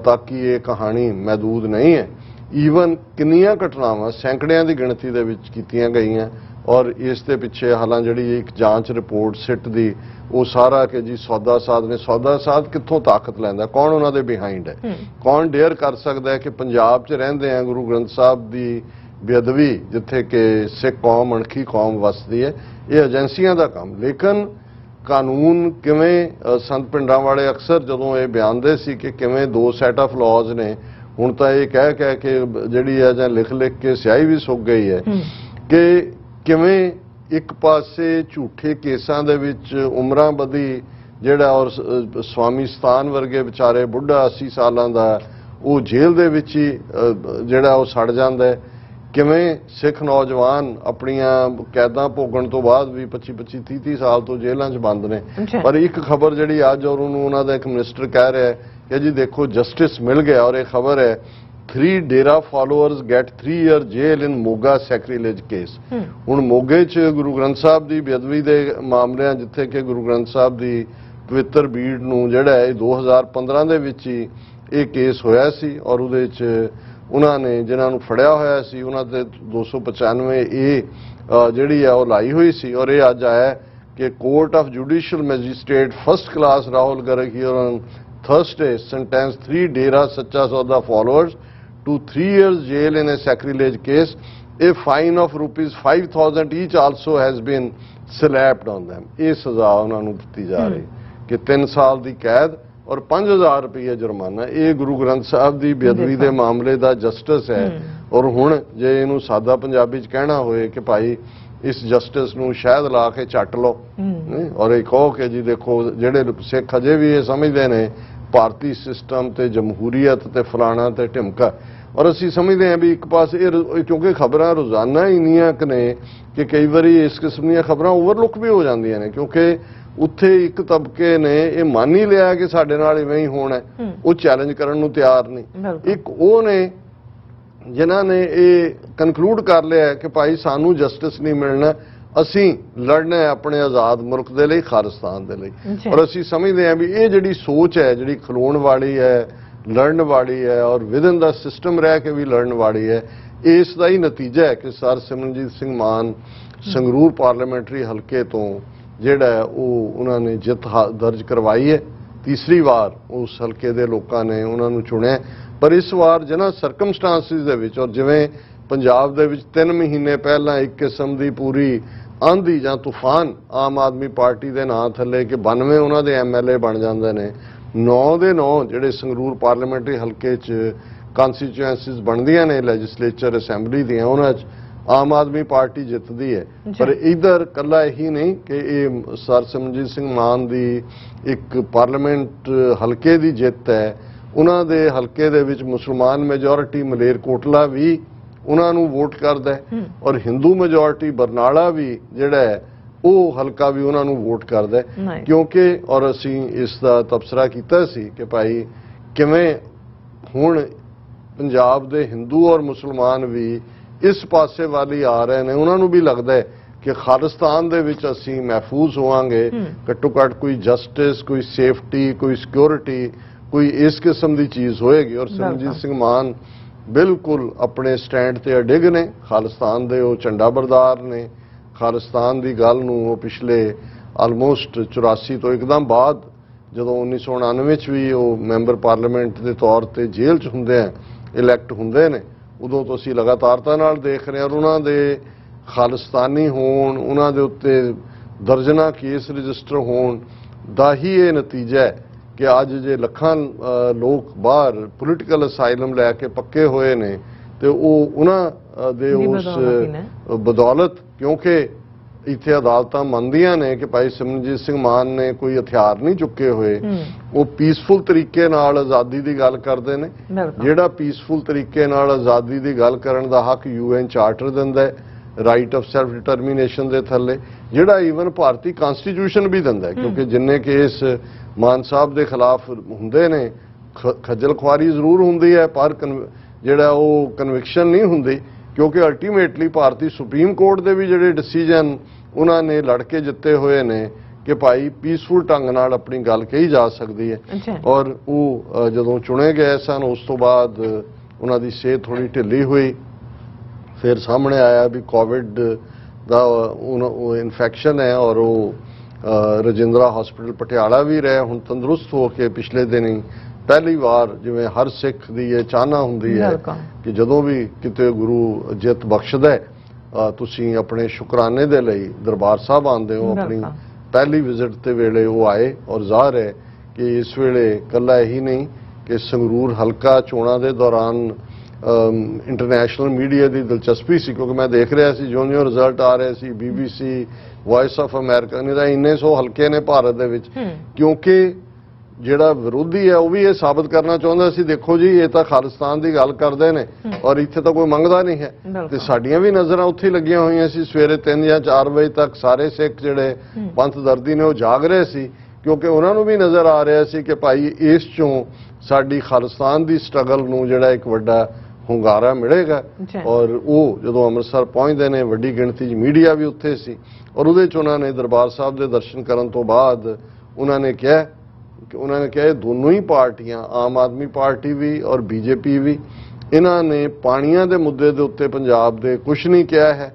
ਤੱਕ ਹੀ ਇਹ ਕਹਾਣੀ ਮਹਿਦੂਦ ਨਹੀਂ ਹੈ। ਈਵਨ ਕਿੰਨੀਆਂ ਘਟਨਾਵਾਂ ਸੈਂਕੜਿਆਂ ਦੀ ਗਿਣਤੀ ਦੇ ਵਿੱਚ ਕੀਤੀਆਂ ਗਈਆਂ ਔਰ ਇਸ ਦੇ ਪਿੱਛੇ ਹਾਲਾਂ ਜਿਹੜੀ ਇੱਕ ਜਾਂਚ ਰਿਪੋਰਟ ਸਿੱਟ ਦੀ ਉਹ ਸਾਰਾ ਕਿ ਜੀ ਸੌਦਾ ਸਾਧ ਨੇ। ਸੌਦਾ ਸਾਧ ਕਿੱਥੋਂ ਤਾਕਤ ਲੈਂਦਾ? ਕੌਣ ਉਹਨਾਂ ਦੇ ਬਿਹਾਈਂਡ ਹੈ? ਕੌਣ ਡੇਅਰ ਕਰ ਸਕਦਾ ਹੈ ਕਿ ਪੰਜਾਬ 'ਚ ਰਹਿੰਦੇ ਆ ਗੁਰੂ ਗ੍ਰੰਥ ਸਾਹਿਬ ਦੀ ਬੇਅਦਬੀ ਜਿੱਥੇ ਕਿ ਸਿੱਖ ਕੌਮ, ਅਣਖੀ ਕੌਮ ਵਸਦੀ ਹੈ? ਇਹ ਏਜੰਸੀਆਂ ਦਾ ਕੰਮ। ਲੇਕਿਨ ਕਾਨੂੰਨ ਕਿਵੇਂ ਸੰਤ ਪਿੰਡਾਂ ਵਾਲੇ ਅਕਸਰ ਜਦੋਂ ਇਹ ਬਿਆਨਦੇ ਸੀ ਕਿ ਕਿਵੇਂ ਦੋ ਸੈਟ ਆਫ ਲਾਜ਼ ਨੇ, ਹੁਣ ਤਾਂ ਇਹ ਕਹਿ ਕੇ ਜਿਹੜੀ ਹੈ ਜਾਂ ਲਿਖ ਕੇ ਸਿਆਹੀ ਵੀ ਸੁੱਕ ਗਈ ਹੈ ਕਿ ਕਿਵੇਂ ਇੱਕ ਪਾਸੇ ਝੂਠੇ ਕੇਸਾਂ ਦੇ ਵਿੱਚ ਉਮਰਾਂ ਬੱਧੀ ਜਿਹੜਾ ਔਰ ਸਵਾਮੀ ਸਤਾਨ ਵਰਗੇ ਵਿਚਾਰੇ ਬੁੱਢਾ 80 ਸਾਲਾਂ ਦਾ ਉਹ ਜੇਲ੍ਹ ਦੇ ਵਿੱਚ ਹੀ ਜਿਹੜਾ ਉਹ ਸੜ ਜਾਂਦਾ ਹੈ, ਕਿਵੇਂ ਸਿੱਖ ਨੌਜਵਾਨ ਆਪਣੀਆਂ ਕੈਦਾਂ ਭੋਗਣ ਤੋਂ ਬਾਅਦ ਵੀ 25 30 ਸਾਲ ਤੋਂ ਜੇਲ੍ਹਾਂ 'ਚ ਬੰਦ ਨੇ। ਪਰ ਇੱਕ ਖਬਰ ਜਿਹੜੀ ਅੱਜ ਔਰ ਉਹਨੂੰ ਉਹਨਾਂ ਦਾ ਇੱਕ ਮਿਨਿਸਟਰ ਕਹਿ ਰਿਹਾ ਹੈ ਕਿ ਜੀ ਦੇਖੋ ਜਸਟਿਸ ਮਿਲ ਗਿਆ, ਔਰ ਇਹ ਖਬਰ ਹੈ 3 Dera followers get 3 year jail in Moga sacrilege case. ਹੁਣ ਮੋਗੇ 'ਚ ਗੁਰੂ ਗ੍ਰੰਥ ਸਾਹਿਬ ਦੀ ਬੇਅਦਬੀ ਦੇ ਮਾਮਲਿਆਂ, ਜਿੱਥੇ ਕਿ ਗੁਰੂ ਗ੍ਰੰਥ ਸਾਹਿਬ ਦੀ ਪਵਿੱਤਰ ਬੀੜ ਨੂੰ ਜਿਹੜਾ ਹੈ 2015 ਦੇ ਵਿੱਚ ਹੀ ਇਹ ਕੇਸ ਹੋਇਆ ਸੀ, ਔਰ ਉਹਦੇ 'ਚ ਉਹਨਾਂ ਨੇ ਜਿਨ੍ਹਾਂ ਨੂੰ ਫੜਿਆ ਹੋਇਆ ਸੀ ਉਹਨਾਂ ਤੇ 295 ਜਿਹੜੀ ਹੈ ਉਹ ਲਾਈ ਹੋਈ ਸੀ। ਔਰ ਇਹ ਅੱਜ ਆਇਆ ਕਿ court of judicial magistrate first class Rahul Garg here on Thursday sentenced 3 Dera Sacha Sauda followers to 3 years jail in a sacrilege case. A fine of ₹5,000 each also has been slapped on them. ਇਹ ਸਜ਼ਾ ਉਹਨਾਂ ਨੂੰ ਦਿੱਤੀ ਜਾ ਰਹੀ ਕਿ 3 ਸਾਲ ਦੀ ਕੈਦ ਔਰ 5,000 ਰੁਪਏ ਜੁਰਮਾਨਾ। ਇਹ ਗੁਰੂ ਗ੍ਰੰਥ ਸਾਹਿਬ ਦੀ ਬੇਅਦਬੀ ਦੇ ਮਾਮਲੇ ਦਾ ਜਸਟਿਸ ਹੈ। ਔਰ ਹੁਣ ਜੇ ਇਹਨੂੰ ਸਾਦਾ ਪੰਜਾਬੀ 'ਚ ਕਹਿਣਾ ਹੋਏ ਕਿ ਭਾਈ ਇਸ ਜਸਟਿਸ ਨੂੰ ਸ਼ਹਿਦ ਲਾ ਕੇ ਚੱਟ ਲਓ, ਔਰ ਇਹ ਕਹੋ ਕਿ ਜੀ ਦੇਖੋ ਜਿਹੜੇ ਸਿੱਖ ਅਜੇ ਵੀ ਇਹ ਸਮਝਦੇ ਨੇ ਭਾਰਤੀ ਸਿਸਟਮ ਤੇ ਜਮਹੂਰੀਅਤ ਤੇ ਫਲਾਣਾ ਤੇ ਢਿਮਕਾ, ਔਰ ਅਸੀਂ ਸਮਝਦੇ ਹਾਂ ਵੀ ਇੱਕ ਪਾਸੇ ਇਹ ਕਿਉਂਕਿ ਖਬਰਾਂ ਰੋਜ਼ਾਨਾ ਇੰਨੀਆਂ ਕੁ ਨੇ ਕਿ ਕਈ ਵਾਰੀ ਇਸ ਕਿਸਮ ਦੀਆਂ ਖਬਰਾਂ ਓਵਰਲੁੱਕ ਵੀ ਹੋ ਜਾਂਦੀਆਂ ਨੇ, ਕਿਉਂਕਿ ਉੱਥੇ ਇੱਕ ਤਬਕੇ ਨੇ ਇਹ ਮੰਨ ਹੀ ਲਿਆ ਕਿ ਸਾਡੇ ਨਾਲ ਇਵੇਂ ਹੀ ਹੋਣਾ, ਉਹ ਚੈਲੰਜ ਕਰਨ ਨੂੰ ਤਿਆਰ ਨਹੀਂ। ਇੱਕ ਉਹ ਨੇ ਜਿਨ੍ਹਾਂ ਨੇ ਇਹ ਕਨਕਲੂਡ ਕਰ ਲਿਆ ਕਿ ਭਾਈ ਸਾਨੂੰ ਜਸਟਿਸ ਨਹੀਂ ਮਿਲਣਾ, ਅਸੀਂ ਲੜਨਾ ਹੈ ਆਪਣੇ ਆਜ਼ਾਦ ਮੁਲਕ ਦੇ ਲਈ, ਖਾਲਿਸਤਾਨ ਦੇ ਲਈ। ਔਰ ਅਸੀਂ ਸਮਝਦੇ ਹਾਂ ਵੀ ਇਹ ਜਿਹੜੀ ਸੋਚ ਹੈ ਜਿਹੜੀ ਖਲੋਣ ਵਾਲੀ ਹੈ, ਲੜਨ ਵਾਲੀ ਹੈ, ਔਰ ਵਿਦਨ ਦਾ ਸਿਸਟਮ ਰਹਿ ਕੇ ਵੀ ਲੜਨ ਵਾਲੀ ਹੈ, ਇਸ ਦਾ ਹੀ ਨਤੀਜਾ ਹੈ ਕਿ ਸਰ ਸਿਮਰਨਜੀਤ ਸਿੰਘ ਮਾਨ ਸੰਗਰੂਰ ਪਾਰਲੀਮੈਂਟਰੀ ਹਲਕੇ ਤੋਂ ਜਿਹੜਾ ਉਹ ਉਹਨਾਂ ਨੇ ਜਿੱਤ ਦਰਜ ਕਰਵਾਈ ਹੈ। ਤੀਸਰੀ ਵਾਰ ਉਸ ਹਲਕੇ ਦੇ ਲੋਕਾਂ ਨੇ ਉਹਨਾਂ ਨੂੰ ਚੁਣਿਆ। ਪਰ ਇਸ ਵਾਰ ਜਿਹਨਾਂ ਸਰਕਮਸਟੈਂਸਿਸ ਦੇ ਵਿੱਚ, ਔਰ ਜਿਵੇਂ ਪੰਜਾਬ ਦੇ ਵਿੱਚ 3 ਮਹੀਨੇ ਪਹਿਲਾਂ ਇੱਕ ਕਿਸਮ ਦੀ ਪੂਰੀ ਆਂਧੀ ਜਾਂ ਤੂਫਾਨ ਆਮ ਆਦਮੀ ਪਾਰਟੀ ਦੇ ਨਾਂ ਥੱਲੇ ਕਿ 92 ਉਹਨਾਂ ਦੇ MLA ਬਣ ਜਾਂਦੇ ਨੇ, 9 ਦੇ 9 ਜਿਹੜੇ ਸੰਗਰੂਰ ਪਾਰਲੀਮੈਂਟਰੀ ਹਲਕੇ 'ਚ ਕਨਸਟੀਚੁਐਂਸੀਜ਼ ਬਣਦੀਆਂ ਨੇ ਲੈਜਿਸਲੇਚਰ ਅਸੈਂਬਲੀ ਦੀਆਂ, ਉਹਨਾਂ 'ਚ ਆਮ ਆਦਮੀ ਪਾਰਟੀ ਜਿੱਤਦੀ ਹੈ। ਪਰ ਇਧਰ ਕੱਲਾ ਇਹੀ ਨਹੀਂ ਕਿ ਇਹ ਸਰ ਸਿਮਰਨਜੀਤ ਸਿੰਘ ਮਾਨ ਦੀ ਇੱਕ ਪਾਰਲੀਮੈਂਟ ਹਲਕੇ ਦੀ ਜਿੱਤ ਹੈ, ਉਹਨਾਂ ਦੇ ਹਲਕੇ ਦੇ ਵਿੱਚ ਮੁਸਲਮਾਨ ਮੈਜੋਰਿਟੀ ਮਲੇਰਕੋਟਲਾ ਵੀ ਉਹਨਾਂ ਨੂੰ ਵੋਟ ਕਰਦਾ ਹੈ, ਔਰ ਹਿੰਦੂ ਮੈਜੋਰਿਟੀ ਬਰਨਾਲਾ ਵੀ ਜਿਹੜਾ ਹੈ ਉਹ ਹਲਕਾ ਵੀ ਉਹਨਾਂ ਨੂੰ ਵੋਟ ਕਰਦਾ ਹੈ। ਕਿਉਂਕਿ ਔਰ ਅਸੀਂ ਇਸ ਦਾ ਤਬਸਰਾ ਕੀਤਾ ਸੀ ਕਿ ਭਾਈ ਕਿਵੇਂ ਹੁਣ ਪੰਜਾਬ ਦੇ ਹਿੰਦੂ ਔਰ ਮੁਸਲਮਾਨ ਵੀ ਇਸ ਪਾਸੇ ਵਾਲੀ ਆ ਰਹੇ ਨੇ, ਉਹਨਾਂ ਨੂੰ ਵੀ ਲੱਗਦਾ ਹੈ ਕਿ ਖਾਲਿਸਤਾਨ ਦੇ ਵਿੱਚ ਅਸੀਂ ਮਹਿਫੂਜ਼ ਹੋਵਾਂਗੇ, ਘੱਟੋ ਘੱਟ ਕੋਈ ਜਸਟਿਸ, ਕੋਈ ਸੇਫਟੀ, ਕੋਈ ਸਿਕਿਉਰਿਟੀ, ਕੋਈ ਇਸ ਕਿਸਮ ਦੀ ਚੀਜ਼ ਹੋਏਗੀ। ਔਰ ਸਿਮਰਨਜੀਤ ਸਿੰਘ ਮਾਨ ਬਿਲਕੁਲ ਆਪਣੇ ਸਟੈਂਡ ਤੇ ਅਡਿੱਗ ਨੇ, ਖਾਲਿਸਤਾਨ ਦੇ ਉਹ ਝੰਡਾ ਬਰਦਾਰ ਨੇ। ਖਾਲਿਸਤਾਨ ਦੀ ਗੱਲ ਨੂੰ ਉਹ ਪਿਛਲੇ ਆਲਮੋਸਟ 84 ਤੋਂ ਇੱਕਦਮ ਬਾਅਦ ਜਦੋਂ 1999 'ਚ ਵੀ ਉਹ ਮੈਂਬਰ ਪਾਰਲੀਮੈਂਟ ਦੇ ਤੌਰ ਤੇ ਜੇਲ੍ਹ 'ਚ ਹੁੰਦੇ ਆ, ਇਲੈਕਟ ਹੁੰਦੇ ਨੇ, ਉਦੋਂ ਤੋਂ ਅਸੀਂ ਲਗਾਤਾਰਤਾ ਨਾਲ ਦੇਖ ਰਹੇ ਹਾਂ। ਔਰ ਉਹਨਾਂ ਦੇ ਖਾਲਿਸਤਾਨੀ ਹੋਣ, ਉਹਨਾਂ ਦੇ ਉੱਤੇ ਦਰਜਨਾਂ ਕੇਸ ਰਜਿਸਟਰ ਹੋਣ ਦਾ ਹੀ ਇਹ ਨਤੀਜਾ ਹੈ ਕਿ ਅੱਜ ਜੇ ਲੱਖਾਂ ਲੋਕ ਬਾਹਰ ਪੋਲੀਟੀਕਲ ਅਸਾਈਲਮ ਲੈ ਕੇ ਪੱਕੇ ਹੋਏ ਨੇ ਤੇ ਉਹ ਉਹਨਾਂ ਦੇ ਉਸ ਬਦੌਲਤ, ਕਿਉਂਕਿ ਇੱਥੇ ਅਦਾਲਤਾਂ ਮੰਨਦੀਆਂ ਨੇ ਕਿ ਭਾਈ ਸਿਮਰਨਜੀਤ ਸਿੰਘ ਮਾਨ ਨੇ ਕੋਈ ਹਥਿਆਰ ਨਹੀਂ ਚੁੱਕੇ ਹੋਏ, ਉਹ ਪੀਸਫੁਲ ਤਰੀਕੇ ਨਾਲ ਆਜ਼ਾਦੀ ਦੀ ਗੱਲ ਕਰਦੇ ਨੇ। ਜਿਹੜਾ ਪੀਸਫੁਲ ਤਰੀਕੇ ਨਾਲ ਆਜ਼ਾਦੀ ਦੀ ਗੱਲ ਕਰਨ ਦਾ ਹੱਕ UN ਚਾਰਟਰ ਦਿੰਦਾ ਹੈ, ਰਾਈਟ ਆਫ ਸੈਲਫ ਡਿਟਰਮੀਨੇਸ਼ਨ ਦੇ ਥੱਲੇ, ਜਿਹੜਾ ਈਵਨ ਭਾਰਤੀ ਕਨਸਟੀਟਿਊਸ਼ਨ ਵੀ ਦਿੰਦਾ ਹੈ। ਕਿਉਂਕਿ ਜਿੰਨੇ ਕੇਸ ਮਾਨ ਸਾਹਿਬ ਦੇ ਖਿਲਾਫ ਹੁੰਦੇ ਨੇ, ਖੱਜਲ ਖੁਆਰੀ ਜ਼ਰੂਰ ਹੁੰਦੀ ਹੈ ਪਰ ਜਿਹੜਾ ਉਹ ਕਨਵਿਕਸ਼ਨ ਨਹੀਂ ਹੁੰਦੀ, ਕਿਉਂਕਿ ਅਲਟੀਮੇਟਲੀ ਭਾਰਤੀ ਸੁਪਰੀਮ ਕੋਰਟ ਦੇ ਵੀ ਜਿਹੜੇ ਡਿਸੀਜਨ ਉਹਨਾਂ ਨੇ ਲੜ ਕੇ ਜਿੱਤੇ ਹੋਏ ਨੇ ਕਿ ਭਾਈ ਪੀਸਫੁਲ ਢੰਗ ਨਾਲ ਆਪਣੀ ਗੱਲ ਕਹੀ ਜਾ ਸਕਦੀ ਹੈ। ਔਰ ਉਹ ਜਦੋਂ ਚੁਣੇ ਗਏ ਸਨ ਉਸ ਤੋਂ ਬਾਅਦ ਉਹਨਾਂ ਦੀ ਸਿਹਤ ਥੋੜੀ ਢਿੱਲੀ ਹੋਈ, ਫਿਰ ਸਾਹਮਣੇ ਆਇਆ ਵੀ ਕੋਵਿਡ ਦਾ ਉਹ ਇਨਫੈਕਸ਼ਨ ਹੈ, ਔਰ ਉਹ ਰਜਿੰਦਰਾ ਹਸਪੀਟਲ ਪਟਿਆਲਾ ਵੀ ਰਹੇ। ਹੁਣ ਤੰਦਰੁਸਤ ਹੋ ਕੇ ਪਿਛਲੇ ਦਿਨ ਪਹਿਲੀ ਵਾਰ, ਜਿਵੇਂ ਹਰ ਸਿੱਖ ਦੀ ਇਹ ਚਾਹਨਾ ਹੁੰਦੀ ਹੈ ਕਿ ਜਦੋਂ ਵੀ ਕਿਤੇ ਗੁਰੂ ਜਿੱਤ ਬਖਸ਼ਦਾ ਤੁਸੀਂ ਆਪਣੇ ਸ਼ੁਕਰਾਨੇ ਦੇ ਲਈ ਦਰਬਾਰ ਸਾਹਿਬ ਆਉਂਦੇ ਹੋ, ਆਪਣੀ ਪਹਿਲੀ ਵਿਜ਼ਿਟ ਦੇ ਵੇਲੇ ਉਹ ਆਏ ਔਰ ਜ਼ਾਹਰ ਹੈ ਕਿ ਇਸ ਵੇਲੇ ਇਕੱਲਾ ਇਹੀ ਨਹੀਂ ਕਿ ਸੰਗਰੂਰ ਹਲਕਾ ਚੋਣਾਂ ਦੇ ਦੌਰਾਨ ਇੰਟਰਨੈਸ਼ਨਲ ਮੀਡੀਆ ਦੀ ਦਿਲਚਸਪੀ ਸੀ, ਕਿਉਂਕਿ ਮੈਂ ਦੇਖ ਰਿਹਾ ਸੀ ਜਿਉਂ-ਜਿਉਂ ਰਿਜ਼ਲਟ ਆ ਰਹੇ ਸੀ BBC, ਵੌਇਸ ਆਫ ਅਮਰੀਕਾ ਨੇ ਤਾਂ ਇੰਨੇ ਸੌ ਹਲਕੇ ਨੇ ਭਾਰਤ ਦੇ ਵਿੱਚ, ਕਿਉਂਕਿ ਜਿਹੜਾ ਵਿਰੋਧੀ ਹੈ ਉਹ ਵੀ ਇਹ ਸਾਬਤ ਕਰਨਾ ਚਾਹੁੰਦਾ ਸੀ ਦੇਖੋ ਜੀ ਇਹ ਤਾਂ ਖਾਲਿਸਤਾਨ ਦੀ ਗੱਲ ਕਰਦੇ ਨੇ ਔਰ ਇੱਥੇ ਤਾਂ ਕੋਈ ਮੰਗਦਾ ਨਹੀਂ ਹੈ। ਤੇ ਸਾਡੀਆਂ ਵੀ ਨਜ਼ਰਾਂ ਉੱਥੇ ਲੱਗੀਆਂ ਹੋਈਆਂ ਸੀ। ਸਵੇਰੇ 3 ਜਾਂ 4 ਵਜੇ ਤੱਕ ਸਾਰੇ ਸਿੱਖ ਜਿਹੜੇ ਪੰਥ ਦਰਦੀ ਨੇ ਉਹ ਜਾਗ ਰਹੇ ਸੀ, ਕਿਉਂਕਿ ਉਹਨਾਂ ਨੂੰ ਵੀ ਨਜ਼ਰ ਆ ਰਿਹਾ ਸੀ ਕਿ ਭਾਈ ਇਸ ਚੋਂ ਸਾਡੀ ਖਾਲਿਸਤਾਨ ਦੀ ਸਟਰਗਲ ਨੂੰ ਜਿਹੜਾ ਇੱਕ ਵੱਡਾ ਹੁੰਗਾਰਾ ਮਿਲੇਗਾ। ਔਰ ਉਹ ਜਦੋਂ ਅੰਮ੍ਰਿਤਸਰ ਪਹੁੰਚਦੇ ਨੇ ਵੱਡੀ ਗਿਣਤੀ 'ਚ ਮੀਡੀਆ ਵੀ ਉੱਥੇ ਸੀ ਔਰ ਉਹਦੇ 'ਚ ਉਹਨਾਂ ਨੇ ਦਰਬਾਰ ਸਾਹਿਬ ਦੇ ਦਰਸ਼ਨ ਕਰਨ ਤੋਂ ਬਾਅਦ ਉਹਨਾਂ ਨੇ ਕਿਹਾ ਇਹ ਦੋਨੋਂ ਹੀ ਪਾਰਟੀਆਂ, ਆਮ ਆਦਮੀ ਪਾਰਟੀ ਵੀ ਔਰ BJP ਵੀ, ਇਹਨਾਂ ਨੇ ਪਾਣੀਆਂ ਦੇ ਮੁੱਦੇ ਦੇ ਉੱਤੇ ਪੰਜਾਬ ਦੇ ਕੁਝ ਨਹੀਂ ਕਿਹਾ ਹੈ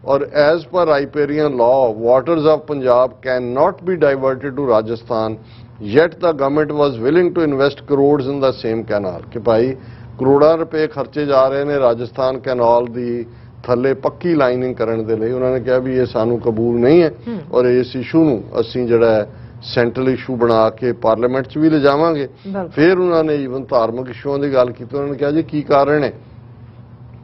ਔਰ as per riparian law waters of Punjab can not be diverted to Rajasthan yet the government was willing to invest crores in the same canal। ਕਿ ਭਾਈ ਕਰੋੜਾਂ ਰੁਪਏ ਖਰਚੇ ਜਾ ਰਹੇ ਨੇ ਰਾਜਸਥਾਨ ਕੈਨਾਲ ਦੀ ਥੱਲੇ ਪੱਕੀ ਲਾਈਨਿੰਗ ਕਰਨ ਦੇ ਲਈ। ਉਹਨਾਂ ਨੇ ਕਿਹਾ ਵੀ ਇਹ ਸਾਨੂੰ ਕਬੂਲ ਨਹੀਂ ਹੈ ਔਰ ਇਸ ਇਸ਼ੂ ਨੂੰ ਅਸੀਂ ਜਿਹੜਾ ਸੈਂਟਰਲ ਇਸ਼ੂ ਬਣਾ ਕੇ ਪਾਰਲੀਮੈਂਟ 'ਚ ਵੀ ਲਿਜਾਵਾਂਗੇ। ਫਿਰ ਉਹਨਾਂ ਨੇ ਈਵਨ ਧਾਰਮਿਕ ਇਸ਼ੂਆਂ ਦੀ ਗੱਲ ਕੀਤੀ। ਉਹਨਾਂ ਨੇ ਕਿਹਾ ਜੀ ਕੀ ਕਾਰਨ ਹੈ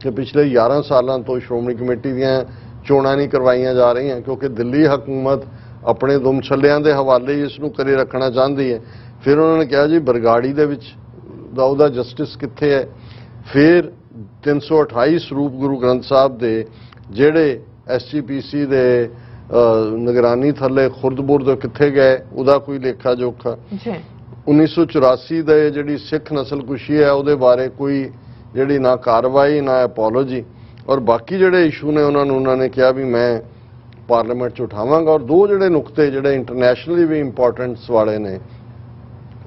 ਕਿ ਪਿਛਲੇ 11 ਸਾਲਾਂ ਤੋਂ ਸ਼੍ਰੋਮਣੀ ਕਮੇਟੀ ਦੀਆਂ ਚੋਣਾਂ ਨਹੀਂ ਕਰਵਾਈਆਂ ਜਾ ਰਹੀਆਂ, ਕਿਉਂਕਿ ਦਿੱਲੀ ਹਕੂਮਤ ਆਪਣੇ ਦੁਮਛੱਲਿਆਂ ਦੇ ਹਵਾਲੇ ਇਸ ਨੂੰ ਕਰੇ ਰੱਖਣਾ ਚਾਹੁੰਦੀ ਹੈ। ਫਿਰ ਉਹਨਾਂ ਨੇ ਕਿਹਾ ਜੀ ਬਰਗਾੜੀ ਦੇ ਵਿੱਚ ਉਹਦਾ ਜਸਟਿਸ ਕਿੱਥੇ ਹੈ। ਫਿਰ 328 ਸਰੂਪ ਗੁਰੂ ਗ੍ਰੰਥ ਸਾਹਿਬ ਦੇ ਜਿਹੜੇ SGPC ਦੇ ਨਿਗਰਾਨੀ ਥੱਲੇ ਖੁਰਦ-ਬੁਰਦ ਕਿੱਥੇ ਗਏ, ਉਹਦਾ ਕੋਈ ਲੇਖਾ ਜੋਖਾ। 1984 ਦੇ ਜਿਹੜੀ ਸਿੱਖ ਨਸਲਕੁਸ਼ੀ ਹੈ ਉਹਦੇ ਬਾਰੇ ਕੋਈ ਜਿਹੜੀ ਨਾ ਕਾਰਵਾਈ ਨਾ ਐਪੋਲੋਜੀ ਔਰ ਬਾਕੀ ਜਿਹੜੇ ਇਸ਼ੂ ਨੇ ਉਹਨਾਂ ਨੇ ਕਿਹਾ ਵੀ ਮੈਂ ਪਾਰਲੀਮੈਂਟ 'ਚ ਉਠਾਵਾਂਗਾ। ਔਰ ਦੋ ਜਿਹੜੇ ਨੁਕਤੇ ਜਿਹੜੇ ਇੰਟਰਨੈਸ਼ਨਲੀ ਵੀ ਇੰਪੋਰਟੈਂਸ ਵਾਲੇ ਨੇ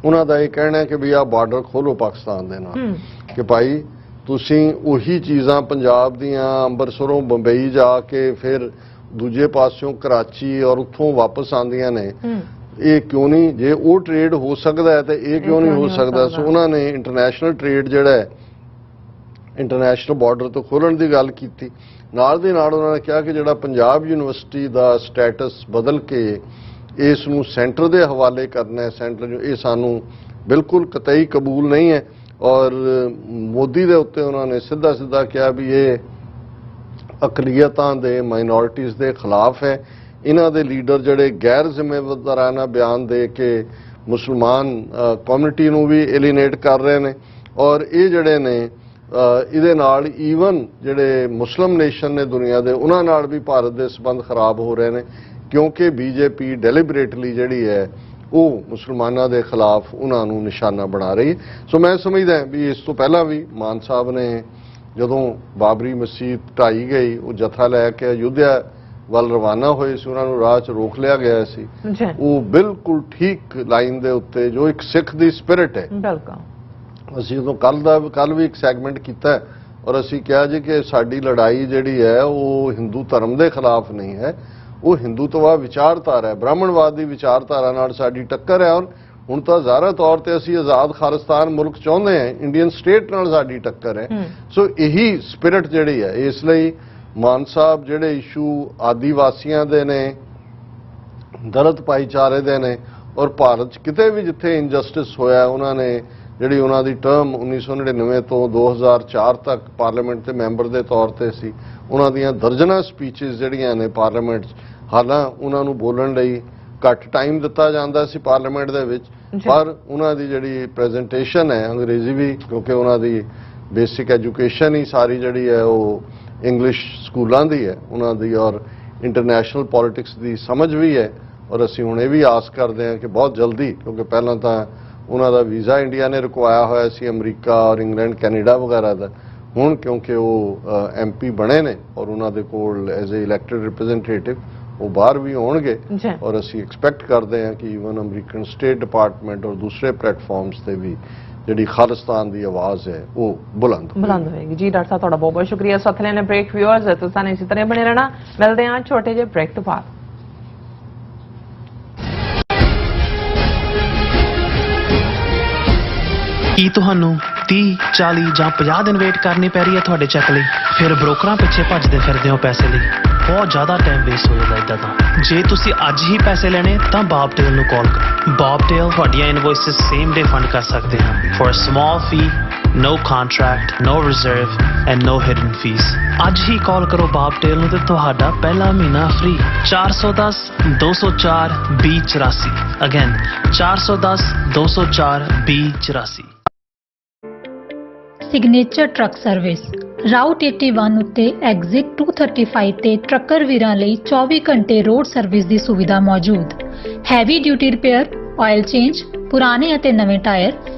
ਉਹਨਾਂ ਦਾ ਇਹ ਕਹਿਣਾ ਹੈ ਕਿ ਵੀ ਆਹ ਬਾਰਡਰ ਖੋਲੋ ਪਾਕਿਸਤਾਨ ਦੇ ਨਾਲ, ਕਿ ਭਾਈ ਤੁਸੀਂ ਉਹੀ ਚੀਜ਼ਾਂ ਪੰਜਾਬ ਦੀਆਂ ਅੰਮ੍ਰਿਤਸਰੋਂ ਬੰਬਈ ਜਾ ਕੇ ਫਿਰ ਦੂਜੇ ਪਾਸਿਓਂ ਕਰਾਚੀ ਔਰ ਉੱਥੋਂ ਵਾਪਸ ਆਉਂਦੀਆਂ ਨੇ, ਇਹ ਕਿਉਂ ਨਹੀਂ, ਜੇ ਉਹ ਟ੍ਰੇਡ ਹੋ ਸਕਦਾ ਹੈ ਤੇ ਇਹ ਕਿਉਂ ਨਹੀਂ ਹੋ ਸਕਦਾ। ਸੋ ਉਹਨਾਂ ਨੇ ਇੰਟਰਨੈਸ਼ਨਲ ਟ੍ਰੇਡ ਜਿਹੜਾ ਹੈ ਇੰਟਰਨੈਸ਼ਨਲ ਬਾਰਡਰ ਤੋਂ ਖੋਲ੍ਹਣ ਦੀ ਗੱਲ ਕੀਤੀ। ਨਾਲ ਦੇ ਨਾਲ ਉਹਨਾਂ ਨੇ ਕਿਹਾ ਕਿ ਜਿਹੜਾ ਪੰਜਾਬ ਯੂਨੀਵਰਸਿਟੀ ਦਾ ਸਟੇਟਸ ਬਦਲ ਕੇ ਇਸ ਨੂੰ ਸੈਂਟਰ ਦੇ ਹਵਾਲੇ ਕਰਨਾ ਹੈ, ਸੈਂਟਰ ਇਹ ਸਾਨੂੰ ਬਿਲਕੁਲ ਕਤਈ ਕਬੂਲ ਨਹੀਂ ਹੈ। ਔਰ ਮੋਦੀ ਦੇ ਉੱਤੇ ਉਹਨਾਂ ਨੇ ਸਿੱਧਾ ਕਿਹਾ ਵੀ ਇਹ ਅਕਲੀਅਤਾਂ ਦੇ ਮਾਈਨੋਰਿਟੀਜ਼ ਦੇ ਖਿਲਾਫ ਹੈ। ਇਹਨਾਂ ਦੇ ਲੀਡਰ ਜਿਹੜੇ ਗੈਰ ਜ਼ਿੰਮੇਵਾਰਾਨਾ ਬਿਆਨ ਦੇ ਕੇ ਮੁਸਲਮਾਨ ਕਮਿਊਨਿਟੀ ਨੂੰ ਵੀ ਐਲੀਨੇਟ ਕਰ ਰਹੇ ਨੇ ਔਰ ਇਹ ਜਿਹੜੇ ਨੇ ਇਹਦੇ ਨਾਲ ਈਵਨ ਜਿਹੜੇ ਮੁਸਲਿਮ ਨੇਸ਼ਨ ਨੇ ਦੁਨੀਆ ਦੇ ਉਹਨਾਂ ਨਾਲ ਵੀ ਭਾਰਤ ਦੇ ਸਬੰਧ ਖਰਾਬ ਹੋ ਰਹੇ ਨੇ, ਕਿਉਂਕਿ BJP ਡੈਲੀਬਰੇਟਲੀ ਜਿਹੜੀ ਹੈ ਉਹ ਮੁਸਲਮਾਨਾਂ ਦੇ ਖਿਲਾਫ ਉਹਨਾਂ ਨੂੰ ਨਿਸ਼ਾਨਾ ਬਣਾ ਰਹੀ ਹੈ। ਸੋ ਮੈਂ ਸਮਝਦਾ ਵੀ ਇਸ ਤੋਂ ਪਹਿਲਾਂ ਵੀ ਮਾਨ ਸਾਹਿਬ ਨੇ ਜਦੋਂ ਬਾਬਰੀ ਮਸਜਿਦ ਢਾਈ ਗਈ ਉਹ ਜਥਾ ਲੈ ਕੇ ਅਯੁੱਧਿਆ ਵੱਲ ਰਵਾਨਾ ਹੋਏ ਸੀ, ਉਹਨਾਂ ਨੂੰ ਰਾਹ 'ਚ ਰੋਕ ਲਿਆ ਗਿਆ ਸੀ। ਉਹ ਬਿਲਕੁਲ ਠੀਕ ਲਾਈਨ ਦੇ ਉੱਤੇ ਜੋ ਇੱਕ ਸਿੱਖ ਦੀ ਸਪਿਰਿਟ ਹੈ। ਅਸੀਂ ਜਦੋਂ ਕੱਲ ਵੀ ਇੱਕ ਸੈਗਮੈਂਟ ਕੀਤਾ ਔਰ ਅਸੀਂ ਕਿਹਾ ਜੀ ਕਿ ਸਾਡੀ ਲੜਾਈ ਜਿਹੜੀ ਹੈ ਉਹ ਹਿੰਦੂ ਧਰਮ ਦੇ ਖਿਲਾਫ ਨਹੀਂ ਹੈ, ਉਹ ਹਿੰਦੂਤਵਾ ਵਿਚਾਰਧਾਰਾ ਹੈ, ਬ੍ਰਾਹਮਣਵਾਦ ਦੀ ਵਿਚਾਰਧਾਰਾ ਨਾਲ ਸਾਡੀ ਟੱਕਰ ਹੈ। ਔਰ ਹੁਣ ਤਾਂ ਜ਼ਾਹਰ ਤੌਰ ਤੇ ਅਸੀਂ ਆਜ਼ਾਦ ਖਾਲਿਸਤਾਨ ਮੁਲਕ ਚਾਹੁੰਦੇ ਹਾਂ, ਇੰਡੀਅਨ ਸਟੇਟ ਨਾਲ ਸਾਡੀ ਟੱਕਰ ਹੈ। ਸੋ ਇਹੀ ਸਪਿਰਿਟ ਜਿਹੜੀ ਹੈ, ਇਸ ਲਈ ਮਾਨ ਸਾਹਿਬ ਜਿਹੜੇ ਇਸ਼ੂ ਆਦੀਵਾਸੀਆਂ ਦੇ ਨੇ, ਦਲਿਤ ਭਾਈਚਾਰੇ ਦੇ ਨੇ ਔਰ ਭਾਰਤ 'ਚ ਕਿਤੇ ਵੀ ਜਿੱਥੇ ਇਨਜਸਟਿਸ ਹੋਇਆ ਉਹਨਾਂ ਨੇ ਜਿਹੜੀ ਉਹਨਾਂ ਦੀ ਟਰਮ 1999 ਤੋਂ 2004 ਤੱਕ ਪਾਰਲੀਮੈਂਟ ਦੇ ਮੈਂਬਰ ਦੇ ਤੌਰ ਤੇ ਸੀ, ਉਹਨਾਂ ਦੀਆਂ ਦਰਜਨਾਂ ਸਪੀਚਸ ਜਿਹੜੀਆਂ ਨੇ ਪਾਰਲੀਮੈਂਟ 'ਚ, ਹਾਲਾਂ ਉਹਨਾਂ ਨੂੰ ਬੋਲਣ ਲਈ ਘੱਟ ਟਾਈਮ ਦਿੱਤਾ ਜਾਂਦਾ ਸੀ ਪਾਰਲੀਮੈਂਟ ਦੇ ਵਿੱਚ, ਪਰ ਉਹਨਾਂ ਦੀ ਜਿਹੜੀ ਪ੍ਰੈਜੈਂਟੇਸ਼ਨ ਹੈ ਅੰਗਰੇਜ਼ੀ ਵੀ, ਕਿਉਂਕਿ ਉਹਨਾਂ ਦੀ ਬੇਸਿਕ ਐਜੂਕੇਸ਼ਨ ਹੀ ਸਾਰੀ ਜਿਹੜੀ ਹੈ ਉਹ ਇੰਗਲਿਸ਼ ਸਕੂਲਾਂ ਦੀ ਹੈ ਉਹਨਾਂ ਦੀ, ਔਰ ਇੰਟਰਨੈਸ਼ਨਲ ਪੋਲਿਟਿਕਸ ਦੀ ਸਮਝ ਵੀ ਹੈ। ਔਰ ਅਸੀਂ ਹੁਣ ਇਹ ਵੀ ਆਸ ਕਰਦੇ ਹਾਂ ਕਿ ਬਹੁਤ ਜਲਦੀ, ਕਿਉਂਕਿ ਪਹਿਲਾਂ ਤਾਂ ਉਹਨਾਂ ਦਾ ਵੀਜ਼ਾ ਇੰਡੀਆ ਨੇ ਰੁਕਵਾਇਆ ਹੋਇਆ ਸੀ ਅਮਰੀਕਾ ਔਰ ਇੰਗਲੈਂਡ ਕੈਨੇਡਾ ਵਗੈਰਾ ਦਾ, ਹੁਣ ਕਿਉਂਕਿ ਉਹ MP ਬਣੇ ਨੇ ਔਰ ਉਹਨਾਂ ਦੇ ਕੋਲ ਐਜ਼ ਏ ਇਲੈਕਟਡ ਰਿਪਰੈਜ਼ੈਂਟੇਟਿਵ ਉਹ ਬਾਹਰ ਵੀ ਹੋਣਗੇ ਔਰ ਅਸੀਂ ਐਕਸਪੈਕਟ ਕਰਦੇ ਹਾਂ ਕਿ ਈਵਨ ਅਮਰੀਕਨ ਸਟੇਟ ਡਿਪਾਰਟਮੈਂਟ ਔਰ ਦੂਸਰੇ ਪਲੇਟਫਾਰਮਸ ਤੇ ਵੀ ਜਿਹੜੀ ਖਾਲਿਸਤਾਨ ਦੀ ਆਵਾਜ਼ ਹੈ ਉਹ ਬੁਲੰਦ ਹੋਏਗੀ। ਜੀ ਡਾਕਟਰ ਸਾਹਿਬ ਤੁਹਾਡਾ ਬਹੁਤ ਬਹੁਤ ਸ਼ੁਕਰੀਆ। ਸਾਥ ਲੈਣੇ ਬ੍ਰੇਕ ਵਿਊਅਰਸ ਤੁਸੀਂ ਇਸੇ ਤਰ੍ਹਾਂ ਬਣੇ ਰਹਿਣਾ, ਮਿਲਦੇ ਹਾਂ ਛੋਟੇ ਜਿਹੇ ਬ੍ਰੇਕ ਤੋਂ ਬਾਅਦ। ਕੀ ਤੁਹਾਨੂੰ 30, 40 ਜਾਂ 50 ਦਿਨ ਵੇਟ ਕਰਨੀ ਪੈ ਰਹੀ ਹੈ ਤੁਹਾਡੇ ਚੈੱਕ ਲਈ? ਫਿਰ ਬ੍ਰੋਕਰਾਂ ਪਿੱਛੇ ਭੱਜਦੇ ਫਿਰਦੇ ਹੋ ਪੈਸੇ ਲਈ। ਬਹੁਤ ਜ਼ਿਆਦਾ ਟਾਈਮ ਵੇਸਟ ਹੋ ਜਾਂਦਾ ਇਦਾਂ ਤਾਂ। ਜੇ ਤੁਸੀਂ ਅੱਜ ਹੀ ਪੈਸੇ ਲੈਣੇ ਤਾਂ ਬੌਬਟੇਲ ਨੂੰ ਕਾਲ ਕਰੋ। ਬੌਬਟੇਲ ਤੁਹਾਡੀਆਂ ਇਨਵੌਇਸਸ ਸੇਮ ਡੇ ਫੰਡ ਕਰ ਸਕਦੇ ਹਨ for a small fee, no contract, no reserve and no hidden fees। ਅੱਜ ਹੀ ਕਾਲ ਕਰੋ ਬੌਬਟੇਲ ਨੂੰ ਤੇ ਤੁਹਾਡਾ ਪਹਿਲਾ ਮਹੀਨਾ free. 410 204 2084 again 410 204 2084। Signature truck service route 81 ਉੱਤੇ ਐਗਜ਼ਿਟ 235 ਤੇ ਟਰੱਕਰ ਵੀਰਾਂ ਲਈ 24 ਘੰਟੇ ਰੋਡ ਸਰਵਿਸ ਦੀ ਸੁਵਿਧਾ ਮੌਜੂਦ। Heavy duty repair, oil change, ਪੁਰਾਣੇ ਅਤੇ ਨਵੇਂ tyre,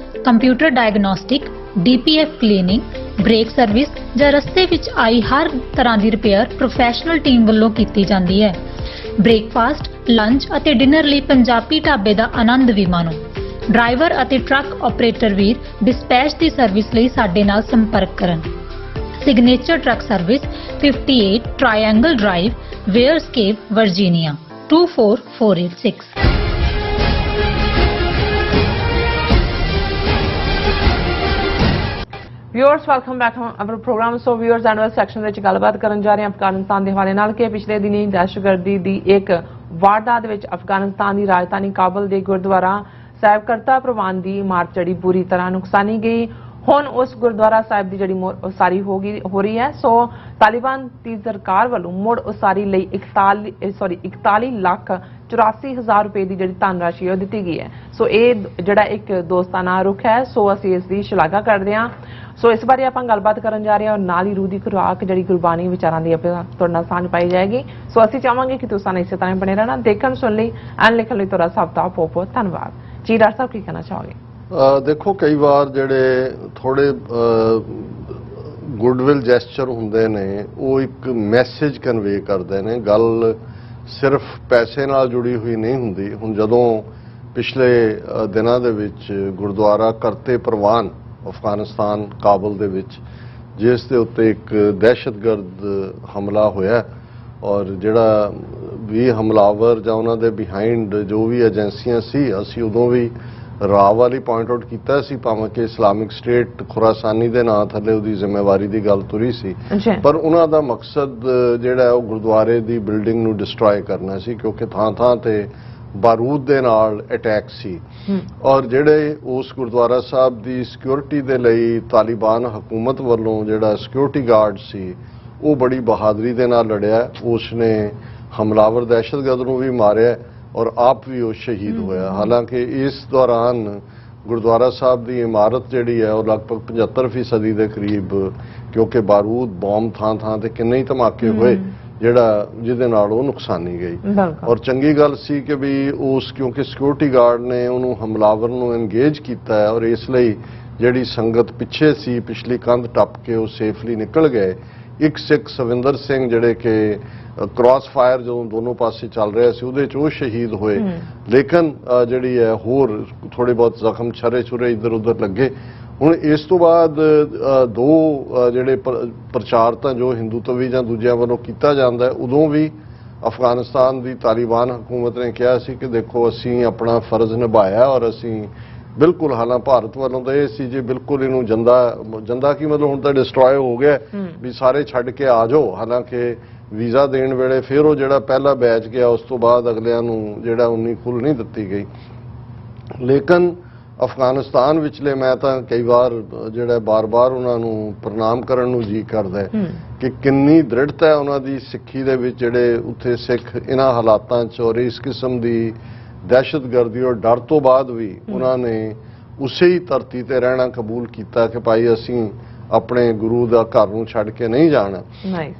computer diagnostic, DPF cleaning, brake service ਜਾਂ ਰਸਤੇ ਵਿੱਚ ਆਈ ਹਰ ਤਰ੍ਹਾਂ ਦੀ ਰਿਪੇਅਰ ਪ੍ਰੋਫੈਸ਼ਨਲ ਟੀਮ ਵੱਲੋਂ ਕੀਤੀ ਜਾਂਦੀ ਹੈ। ਬ੍ਰੇਕਫਾਸਟ, ਲੰਚ ਅਤੇ ਡਿਨਰ ਲਈ ਪੰਜਾਬੀ ਢਾਬੇ ਦਾ ਆਨੰਦ ਵੀ ਮਾਣੋ। ਡਰਾਈਵਰ ਅਤੇ ਟਰੱਕ ਆਪਰੇਟਰ ਵੀਰ ਡਿਸਪੈਚ ਦੀ ਸਰਵਿਸ ਲਈ ਸਾਡੇ ਨਾਲ ਸੰਪਰਕ ਕਰਨ। Signature truck service 58 triangle drive, Weyers Cave, Virginia 24486। Viewers welcome back our programme. So viewers annual section ਵਿੱਚ ਗੱਲਬਾਤ ਕਰਨ ਜਾ ਰਹੇ ਹਾਂ ਅਫਗਾਨਿਸਤਾਨ ਦੇ ਹਵਾਲੇ ਨਾਲ ਕਿ ਪਿਛਲੇ ਦਿਨੀ ਦਹਿਸ਼ਤਗਰਦੀ ਦੀ ਇੱਕ ਵਾਰਦਾਤ ਵਿੱਚ ਅਫਗਾਨਿਸਤਾਨ ਦੀ ਰਾਜਧਾਨੀ ਕਾਬਲ ਦੇ ਗੁਰਦੁਆਰਾ ਸਾਹਿਬ ਕਰਤਾ ਪ੍ਰਵਾਨ ਦੀ ਇਮਾਰਤ ਜਿਹੜੀ ਬੁਰੀ ਤਰ੍ਹਾਂ ਨੁਕਸਾਨੀ ਗਈ। ਹੁਣ ਉਸ ਗੁਰਦੁਆਰਾ ਸਾਹਿਬ ਦੀ ਜਿਹੜੀ ਉਸਾਰੀ ਹੋ ਰਹੀ ਹੈ। ਸੋ ਤਾਲਿਬਾਨ ਦੀ ਸਰਕਾਰ ਵੱਲੋਂ ਮੁੜ ਉਸਾਰੀ ਲਈ 41 ਲੱਖ 84,000 ਰੁਪਏ ਦੀ ਜਿਹੜੀ ਧਨਰਾਸ਼ੀ ਉਹ ਦਿੱਤੀ ਗਈ ਹੈ। ਸੋ ਇਹ ਜਿਹੜਾ ਇੱਕ ਦੋਸਤਾਨਾ ਰੁਖ ਹੈ, ਸੋ ਅਸੀਂ ਇਸ ਦੀ ਸ਼ਲਾਘਾ ਕਰਦੇ ਹਾਂ। ਸੋ ਇਸ ਬਾਰੇ ਆਪਾਂ ਗੱਲਬਾਤ ਕਰਨ ਜਾ ਰਹੇ ਹਾਂ ਔਰ ਨਾਲ ਹੀ ਰੂਹ ਦੀ ਖੁਰਾਕ ਜਿਹੜੀ ਗੁਰਬਾਣੀ ਵਿਚਾਰਾਂ ਦੀ ਤੁਹਾਡੇ ਨਾਲ ਸਾਂਝ ਪਾਈ ਜਾਏਗੀ। ਸੋ ਅਸੀਂ ਚਾਹਾਂਗੇ ਕਿ ਤੁਸੀਂ ਇਸੇ ਤਰ੍ਹਾਂ ਬਣੇ ਰਹਿਣਾ। ਦੇਖਣ ਸੁਣ ਲਈ ਐਂਡ ਲਿਖਣ ਲਈ ਤੁਹਾਡਾ ਸਭ ਦਾ ਬਹੁਤ ਧੰਨਵਾਦ ਜੀ। ਡਾਕਟਰ ਸਾਹਿਬ ਕੀ ਕਹਿਣਾ ਚਾਹੋਗੇ? ਦੇਖੋ, ਕਈ ਵਾਰ ਜਿਹੜੇ ਥੋੜੇ ਗੁੱਡਵਿਲ ਜੈਸਚਰ ਹੁੰਦੇ ਨੇ ਉਹ ਇੱਕ ਮੈਸੇਜ ਕਨਵੇ ਕਰਦੇ ਨੇ। ਗੱਲ ਸਿਰਫ ਪੈਸੇ ਨਾਲ ਜੁੜੀ ਹੋਈ ਨਹੀਂ ਹੁੰਦੀ। ਹੁਣ ਜਦੋਂ ਪਿਛਲੇ ਦਿਨਾਂ ਦੇ ਵਿੱਚ ਗੁਰਦੁਆਰਾ ਕਰਤੇ ਪ੍ਰਵਾਨ ਅਫਗਾਨਿਸਤਾਨ ਕਾਬਲ ਦੇ ਵਿੱਚ ਜਿਸ ਦੇ ਉੱਤੇ ਇੱਕ ਦਹਿਸ਼ਤਗਰਦ ਹਮਲਾ ਹੋਇਆ ਔਰ ਜਿਹੜਾ ਵੀ ਹਮਲਾਵਰ ਜਾਂ ਉਹਨਾਂ ਦੇ ਬਿਹਾਈਂਡ ਜੋ ਵੀ ਏਜੰਸੀਆਂ ਸੀ, ਅਸੀਂ ਉਦੋਂ ਵੀ ਰਾਹ ਵਾਲੀ ਪੁਆਇੰਟ ਆਊਟ ਕੀਤਾ ਸੀ, ਭਾਵੇਂ ਕਿ ਇਸਲਾਮਿਕ ਸਟੇਟ ਖੁਰਾਸਾਨੀ ਦੇ ਨਾਂ ਥੱਲੇ ਉਹਦੀ ਜ਼ਿੰਮੇਵਾਰੀ ਦੀ ਗੱਲ ਤੁਰੀ ਸੀ, ਪਰ ਉਹਨਾਂ ਦਾ ਮਕਸਦ ਜਿਹੜਾ ਉਹ ਗੁਰਦੁਆਰੇ ਦੀ ਬਿਲਡਿੰਗ ਨੂੰ ਡਿਸਟਰੋਏ ਕਰਨਾ ਸੀ ਕਿਉਂਕਿ ਥਾਂ ਥਾਂ ਤੇ ਬਾਰੂਦ ਦੇ ਨਾਲ ਅਟੈਕ ਸੀ। ਔਰ ਜਿਹੜੇ ਉਸ ਗੁਰਦੁਆਰਾ ਸਾਹਿਬ ਦੀ ਸਿਕਿਉਰਿਟੀ ਦੇ ਲਈ ਤਾਲਿਬਾਨ ਹਕੂਮਤ ਵੱਲੋਂ ਜਿਹੜਾ ਸਿਕਿਉਰਿਟੀ ਗਾਰਡ ਸੀ ਉਹ ਬੜੀ ਬਹਾਦਰੀ ਦੇ ਨਾਲ ਲੜਿਆ। ਉਸ ਨੇ ਹਮਲਾਵਰ ਦਹਿਸ਼ਤਗਰਦ ਨੂੰ ਵੀ ਮਾਰਿਆ ਔਰ ਆਪ ਵੀ ਉਹ ਸ਼ਹੀਦ ਹੋਇਆ। ਹਾਲਾਂਕਿ ਇਸ ਦੌਰਾਨ ਗੁਰਦੁਆਰਾ ਸਾਹਿਬ ਦੀ ਇਮਾਰਤ ਜਿਹੜੀ ਹੈ ਉਹ ਲਗਭਗ 75% ਦੇ ਕਰੀਬ, ਕਿਉਂਕਿ ਬਾਰੂਦ ਬੰਬ ਥਾਂ ਥਾਂ ਤੇ ਕਿੰਨੇ ਹੀ ਧਮਾਕੇ ਹੋਏ ਜਿਹਦੇ ਨਾਲ ਉਹ ਨੁਕਸਾਨੀ ਗਈ। ਔਰ ਚੰਗੀ ਗੱਲ ਸੀ ਕਿ ਵੀ ਉਸ ਕਿਉਂਕਿ ਸਿਕਿਉਰਿਟੀ ਗਾਰਡ ਨੇ ਉਹਨੂੰ ਹਮਲਾਵਰ ਨੂੰ ਐਨਗੇਜ ਕੀਤਾ ਹੈ ਔਰ ਇਸ ਲਈ ਜਿਹੜੀ ਸੰਗਤ ਪਿੱਛੇ ਸੀ ਪਿਛਲੀ ਕੰਧ ਟੱਪ ਕੇ ਉਹ ਸੇਫਲੀ ਨਿਕਲ ਗਏ। ਇੱਕ ਸਿੱਖ ਸਵਿੰਦਰ ਸਿੰਘ ਜਿਹੜੇ ਕਿ ਕ੍ਰਾਸ ਫਾਇਰ ਜਦੋਂ ਦੋਨੋਂ ਪਾਸੇ ਚੱਲ ਰਿਹਾ ਸੀ ਉਹਦੇ 'ਚ ਉਹ ਸ਼ਹੀਦ ਹੋਏ, ਲੇਕਿਨ ਜਿਹੜੀ ਹੈ ਹੋਰ ਥੋੜੇ ਬਹੁਤ ਜ਼ਖਮ ਛਰੇ ਛੁਰੇ ਇੱਧਰ ਉੱਧਰ ਲੱਗੇ। ਹੁਣ ਇਸ ਤੋਂ ਬਾਅਦ ਦੋ ਜਿਹੜੇ ਪ੍ਰਚਾਰ ਤਾਂ ਜੋ ਹਿੰਦੂਤਵੀ ਜਾਂ ਦੂਜਿਆਂ ਵੱਲੋਂ ਕੀਤਾ ਜਾਂਦਾ ਉਦੋਂ ਵੀ ਅਫਗਾਨਿਸਤਾਨ ਦੀ ਤਾਲਿਬਾਨ ਹਕੂਮਤ ਨੇ ਕਿਹਾ ਸੀ ਕਿ ਦੇਖੋ ਅਸੀਂ ਆਪਣਾ ਫਰਜ਼ ਨਿਭਾਇਆ ਔਰ ਅਸੀਂ ਬਿਲਕੁਲ, ਹਾਲਾਂ ਭਾਰਤ ਵੱਲੋਂ ਤਾਂ ਇਹ ਸੀ ਜੀ ਬਿਲਕੁਲ ਇਹਨੂੰ ਜੰਦਾ ਕੀ ਮਤਲਬ ਹੁਣ ਤਾਂ ਡਿਸਟਰੋਏ ਹੋ ਗਿਆ ਵੀ ਸਾਰੇ ਛੱਡ ਕੇ ਆ ਜਾਓ। ਹਾਲਾਂਕਿ ਵੀਜ਼ਾ ਦੇਣ ਵੇਲੇ ਫਿਰ ਉਹ ਜਿਹੜਾ ਪਹਿਲਾ ਬੈਚ ਗਿਆ ਉਸ ਤੋਂ ਬਾਅਦ ਅਗਲਿਆਂ ਨੂੰ ਜਿਹੜਾ 19 ਖੁੱਲ੍ਹ ਨਹੀਂ ਦਿੱਤੀ ਗਈ। ਲੇਕਿਨ ਅਫਗਾਨਿਸਤਾਨ ਵਿਚਲੇ ਮੈਂ ਤਾਂ ਕਈ ਵਾਰ ਜਿਹੜਾ ਬਾਰ-ਬਾਰ ਉਹਨਾਂ ਨੂੰ ਪ੍ਰਣਾਮ ਕਰਨ ਨੂੰ ਜੀ ਕਰਦਾ ਕਿ ਕਿੰਨੀ ਦ੍ਰਿੜਤਾ ਹੈ ਉਹਨਾਂ ਦੀ ਸਿੱਖੀ ਦੇ ਵਿੱਚ। ਜਿਹੜੇ ਉੱਥੇ ਸਿੱਖ ਇਹਨਾਂ ਹਾਲਾਤਾਂ 'ਚ ਔਰ ਇਸ ਕਿਸਮ ਦੀ ਦਹਿਸ਼ਤਗਰਦੀ ਔਰ ਡਰ ਤੋਂ ਬਾਅਦ ਵੀ ਉਹਨਾਂ ਨੇ ਉਸੇ ਹੀ ਧਰਤੀ ਤੇ ਰਹਿਣਾ ਕਬੂਲ ਕੀਤਾ ਕਿ ਭਾਈ ਅਸੀਂ ਆਪਣੇ ਗੁਰੂ ਦਾ ਘਰ ਨੂੰ ਛੱਡ ਕੇ ਨਹੀਂ ਜਾਣਾ।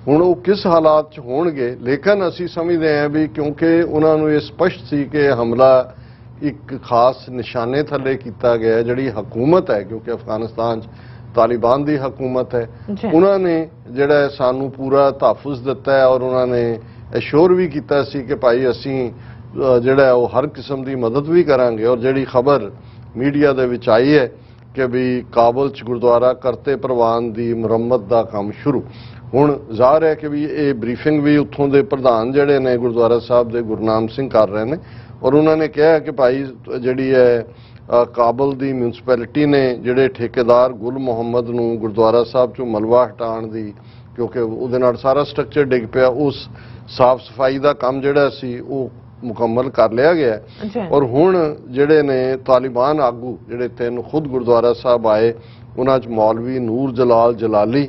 ਹੁਣ ਉਹ ਕਿਸ ਹਾਲਾਤ 'ਚ ਹੋਣਗੇ, ਲੇਕਿਨ ਅਸੀਂ ਸਮਝਦੇ ਹਾਂ ਵੀ ਕਿਉਂਕਿ ਉਹਨਾਂ ਨੂੰ ਇਹ ਸਪਸ਼ਟ ਸੀ ਕਿ ਇਹ ਹਮਲਾ ਇੱਕ ਖਾਸ ਨਿਸ਼ਾਨੇ ਥੱਲੇ ਕੀਤਾ ਗਿਆ, ਜਿਹੜੀ ਹਕੂਮਤ ਹੈ ਕਿਉਂਕਿ ਅਫਗਾਨਿਸਤਾਨ 'ਚ ਤਾਲਿਬਾਨ ਦੀ ਹਕੂਮਤ ਹੈ, ਉਹਨਾਂ ਨੇ ਜਿਹੜਾ ਸਾਨੂੰ ਪੂਰਾ ਤਹਫੁਜ਼ ਦਿੱਤਾ ਹੈ ਔਰ ਉਹਨਾਂ ਨੇ ਅਸ਼ੋਰ ਵੀ ਕੀਤਾ ਸੀ ਕਿ ਭਾਈ ਅਸੀਂ ਜਿਹੜਾ ਉਹ ਹਰ ਕਿਸਮ ਦੀ ਮਦਦ ਵੀ ਕਰਾਂਗੇ। ਔਰ ਜਿਹੜੀ ਖਬਰ ਮੀਡੀਆ ਦੇ ਵਿੱਚ ਆਈ ਹੈ ਕਿ ਵੀ ਕਾਬਲ 'ਚ ਗੁਰਦੁਆਰਾ ਕਰਤੇ ਪ੍ਰਵਾਨ ਦੀ ਮੁਰੰਮਤ ਦਾ ਕੰਮ ਸ਼ੁਰੂ, ਹੁਣ ਜ਼ਾਹਰ ਹੈ ਕਿ ਵੀ ਇਹ ਬਰੀਫਿੰਗ ਵੀ ਉੱਥੋਂ ਦੇ ਪ੍ਰਧਾਨ ਜਿਹੜੇ ਨੇ ਗੁਰਦੁਆਰਾ ਸਾਹਿਬ ਦੇ ਗੁਰਨਾਮ ਸਿੰਘ ਕਰ ਰਹੇ ਨੇ ਔਰ ਉਹਨਾਂ ਨੇ ਕਿਹਾ ਕਿ ਭਾਈ ਜਿਹੜੀ ਹੈ ਕਾਬਲ ਦੀ ਮਿਊਨਿਸਪੈਲਿਟੀ ਨੇ ਜਿਹੜੇ ਠੇਕੇਦਾਰ ਗੁਲ ਮੁਹੰਮਦ ਨੂੰ ਗੁਰਦੁਆਰਾ ਸਾਹਿਬ 'ਚੋਂ ਮਲਬਾ ਹਟਾਉਣ ਦੀ ਕਿਉਂਕਿ ਉਹਦੇ ਨਾਲ ਸਾਰਾ ਸਟਰਕਚਰ ਡਿੱਗ ਪਿਆ। ਉਸ ਸਾਫ਼ ਸਫਾਈ ਦਾ ਕੰਮ ਜਿਹੜਾ ਸੀ ਉਹ ਮੁਕੰਮਲ ਕਰ ਲਿਆ ਗਿਆ ਔਰ ਹੁਣ ਜਿਹੜੇ ਨੇ ਤਾਲਿਬਾਨ ਆਗੂ ਜਿਹੜੇ 3 ਖੁਦ ਗੁਰਦੁਆਰਾ ਸਾਹਿਬ ਆਏ, ਉਹਨਾਂ 'ਚ ਮੌਲਵੀ ਨੂਰ ਜਲਾਲ ਜਲਾਲੀ,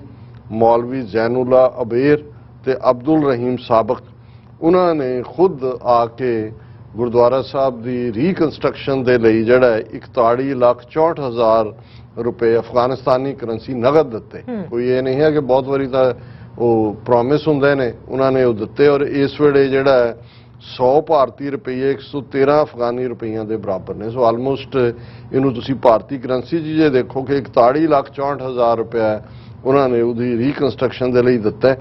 ਮੌਲਵੀ ਜ਼ੈਨੁੱਲਾ ਅਬੇਰ ਤੇ ਅਬਦੁਲ ਰਹੀਮ ਸਾਬਕ, ਉਹਨਾਂ ਨੇ ਖੁਦ ਆ ਕੇ ਗੁਰਦੁਆਰਾ ਸਾਹਿਬ ਦੀ ਰੀਕਨਸਟਰਕਸ਼ਨ ਦੇ ਲਈ ਜਿਹੜਾ 41,64,000 ਰੁਪਏ ਅਫਗਾਨਿਸਤਾਨੀ ਕਰੰਸੀ ਨਗਦ ਦਿੱਤੇ। ਕੋਈ ਇਹ ਨਹੀਂ ਹੈ ਕਿ ਬਹੁਤ ਵਾਰੀ ਤਾਂ ਉਹ ਪ੍ਰੋਮਿਸ ਹੁੰਦੇ ਨੇ, ਉਹਨਾਂ ਨੇ ਉਹ ਦਿੱਤੇ ਔਰ ਇਸ ਵੇਲੇ ਜਿਹੜਾ 100 ਭਾਰਤੀ ਰੁਪਏ 113 ਅਫਗਾਨੀ ਰੁਪਈਆਂ ਦੇ ਬਰਾਬਰ ਨੇ। ਸੋ ਆਲਮੋਸਟ ਇਹਨੂੰ ਤੁਸੀਂ ਭਾਰਤੀ ਕਰੰਸੀ 'ਚ ਜੇ ਦੇਖੋ ਕਿ 41,64,000 ਰੁਪਇਆ ਉਹਨਾਂ ਨੇ ਉਹਦੀ ਰੀਕਨਸਟਰਕਸ਼ਨ ਦੇ ਲਈ ਦਿੱਤਾ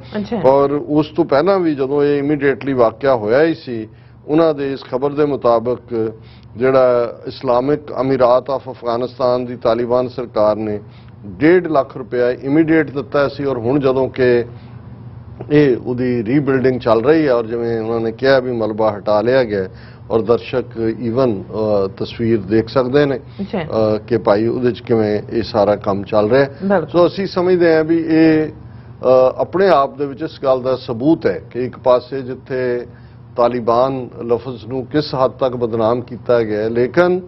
ਔਰ ਉਸ ਤੋਂ ਪਹਿਲਾਂ ਵੀ ਜਦੋਂ ਇਹ ਇਮੀਡੀਏਟਲੀ ਵਾਕਿਆ ਹੋਇਆ ਹੀ ਸੀ, ਉਹਨਾਂ ਦੇ ਇਸ ਖਬਰ ਦੇ ਮੁਤਾਬਕ ਜਿਹੜਾ ਇਸਲਾਮਿਕ ਅਮੀਰਾਤ ਆਫ ਅਫਗਾਨਿਸਤਾਨ ਦੀ ਤਾਲਿਬਾਨ ਸਰਕਾਰ ਨੇ 1.5 ਲੱਖ ਰੁਪਇਆ ਇਮੀਡੀਏਟ ਦਿੱਤਾ ਸੀ ਔਰ ਹੁਣ ਜਦੋਂ ਕਿ ਇਹ ਉਹਦੀ ਰੀਬਿਲਡਿੰਗ ਚੱਲ ਰਹੀ ਹੈ ਔਰ ਜਿਵੇਂ ਉਹਨਾਂ ਨੇ ਕਿਹਾ ਵੀ ਮਲਬਾ ਹਟਾ ਲਿਆ ਗਿਆ ਔਰ ਦਰਸ਼ਕ ਈਵਨ ਤਸਵੀਰ ਦੇਖ ਸਕਦੇ ਨੇ ਕਿ ਭਾਈ ਉਹਦੇ 'ਚ ਕਿਵੇਂ ਇਹ ਸਾਰਾ ਕੰਮ ਚੱਲ ਰਿਹਾ। ਸੋ ਅਸੀਂ ਸਮਝਦੇ ਹਾਂ ਵੀ ਇਹ ਆਪਣੇ ਆਪ ਦੇ ਵਿੱਚ ਇਸ ਗੱਲ ਦਾ ਸਬੂਤ ਹੈ ਕਿ ਇੱਕ ਪਾਸੇ ਜਿੱਥੇ ਤਾਲਿਬਾਨ ਲਫ਼ਜ਼ ਨੂੰ ਕਿਸ ਹੱਦ ਤੱਕ ਬਦਨਾਮ ਕੀਤਾ ਗਿਆ, ਲੇਕਿਨ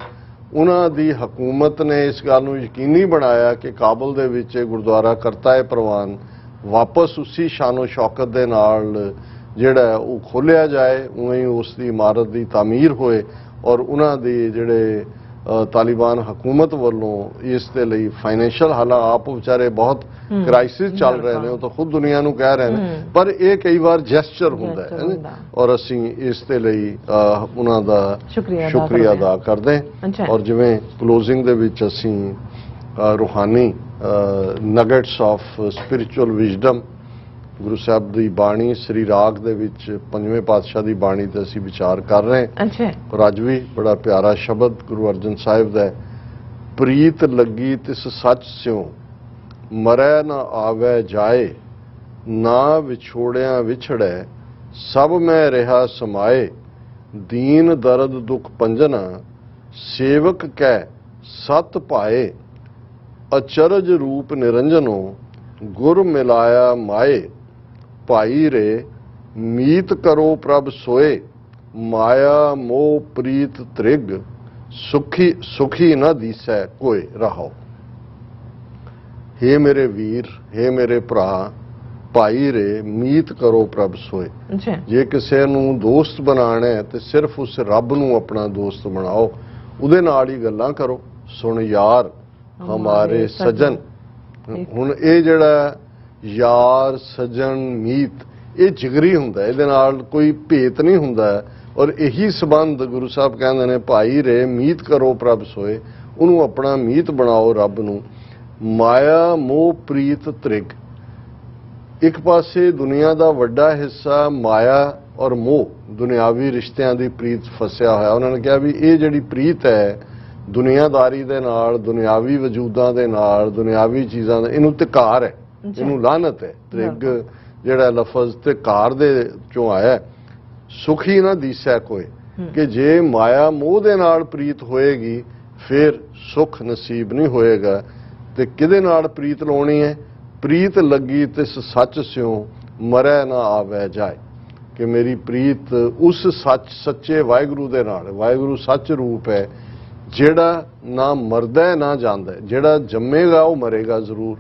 ਉਹਨਾਂ ਦੀ ਹਕੂਮਤ ਨੇ ਇਸ ਗੱਲ ਨੂੰ ਯਕੀਨੀ ਬਣਾਇਆ ਕਿ ਕਾਬਲ ਦੇ ਵਿੱਚ ਇਹ ਗੁਰਦੁਆਰਾ ਕਰਤਾ ਹੈ ਪ੍ਰਵਾਨ ਵਾਪਸ ਉਸੇ ਸ਼ਾਨੋ ਸ਼ੌਕਤ ਦੇ ਨਾਲ ਜਿਹੜਾ ਉਹ ਖੋਲ੍ਹਿਆ ਜਾਏ, ਉਵੇਂ ਹੀ ਉਸ ਦੀ ਇਮਾਰਤ ਦੀ ਤਾਮੀਰ ਹੋਏ ਔਰ ਉਹਨਾਂ ਦੇ ਜਿਹੜੇ ਤਾਲਿਬਾਨ ਹਕੂਮਤ ਵੱਲੋਂ ਇਸ ਦੇ ਲਈ ਫਾਈਨੈਂਸ਼ੀਅਲ ਹਾਲਾਤ ਆਪ ਵਿਚਾਰੇ ਬਹੁਤ ਕ੍ਰਾਈਸਿਸ ਚੱਲ ਰਹੇ ਨੇ, ਉਹ ਤਾਂ ਖੁਦ ਦੁਨੀਆ ਨੂੰ ਕਹਿ ਰਹੇ ਨੇ, ਪਰ ਇਹ ਕਈ ਵਾਰ ਜੈਸਚਰ ਹੁੰਦਾ ਹੈ ਔਰ ਅਸੀਂ ਇਸ ਦੇ ਲਈ ਉਹਨਾਂ ਦਾ ਸ਼ੁਕਰੀਆ ਅਦਾ ਕਰਦੇ ਹਾਂ। ਔਰ ਜਿਵੇਂ ਕਲੋਜ਼ਿੰਗ ਦੇ ਵਿੱਚ ਅਸੀਂ ਰੂਹਾਨੀ nuggets of spiritual wisdom Guru Sahib ਦੀ ਬਾਣੀ ਸ੍ਰੀ ਰਾਗ ਦੇ ਵਿੱਚ 5ਵੇਂ ਪਾਤਸ਼ਾਹ ਦੀ ਬਾਣੀ ਤੇ ਅਸੀਂ ਵਿਚਾਰ ਕਰ ਰਹੇ ਹਾਂ। ਔਰ ਅੱਜ ਵੀ ਬੜਾ ਪਿਆਰਾ ਸ਼ਬਦ ਗੁਰੂ ਅਰਜਨ ਸਾਹਿਬ ਦਾ, ਪ੍ਰੀਤ ਲੱਗੀ ਤਿਸ ਸੱਚ ਸਿਉ ਮਰੈ ਨਾ ਆਵੈ ਜਾਏ, ਨਾ ਵਿਛੋੜਿਆਂ ਵਿਛੜੈ ਸਭ ਮੈਂ ਰਿਹਾ ਸਮਾਏ, ਦੀਨ ਦਰਦ ਦੁਖ ਪੰਜਨਾ ਸੇਵਕ ਕੈ ਸਤ ਭਾਏ, ਅਚਰਜ ਰੂਪ ਨਿਰੰਜਨੋ ਗੁਰ ਮਿਲਾਇਆ ਮਾਏ, ਭਾਈ ਰੇ ਮੀਤ ਕਰੋ ਪ੍ਰਭ ਸੋਏ, ਮਾਇਆ ਮੋਹ ਪ੍ਰੀਤ ਤ੍ਰਿਗ ਸੁਖੀ ਨਾ ਦੀਸੈ ਕੋਏ ਰਹਾਓ। हे ਮੇਰੇ ਵੀਰ, हे ਮੇਰੇ ਭਰਾ, ਭਾਈ ਰੇ ਮੀਤ ਕਰੋ ਪ੍ਰਭ ਸੋਏ। ਜੇ ਕਿਸੇ ਨੂੰ ਦੋਸਤ ਬਣਾਉਣਾ ਹੈ ਤੇ ਸਿਰਫ ਉਸ ਰੱਬ ਨੂੰ ਆਪਣਾ ਦੋਸਤ ਬਣਾਓ, ਉਹਦੇ ਨਾਲ ਹੀ ਗੱਲਾਂ ਕਰੋ। ਸੁਣ ਯਾਰ ਹਮਾਰੇ ਸਜਨ, ਹੁਣ ਇਹ ਜਿਹੜਾ ਯਾਰ ਸਜਣ ਮੀਤ ਇਹ ਜਿਗਰੀ ਹੁੰਦਾ, ਇਹਦੇ ਨਾਲ ਕੋਈ ਭੇਤ ਨਹੀਂ ਹੁੰਦਾ ਔਰ ਇਹੀ ਸਬੰਧ ਗੁਰੂ ਸਾਹਿਬ ਕਹਿੰਦੇ ਨੇ ਭਾਈ ਰੇ ਮੀਤ ਕਰੋ ਪ੍ਰਭ ਸੋਏ, ਉਹਨੂੰ ਆਪਣਾ ਮੀਤ ਬਣਾਓ ਰੱਬ ਨੂੰ। ਮਾਇਆ ਮੋਹ ਪ੍ਰੀਤ ਤ੍ਰਿਗ, ਇੱਕ ਪਾਸੇ ਦੁਨੀਆ ਦਾ ਵੱਡਾ ਹਿੱਸਾ ਮਾਇਆ ਔਰ ਮੋਹ ਦੁਨਿਆਵੀ ਰਿਸ਼ਤਿਆਂ ਦੀ ਪ੍ਰੀਤ ਫਸਿਆ ਹੋਇਆ। ਉਹਨਾਂ ਨੇ ਕਿਹਾ ਵੀ ਇਹ ਜਿਹੜੀ ਪ੍ਰੀਤ ਹੈ ਦੁਨੀਆਦਾਰੀ ਦੇ ਨਾਲ, ਦੁਨਿਆਵੀ ਵਜੂਦਾਂ ਦੇ ਨਾਲ, ਦੁਨਿਆਵੀ ਚੀਜ਼ਾਂ ਦਾ, ਇਹਨੂੰ ਧਿਕਾਰ ਹੈ, ਇਹਨੂੰ ਲਾਹਨਤ ਹੈ। ਤ੍ਰਿਗ ਜਿਹੜਾ ਲਫ਼ਜ਼ ਧਿਕਾਰ ਦੇ ਚੋਂ ਆਇਆ, ਸੁਖੀ ਨਾ ਦੀਸੈ ਕੋਏ, ਕਿ ਜੇ ਮਾਇਆ ਮੋਹ ਦੇ ਨਾਲ ਪ੍ਰੀਤ ਹੋਏਗੀ ਫਿਰ ਸੁਖ ਨਸੀਬ ਨਹੀਂ ਹੋਏਗਾ। ਤੇ ਕਿਹਦੇ ਨਾਲ ਪ੍ਰੀਤ ਲਾਉਣੀ ਹੈ? ਪ੍ਰੀਤ ਲੱਗੀ ਤਿਸ ਸੱਚ ਸਿਉ ਮਰੈ ਨਾ ਆਵੈ ਜਾਏ, ਕਿ ਮੇਰੀ ਪ੍ਰੀਤ ਉਸ ਸੱਚ ਸੱਚੇ ਵਾਹਿਗੁਰੂ ਦੇ ਨਾਲ, ਵਾਹਿਗੁਰੂ ਸੱਚ ਰੂਪ ਹੈ ਜਿਹੜਾ ਨਾ ਮਰਦਾ ਨਾ ਜਾਂਦਾ, ਜਿਹੜਾ ਜੰਮੇਗਾ ਉਹ ਮਰੇਗਾ ਜ਼ਰੂਰ।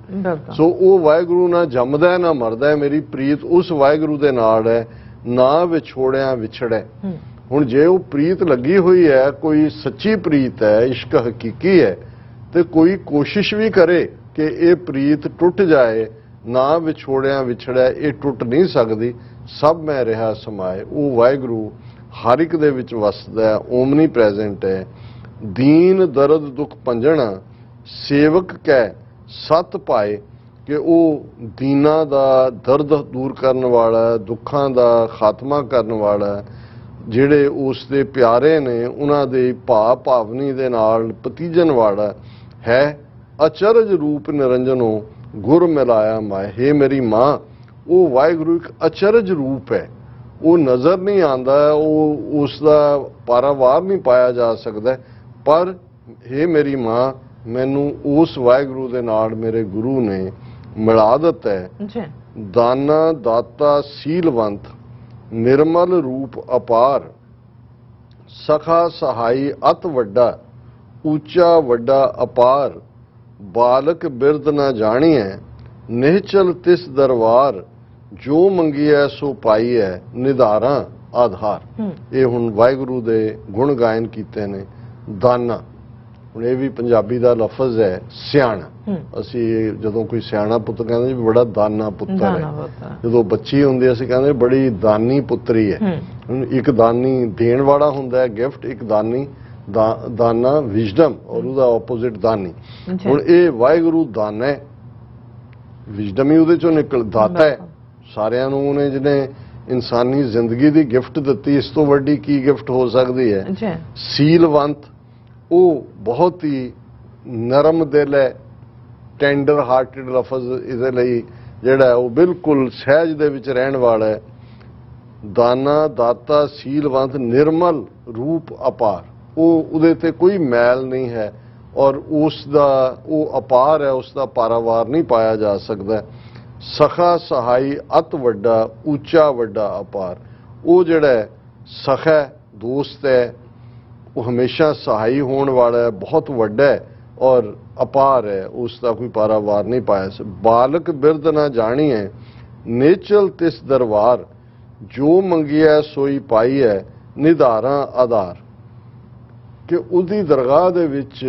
ਸੋ ਉਹ ਵਾਹਿਗੁਰੂ ਨਾ ਜੰਮਦਾ ਨਾ ਮਰਦਾ, ਮੇਰੀ ਪ੍ਰੀਤ ਉਸ ਵਾਹਿਗੁਰੂ ਦੇ ਨਾਲ ਹੈ, ਨਾ ਵਿਛੋੜਿਆਂ ਵਿਛੜੈ। ਹੁਣ ਜੇ ਉਹ ਪ੍ਰੀਤ ਲੱਗੀ ਹੋਈ ਹੈ, ਕੋਈ ਸੱਚੀ ਪ੍ਰੀਤ ਹੈ, ਇਸ਼ਕ ਹਕੀਕੀ ਹੈ, ਤੇ ਕੋਈ ਕੋਸ਼ਿਸ਼ ਵੀ ਕਰੇ ਕਿ ਇਹ ਪ੍ਰੀਤ ਟੁੱਟ ਜਾਏ, ਨਾ ਵਿਛੋੜਿਆਂ ਵਿਛੜੈ, ਇਹ ਟੁੱਟ ਨਹੀਂ ਸਕਦੀ। ਸਭ ਮੈਂ ਰਿਹਾ ਸਮਾਏ, ਉਹ ਵਾਹਿਗੁਰੂ ਹਰ ਇੱਕ ਦੇ ਵਿੱਚ ਵਸਦਾ ਹੈ, ਓਮਨੀ ਪ੍ਰੈਜ਼ੈਂਟ ਹੈ। ਦੀਨ ਦਰਦ ਦੁੱਖ ਪੰਜਣਾ ਸੇਵਕ ਕੈ ਸਤ ਪਾਏ, ਕਿ ਉਹ ਦੀਨਾਂ ਦਾ ਦਰਦ ਦੂਰ ਕਰਨ ਵਾਲਾ, ਦੁੱਖਾਂ ਦਾ ਖਾਤਮਾ ਕਰਨ ਵਾਲਾ, ਜਿਹੜੇ ਉਸ ਦੇ ਪਿਆਰੇ ਨੇ ਉਹਨਾਂ ਦੇ ਭਾਵ ਭਾਵਨੀ ਦੇ ਨਾਲ ਭਤੀਜਨ ਵਾਲਾ ਹੈ। ਅਚਰਜ ਰੂਪ ਨਿਰੰਜਨੋ ਗੁਰ ਮਿਲਾਇਆ ਮਾਏ, ਹੇ ਮੇਰੀ ਮਾਂ, ਉਹ ਵਾਹਿਗੁਰੂ ਇੱਕ ਅਚਰਜ ਰੂਪ ਹੈ, ਉਹ ਨਜ਼ਰ ਨਹੀਂ ਆਉਂਦਾ, ਉਹ ਉਸ ਦਾ ਪਾਰਾਵਾਰ ਨਹੀਂ ਪਾਇਆ ਜਾ ਸਕਦਾ, ਪਰ ਹੇ ਮੇਰੀ ਮਾਂ, ਮੈਨੂੰ ਉਸ ਵਾਹਿਗੁਰੂ ਦੇ ਨਾਲ ਮੇਰੇ ਗੁਰੂ ਨੇ ਮਿਲਾ ਦਿੱਤਾ ਹੈ। दाना दाता सीलवंत निर्मल रूप अपार सखा सहाई अत वड्डा ऊंचा वड्डा अपार बालक बिरद न जानिए निहचल तिस दरबार जो मंगिए सो पाईए निधारा आधार। ये हुण वाहिगुरू दे गुण गायन कीते ने। दाना ਹੁਣ ਇਹ ਵੀ ਪੰਜਾਬੀ ਦਾ ਲਫ਼ਜ਼ ਹੈ ਸਿਆਣਾ। ਅਸੀਂ ਜਦੋਂ ਕੋਈ ਸਿਆਣਾ ਪੁੱਤ ਕਹਿੰਦੇ ਵੀ ਬੜਾ ਦਾਨਾ ਪੁੱਤਰ ਹੈ, ਜਦੋਂ ਬੱਚੀ ਹੁੰਦੀ ਅਸੀਂ ਕਹਿੰਦੇ ਬੜੀ ਦਾਨੀ ਪੁੱਤਰੀ ਹੈ। ਇੱਕ ਦਾਨੀ ਦੇਣ ਵਾਲਾ ਹੁੰਦਾ ਹੈ ਗਿਫਟ, ਇੱਕ ਦਾਨੀ ਦਾਨਾ ਵਿਜ਼ਡਮ ਔਰ ਉਹਦਾ ਆਪੋਜ਼ਿਟ ਦਾਨੀ। ਹੁਣ ਇਹ ਵਾਹਿਗੁਰੂ ਦਾਨਾ ਹੈ, ਵਿਜ਼ਡਮ ਹੀ ਉਹਦੇ ਚੋਂ ਨਿਕਲ ਦਾਤਾ ਹੈ ਸਾਰਿਆਂ ਨੂੰ। ਉਹਨੇ ਜਿਹਨੇ ਇਨਸਾਨੀ ਜ਼ਿੰਦਗੀ ਦੀ ਗਿਫਟ ਦਿੱਤੀ, ਇਸ ਤੋਂ ਵੱਡੀ ਕੀ ਗਿਫਟ ਹੋ ਸਕਦੀ ਹੈ। ਸੀਲਵੰਤ ਉਹ ਬਹੁਤ ਹੀ ਨਰਮ ਦਿਲ ਹੈ, ਟੈਂਡਰ ਹਾਰਟਡ ਲਫ਼ਜ਼ ਇਹਦੇ ਲਈ ਜਿਹੜਾ ਉਹ ਬਿਲਕੁਲ ਸਹਿਜ ਦੇ ਵਿੱਚ ਰਹਿਣ ਵਾਲਾ ਹੈ। ਦਾਨਾ ਦਾਤਾ ਸੀਲਵੰਤ ਨਿਰਮਲ ਰੂਪ ਅਪਾਰ, ਉਹ ਉਹਦੇ ਤੇ ਕੋਈ ਮੈਲ ਨਹੀਂ ਹੈ ਔਰ ਉਸ ਦਾ ਉਹ ਅਪਾਰ ਹੈ, ਉਸ ਦਾ ਪਾਰਾਵਾਰ ਨਹੀਂ ਪਾਇਆ ਜਾ ਸਕਦਾ। ਸਖਾ ਸਹਾਈ ਅਤ ਵੱਡਾ ਉੱਚਾ ਵੱਡਾ ਅਪਾਰ, ਉਹ ਜਿਹੜਾ ਸਖਾ ਦੋਸਤ ਹੈ ਉਹ ਹਮੇਸ਼ਾ ਸਹਾਈ ਹੋਣ ਵਾਲਾ ਹੈ, ਬਹੁਤ ਵੱਡਾ ਹੈ ਔਰ ਅਪਾਰ ਹੈ, ਉਸ ਦਾ ਕੋਈ ਪਾਰਾਵਾਰ ਨਹੀਂ ਪਾਇਆ। ਬਾਲਕ ਬਿਰਦ ਨਾ ਜਾਣੀਏ ਨੇਚਲ ਤਿਸ ਦਰਬਾਰ ਜੋ ਮੰਗਿਆ ਸੋਈ ਪਾਈ ਹੈ ਨਿਧਾਰਾਂ ਆਧਾਰ। ਕਿ ਉਹਦੀ ਦਰਗਾਹ ਦੇ ਵਿੱਚ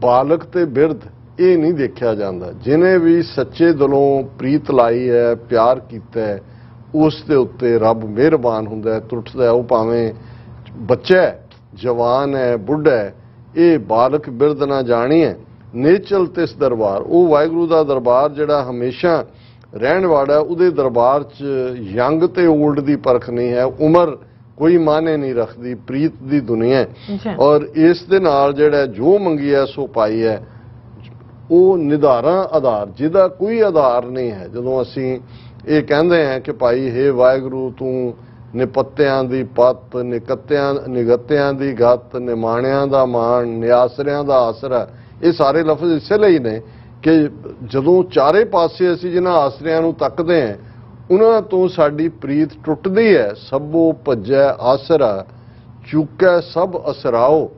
ਬਾਲਕ ਤੇ ਬਿਰਧ ਇਹ ਨਹੀਂ ਦੇਖਿਆ ਜਾਂਦਾ। ਜਿਹਨੇ ਵੀ ਸੱਚੇ ਦਿਲੋਂ ਪ੍ਰੀਤ ਲਾਈ ਹੈ, ਪਿਆਰ ਕੀਤਾ ਹੈ, ਉਸ ਦੇ ਉੱਤੇ ਰੱਬ ਮਿਹਰਬਾਨ ਹੁੰਦਾ ਹੈ, ਟੁੱਟਦਾ ਹੈ। ਉਹ ਭਾਵੇਂ ਬੱਚਾ ਹੈ, ਜਵਾਨ ਹੈ, ਬੁੱਢਾ ਹੈ, ਇਹ ਬਾਲਕ ਬਿਰਧ ਨਾ ਜਾਣੀਏ ਨੇਚਲ ਤਿਸ ਦਰਬਾਰ। ਉਹ ਵਾਹਿਗੁਰੂ ਦਾ ਦਰਬਾਰ ਜਿਹੜਾ ਹਮੇਸ਼ਾ ਰਹਿਣ ਵਾਲਾ, ਉਹਦੇ ਦਰਬਾਰ 'ਚ ਯੰਗ ਤੇ ਓਲਡ ਦੀ ਪਰਖ ਨਹੀਂ ਹੈ, ਉਮਰ ਕੋਈ ਮਾਨੇ ਨਹੀਂ ਰੱਖਦੀ, ਪ੍ਰੀਤ ਦੀ ਦੁਨੀਆ। ਔਰ ਇਸ ਦੇ ਨਾਲ ਜਿਹੜਾ ਜੋ ਮੰਗਿਆ ਸੋ ਪਾਈ ਹੈ, ਉਹ ਨਿਧਾਰਾਂ ਆਧਾਰ, ਜਿਹਦਾ ਕੋਈ ਆਧਾਰ ਨਹੀਂ ਹੈ। ਜਦੋਂ ਅਸੀਂ ਇਹ ਕਹਿੰਦੇ ਹਾਂ ਕਿ ਭਾਈ ਹੇ ਵਾਹਿਗੁਰੂ ਤੂੰ ਨਿਪੱਤਿਆਂ ਦੀ ਪੱਤ, ਨਿਗੱਤਿਆਂ ਦੀ ਗੱਤ, ਨਿਮਾਣਿਆਂ ਦਾ ਮਾਣ, ਨਿਆਸਰਿਆਂ ਦਾ ਆਸਰਾ, ਇਹ ਸਾਰੇ ਲਫ਼ਜ਼ ਇਸੇ ਲਈ ਨੇ ਕਿ ਜਦੋਂ ਚਾਰੇ ਪਾਸੇ ਅਸੀਂ ਜਿਹਨਾਂ ਆਸਰਿਆਂ ਨੂੰ ਤੱਕਦੇ ਹਾਂ ਉਹਨਾਂ ਤੋਂ ਸਾਡੀ ਪ੍ਰੀਤ ਟੁੱਟਦੀ ਹੈ। ਸਭੋ ਭੱਜੈ ਆਸਰਾ ਚੁੱਕੈ ਸਭ ਅਸਰਾਓ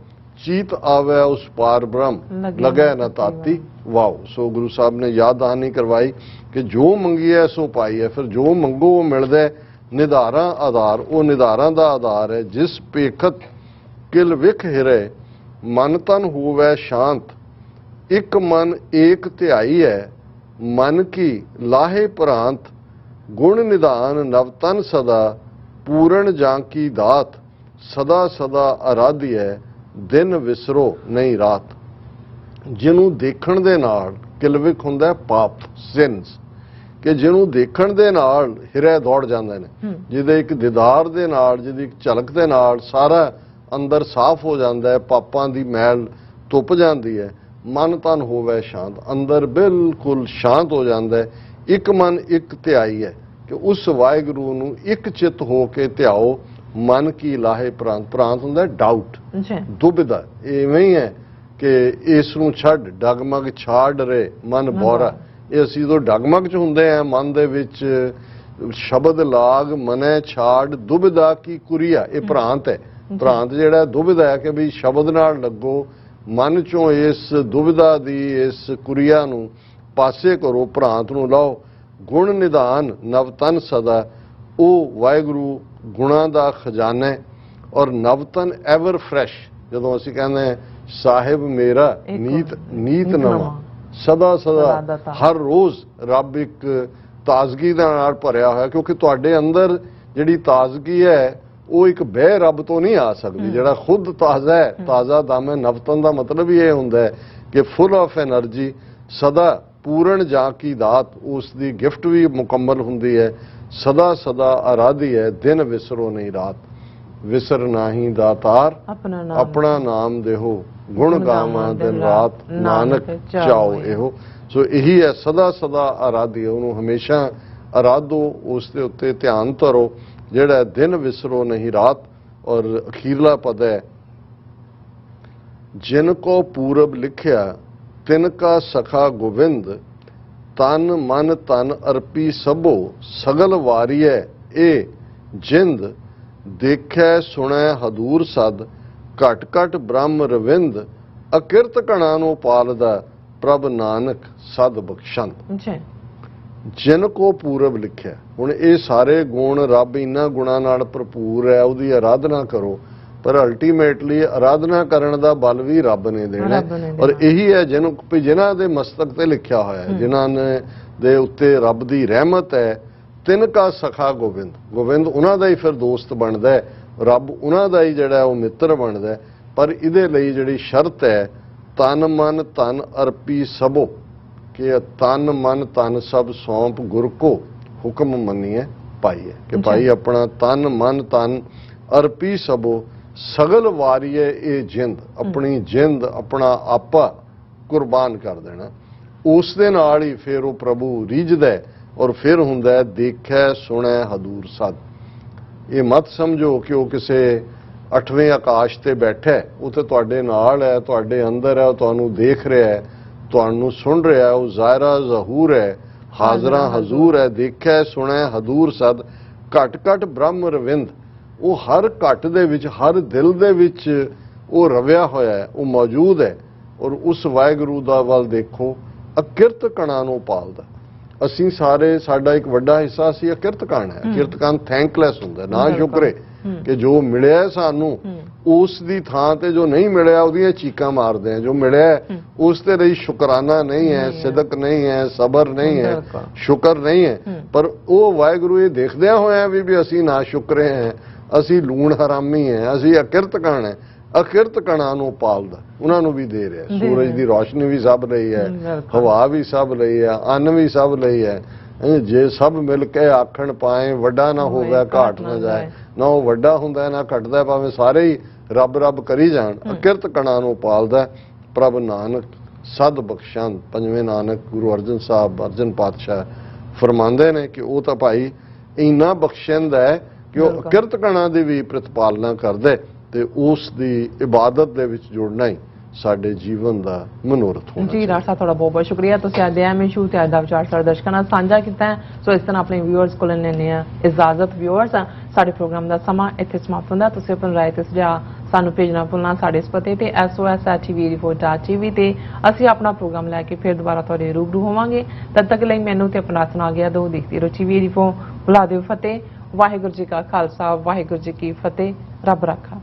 ਚੀਤ ਆਵੇ ਉਸ ਪਾਰ ਬ੍ਰਹਮ ਲਗੈ ਨਾ ਤਾਤੀ ਵਾਓ। ਸੋ ਗੁਰੂ ਸਾਹਿਬ ਨੇ ਯਾਦ ਦਹਾਨੀ ਕਰਵਾਈ ਕਿ ਜੋ ਮੰਗੀਏ ਸੋ ਪਾਈ ਹੈ। ਫਿਰ ਜੋ ਮੰਗੋ ਉਹ ਮਿਲਦਾ। ਨਿਧਾਰਾਂ ਆਧਾਰ, ਉਹ ਨਿਧਾਰਾਂ ਦਾ ਆਧਾਰ ਹੈ। ਜਿਸ ਪੇਖਤ ਕਿਲ ਵਿਖ ਹਿਰੇ ਮਨ ਤਨ ਹੋਵੇ ਸ਼ਾਂਤ ਇੱਕ ਮਨ ਏਕ ਧਿਆਈ ਹੈ ਮਨ ਕੀ ਲਾਹੇ ਪ੍ਰਾਂਤ ਗੁਣ ਨਿਧਾਨ ਨਵਤਨ ਸਦਾ ਪੂਰਨ ਜਾਂ ਕੀ ਦਾਤ ਸਦਾ ਸਦਾ ਆਰਾਧੀ ਹੈ ਦਿਨ ਵਿਸਰੋ ਨਹੀਂ ਰਾਤ। ਜਿਹਨੂੰ ਦੇਖਣ ਦੇ ਨਾਲ ਕਿਲਵਿਕ ਹੁੰਦਾ ਪਾਪ ਸਿਨਸ, ਕਿ ਜਿਹਨੂੰ ਦੇਖਣ ਦੇ ਨਾਲ ਹਿਰੇ ਦੌੜ ਜਾਂਦੇ ਨੇ, ਜਿਹਦੇ ਇੱਕ ਦੀਦਾਰ ਦੇ ਨਾਲ, ਜਿਹਦੀ ਇੱਕ ਝਲਕ ਦੇ ਨਾਲ ਸਾਰਾ ਅੰਦਰ ਸਾਫ਼ ਹੋ ਜਾਂਦਾ ਹੈ, ਪਾਪਾਂ ਦੀ ਮੈਲ ਧੁੱਪ ਜਾਂਦੀ ਹੈ। ਮਨ ਤਨ ਹੋਵੇ ਸ਼ਾਂਤ, ਅੰਦਰ ਬਿਲਕੁਲ ਸ਼ਾਂਤ ਹੋ ਜਾਂਦਾ ਹੈ। ਇੱਕ ਮਨ ਇੱਕ ਧਿਆਈ ਹੈ ਕਿ ਉਸ ਵਾਹਿਗੁਰੂ ਨੂੰ ਇੱਕ ਚਿੱਤ ਹੋ ਕੇ ਧਿਆਓ। ਮਨ ਕੀ ਲਾਹੇ ਪ੍ਰਾਂਤ, ਪ੍ਰਾਂਤ ਹੁੰਦਾ ਡਾਊਟ, ਦੁਬਿਧਾ। ਇਵੇਂ ਹੀ ਹੈ ਕਿ ਇਸ ਨੂੰ ਛੱਡ ਡਗਮਗ ਛਾੜ ਰੇ ਮਨ ਬੋਰਾ। ਇਹ ਅਸੀਂ ਜਦੋਂ ਡਗਮਗ 'ਚ ਹੁੰਦੇ ਆ ਮਨ ਦੇ ਵਿੱਚ ਸ਼ਬਦ ਲਾਗ ਮਨੈ ਛਾੜ ਦੁਬਿਧਾ ਕੀ ਕੁਰੀਆ, ਇਹ ਭ੍ਰਾਂਤ ਹੈ। ਭ੍ਰਾਂਤ ਜਿਹੜਾ ਦੁਬਿਧਾ ਹੈ ਕਿ ਵੀ ਸ਼ਬਦ ਨਾਲ ਲੱਗੋ, ਮਨ 'ਚੋਂ ਇਸ ਦੁਬਿਧਾ ਦੀ ਇਸ ਕੁਰੀਆ ਨੂੰ ਪਾਸੇ ਕਰੋ, ਭ੍ਰਾਂਤ ਨੂੰ ਲਾਓ। ਗੁਣ ਨਿਧਾਨ ਨਵਤਨ ਸਦਾ, ਉਹ ਵਾਹਿਗੁਰੂ ਗੁਣਾਂ ਦਾ ਖਜ਼ਾਨਾ ਹੈ ਔਰ ਨਵਤਨ ਐਵਰ ਫਰੈਸ਼। ਜਦੋਂ ਅਸੀਂ ਕਹਿੰਦੇ ਹਾਂ ਸਾਹਿਬ ਮੇਰਾ ਨੀਤ ਨਵਾਂ, ਸਦਾ ਸਦਾ ਹਰ ਰੋਜ਼ ਰੱਬ ਇੱਕ ਤਾਜ਼ਗੀ ਦੇ ਨਾਲ ਭਰਿਆ ਹੋਇਆ, ਕਿਉਂਕਿ ਤੁਹਾਡੇ ਅੰਦਰ ਜਿਹੜੀ ਤਾਜ਼ਗੀ ਹੈ ਉਹ ਇੱਕ ਬਹਿ ਰੱਬ ਤੋਂ ਨਹੀਂ ਆ ਸਕਦੀ। ਜਿਹੜਾ ਖੁਦ ਤਾਜ਼ਾ ਹੈ, ਤਾਜ਼ਾ ਦਮ ਹੈ। ਨਵਤਨ ਦਾ ਮਤਲਬ ਹੀ ਇਹ ਹੁੰਦਾ ਹੈ ਕਿ ਫੁੱਲ ਆਫ એનર્ਜੀ, ਸਦਾ ਪੂਰਨ ਜਾਂ ਕੀ ਦਾਤ, ਉਸ ਦੀ ਗਿਫਟ ਵੀ ਮੁਕੰਮਲ ਹੁੰਦੀ ਹੈ। ਸਦਾ ਸਦਾ ਆਰਾਧੀ ਹੈ ਦਿਨ ਵਿਸਰੋ ਨਹੀਂ ਰਾਤ। ਵਿਸਰ ਨਾਹੀ ਦਾਤਾਰ ਆਪਣਾ ਨਾਮ ਦੇਹੋ ਗੁਣ ਗਾਵਾਂ ਦਿਨ ਰਾਤ ਨਾਨਕ ਚਾਓ ਇਹੋ। ਸੋ ਇਹੀ ਹੈ ਸਦਾ ਸਦਾ ਆਰਾਧੀ, ਉਹਨੂੰ ਹਮੇਸ਼ਾ ਆਰਾਧੋ, ਉਸ ਦੇ ਉੱਤੇ ਧਿਆਨ ਧਰੋ। ਜਿਹੜਾ ਦਿਨ ਵਿਸਰੋ ਨਹੀਂ ਰਾਤ। ਔਰ ਅਖੀਰਲਾ ਪਦ ਹੈ ਜਿਨ ਕੋ ਪੂਰਬ ਲਿਖਿਆ ਤਿਨ ਕਾ ਸਖਾ ਗੋਬਿੰਦ ਤਨ ਮਨ ਤਨ ਅਰਪੀ ਸਭੋ ਸਗਲ ਵਾਰੀਐ ਇਹ ਜਿੰਦ ਦੇਖੈ ਸੁਣੈ ਹਦੂਰ ਸਦ ਘਟ ਘਟ ਬ੍ਰਹਮ ਰਵਿੰਦ ਅਕਿਰਤ ਕਣਾ ਨੂੰ ਪਾਲਦਾ ਪ੍ਰਭ ਨਾਨਕ ਸਦ ਬਖਸ਼ੰਦ। ਜੀ ਜਿਨ ਕੋ ਪੂਰਬ ਲਿਖਿਆ। ਹੁਣ ਇਹ ਸਾਰੇ ਗੁਣ ਰੱਬ ਇਹਨਾਂ ਗੁਣਾਂ ਨਾਲ ਭਰਪੂਰ ਹੈ, ਉਹਦੀ ਆਰਾਧਨਾ ਕਰੋ, ਪਰ ਅਲਟੀਮੇਟਲੀ ਆਰਾਧਨਾ ਕਰਨ ਦਾ ਬਲ ਵੀ ਰੱਬ ਨੇ ਦੇਣਾ ਔਰ ਇਹੀ ਹੈ ਜਿਨ੍ਹਾਂ ਦੇ ਮਸਤਕ ਤੇ ਲਿਖਿਆ ਹੋਇਆ ਹੈ, ਜਿਨ੍ਹਾਂ ਨੇ ਦੇ ਉੱਤੇ ਰੱਬ ਦੀ ਰਹਿਮਤ ਹੈ। ਤਿੰਨ ਕਾ ਸਖਾ ਗੋਬਿੰਦ, ਗੋਬਿੰਦ ਉਹਨਾਂ ਦਾ ਹੀ ਫਿਰ ਦੋਸਤ ਬਣਦਾ ਹੈ, ਰੱਬ ਉਹਨਾਂ ਦਾ ਹੀ ਜਿਹੜਾ ਉਹ ਮਿੱਤਰ ਬਣਦਾ ਹੈ। ਪਰ ਇਹਦੇ ਲਈ ਜਿਹੜੀ ਸ਼ਰਤ ਹੈ ਤਨ ਮਨ ਤਨ ਅਰਪੀ ਸਭੋ, ਕਿ ਤਨ ਮਨ ਤਨ ਸਭ ਸੌਂਪ ਗੁਰ ਕੋ ਹੁਕਮ ਮੰਨੀਏ ਪਾਈਏ, ਕਿ ਭਾਈ ਆਪਣਾ ਤਨ ਮਨ ਤਨ ਅਰਪੀ ਸਭੋ ਸਗਲ ਵਾਰੀਏ ਇਹ ਜਿੰਦ, ਆਪਣੀ ਜਿੰਦ ਆਪਣਾ ਆਪਾ ਕੁਰਬਾਨ ਕਰ ਦੇਣਾ। ਉਸ ਦੇ ਨਾਲ ਹੀ ਫਿਰ ਉਹ ਪ੍ਰਭੂ ਰੀਝਦਾ ਔਰ ਫਿਰ ਹੁੰਦਾ ਦੇਖੈ ਸੁਣੈ ਹਦੂਰ ਸਦ। ਇਹ ਮਤ ਸਮਝੋ ਕਿ ਉਹ ਕਿਸੇ 8ਵੇਂ ਆਕਾਸ਼ ਤੇ ਬੈਠਾ, ਉਹ ਤੇ ਤੁਹਾਡੇ ਨਾਲ ਹੈ, ਤੁਹਾਡੇ ਅੰਦਰ ਹੈ, ਉਹ ਤੁਹਾਨੂੰ ਦੇਖ ਰਿਹਾ ਹੈ, ਤੁਹਾਨੂੰ ਸੁਣ ਰਿਹਾ, ਉਹ ਜ਼ਾਹਿਰਾ ਜ਼ਹੂਰ ਹੈ, ਹਾਜ਼ਰਾ ਹਜ਼ੂਰ ਹੈ। ਦੇਖੈ ਸੁਣੈ ਹਦੂਰ ਸਦ ਘਟ ਘਟ ਬ੍ਰਹਮ ਰਵਿੰਦ, ਉਹ ਹਰ ਘਟ ਦੇ ਵਿੱਚ ਹਰ ਦਿਲ ਦੇ ਵਿੱਚ ਉਹ ਰਵਿਆ ਹੋਇਆ ਹੈ, ਉਹ ਮੌਜੂਦ ਹੈ। ਔਰ ਉਸ ਵਾਹਿਗੁਰੂ ਦਾ ਵੱਲ ਦੇਖੋ, ਅਕਿਰਤ ਕਣਾਂ ਨੂੰ ਪਾਲਦਾ। ਅਸੀਂ ਸਾਰੇ, ਸਾਡਾ ਇੱਕ ਵੱਡਾ ਹਿੱਸਾ ਅਸੀਂ ਅਕਿਰਤ ਕਣ ਹੈ। ਅਕਿਰਤ ਕਣ ਥੈਂਕਲੈਸ ਹੁੰਦਾ, ਨਾ ਸ਼ੁਕਰੇ ਕਿ ਜੋ ਮਿਲਿਆ ਸਾਨੂੰ, ਉਸ ਦੀ ਥਾਂ ਤੇ ਜੋ ਨਹੀਂ ਮਿਲਿਆ ਉਹਦੀਆਂ ਚੀਕਾਂ ਮਾਰਦੇ ਆ। ਜੋ ਮਿਲਿਆ ਉਸ ਤੇ ਲਈ ਸ਼ੁਕਰਾਨਾ ਨਹੀਂ ਹੈ, ਸਿਦਕ ਨਹੀਂ ਹੈ, ਸਬਰ ਨਹੀਂ ਹੈ, ਸ਼ੁਕਰ ਨਹੀਂ ਹੈ। ਪਰ ਉਹ ਵਾਹਿਗੁਰੂ ਇਹ ਦੇਖਦਿਆਂ ਹੋਇਆ ਵੀ ਅਸੀਂ ਨਾ ਸ਼ੁਕਰੇ ਹਾਂ, ਅਸੀਂ ਲੂਣ ਹਰਾਮੀ ਹੈ, ਅਸੀਂ ਅਕਿਰਤ ਕਣ ਹੈ। ਅਕਿਰਤ ਕਣਾਂ ਨੂੰ ਪਾਲਦਾ, ਉਹਨਾਂ ਨੂੰ ਵੀ ਦੇ ਰਿਹਾ। ਸੂਰਜ ਦੀ ਰੋਸ਼ਨੀ ਵੀ ਸਭ ਲਈ ਹੈ, ਹਵਾ ਵੀ ਸਭ ਲਈ ਹੈ, ਅੰਨ ਵੀ ਸਭ ਲਈ ਹੈ। ਜੇ ਸਭ ਮਿਲ ਕੇ ਆਖਣ ਪਾਏ ਵੱਡਾ ਨਾ ਹੋਵੇ ਘਾਟ ਨਾ ਜਾਏ, ਨਾ ਉਹ ਵੱਡਾ ਹੁੰਦਾ ਨਾ ਘਟਦਾ, ਭਾਵੇਂ ਸਾਰੇ ਹੀ ਰੱਬ ਰੱਬ ਕਰੀ ਜਾਣ। ਅਕਿਰਤ ਕਣਾਂ ਨੂੰ ਪਾਲਦਾ ਪ੍ਰਭ ਨਾਨਕ ਸਦ ਬਖਸ਼ੰਦ। ਪੰਜਵੇਂ ਨਾਨਕ ਗੁਰੂ ਅਰਜਨ ਸਾਹਿਬ ਅਰਜਨ ਪਾਤਸ਼ਾਹ ਫਰਮਾਉਂਦੇ ਨੇ ਕਿ ਉਹ ਤਾਂ ਭਾਈ ਇੰਨਾ ਬਖਸ਼ਿੰਦ ਹੈ ਕਿ ਉਹ ਅਕਿਰਤ ਕਣਾਂ ਦੀ ਵੀ ਪ੍ਰਤਪਾਲਨਾ ਕਰਦੇ, ਤੇ ਉਸ ਦੀ ਇਬਾਦਤ ਦੇ ਵਿੱਚ ਜੁੜਨਾ ਹੀ ਸਾਡੇ ਜੀਵਨ ਦਾ ਮਨੋਰਥ ਹੋਣਾ ਜੀ। ਰਾਜ ਸਾਹਿਬ ਤੁਹਾਡਾ ਬਹੁਤ ਬਹੁਤ ਸ਼ੁਕਰੀਆ, ਤੁਸੀਂ ਅੱਜ ਦੇ ਐਮਐਸ਼ੂ ਤੇ ਅੱਜ ਦਾ ਵਿਚਾਰ ਸਾਡੇ ਦਰਸ਼ਕਾਂ ਨਾਲ ਸਾਂਝਾ ਕੀਤਾ ਹੈ। ਸੋ ਇਸ ਤਰ੍ਹਾਂ ਆਪਣੇ ਵਿਊਅਰਸ ਕੋਲ ਲੈਣੇ ਆ ਇਜਾਜ਼ਤ। ਵਿਊਅਰਸ, ਸਾਡੇ ਪ੍ਰੋਗਰਾਮ ਦਾ ਸਮਾਂ ਇੱਥੇ ਸਮਾਪਤ ਹੁੰਦਾ। ਤੁਸੀਂ ਆਪਣੀ ਰਾਏ ਤੇ ਸੁਝਾਅ ਸਾਨੂੰ ਭੇਜਣਾ ਭੁੱਲਣਾ ਸਾਡੇ ਇਸ ਪਤੇ ਤੇ sos@tvreport.tv ਤੇ ਅਸੀਂ ਆਪਣਾ ਪ੍ਰੋਗਰਾਮ ਲੈ ਕੇ ਫਿਰ ਦੁਬਾਰਾ ਤੁਹਾਡੇ ਰੂਬਰੂ ਹੋਵਾਂਗੇ। ਤਦ ਤੱਕ ਲਈ ਮੈਨੂੰ ਤੇ ਆਪਣਾ ਸੁਣਾ ਗਿਆ ਦੋ ਦੇਖਦੀ ਰਹੋ TV ਰਿਪੋਰਟ। ਬੁਲਾ ਦਿਓ ਫਤਿਹ। ਵਾਹਿਗੁਰੂ ਜੀ ਕਾ ਖਾਲਸਾ, ਵਾਹਿਗੁਰੂ ਜੀ ਕੀ ਫਤਿਹ। ਰੱਬ ਰਾਖਾ।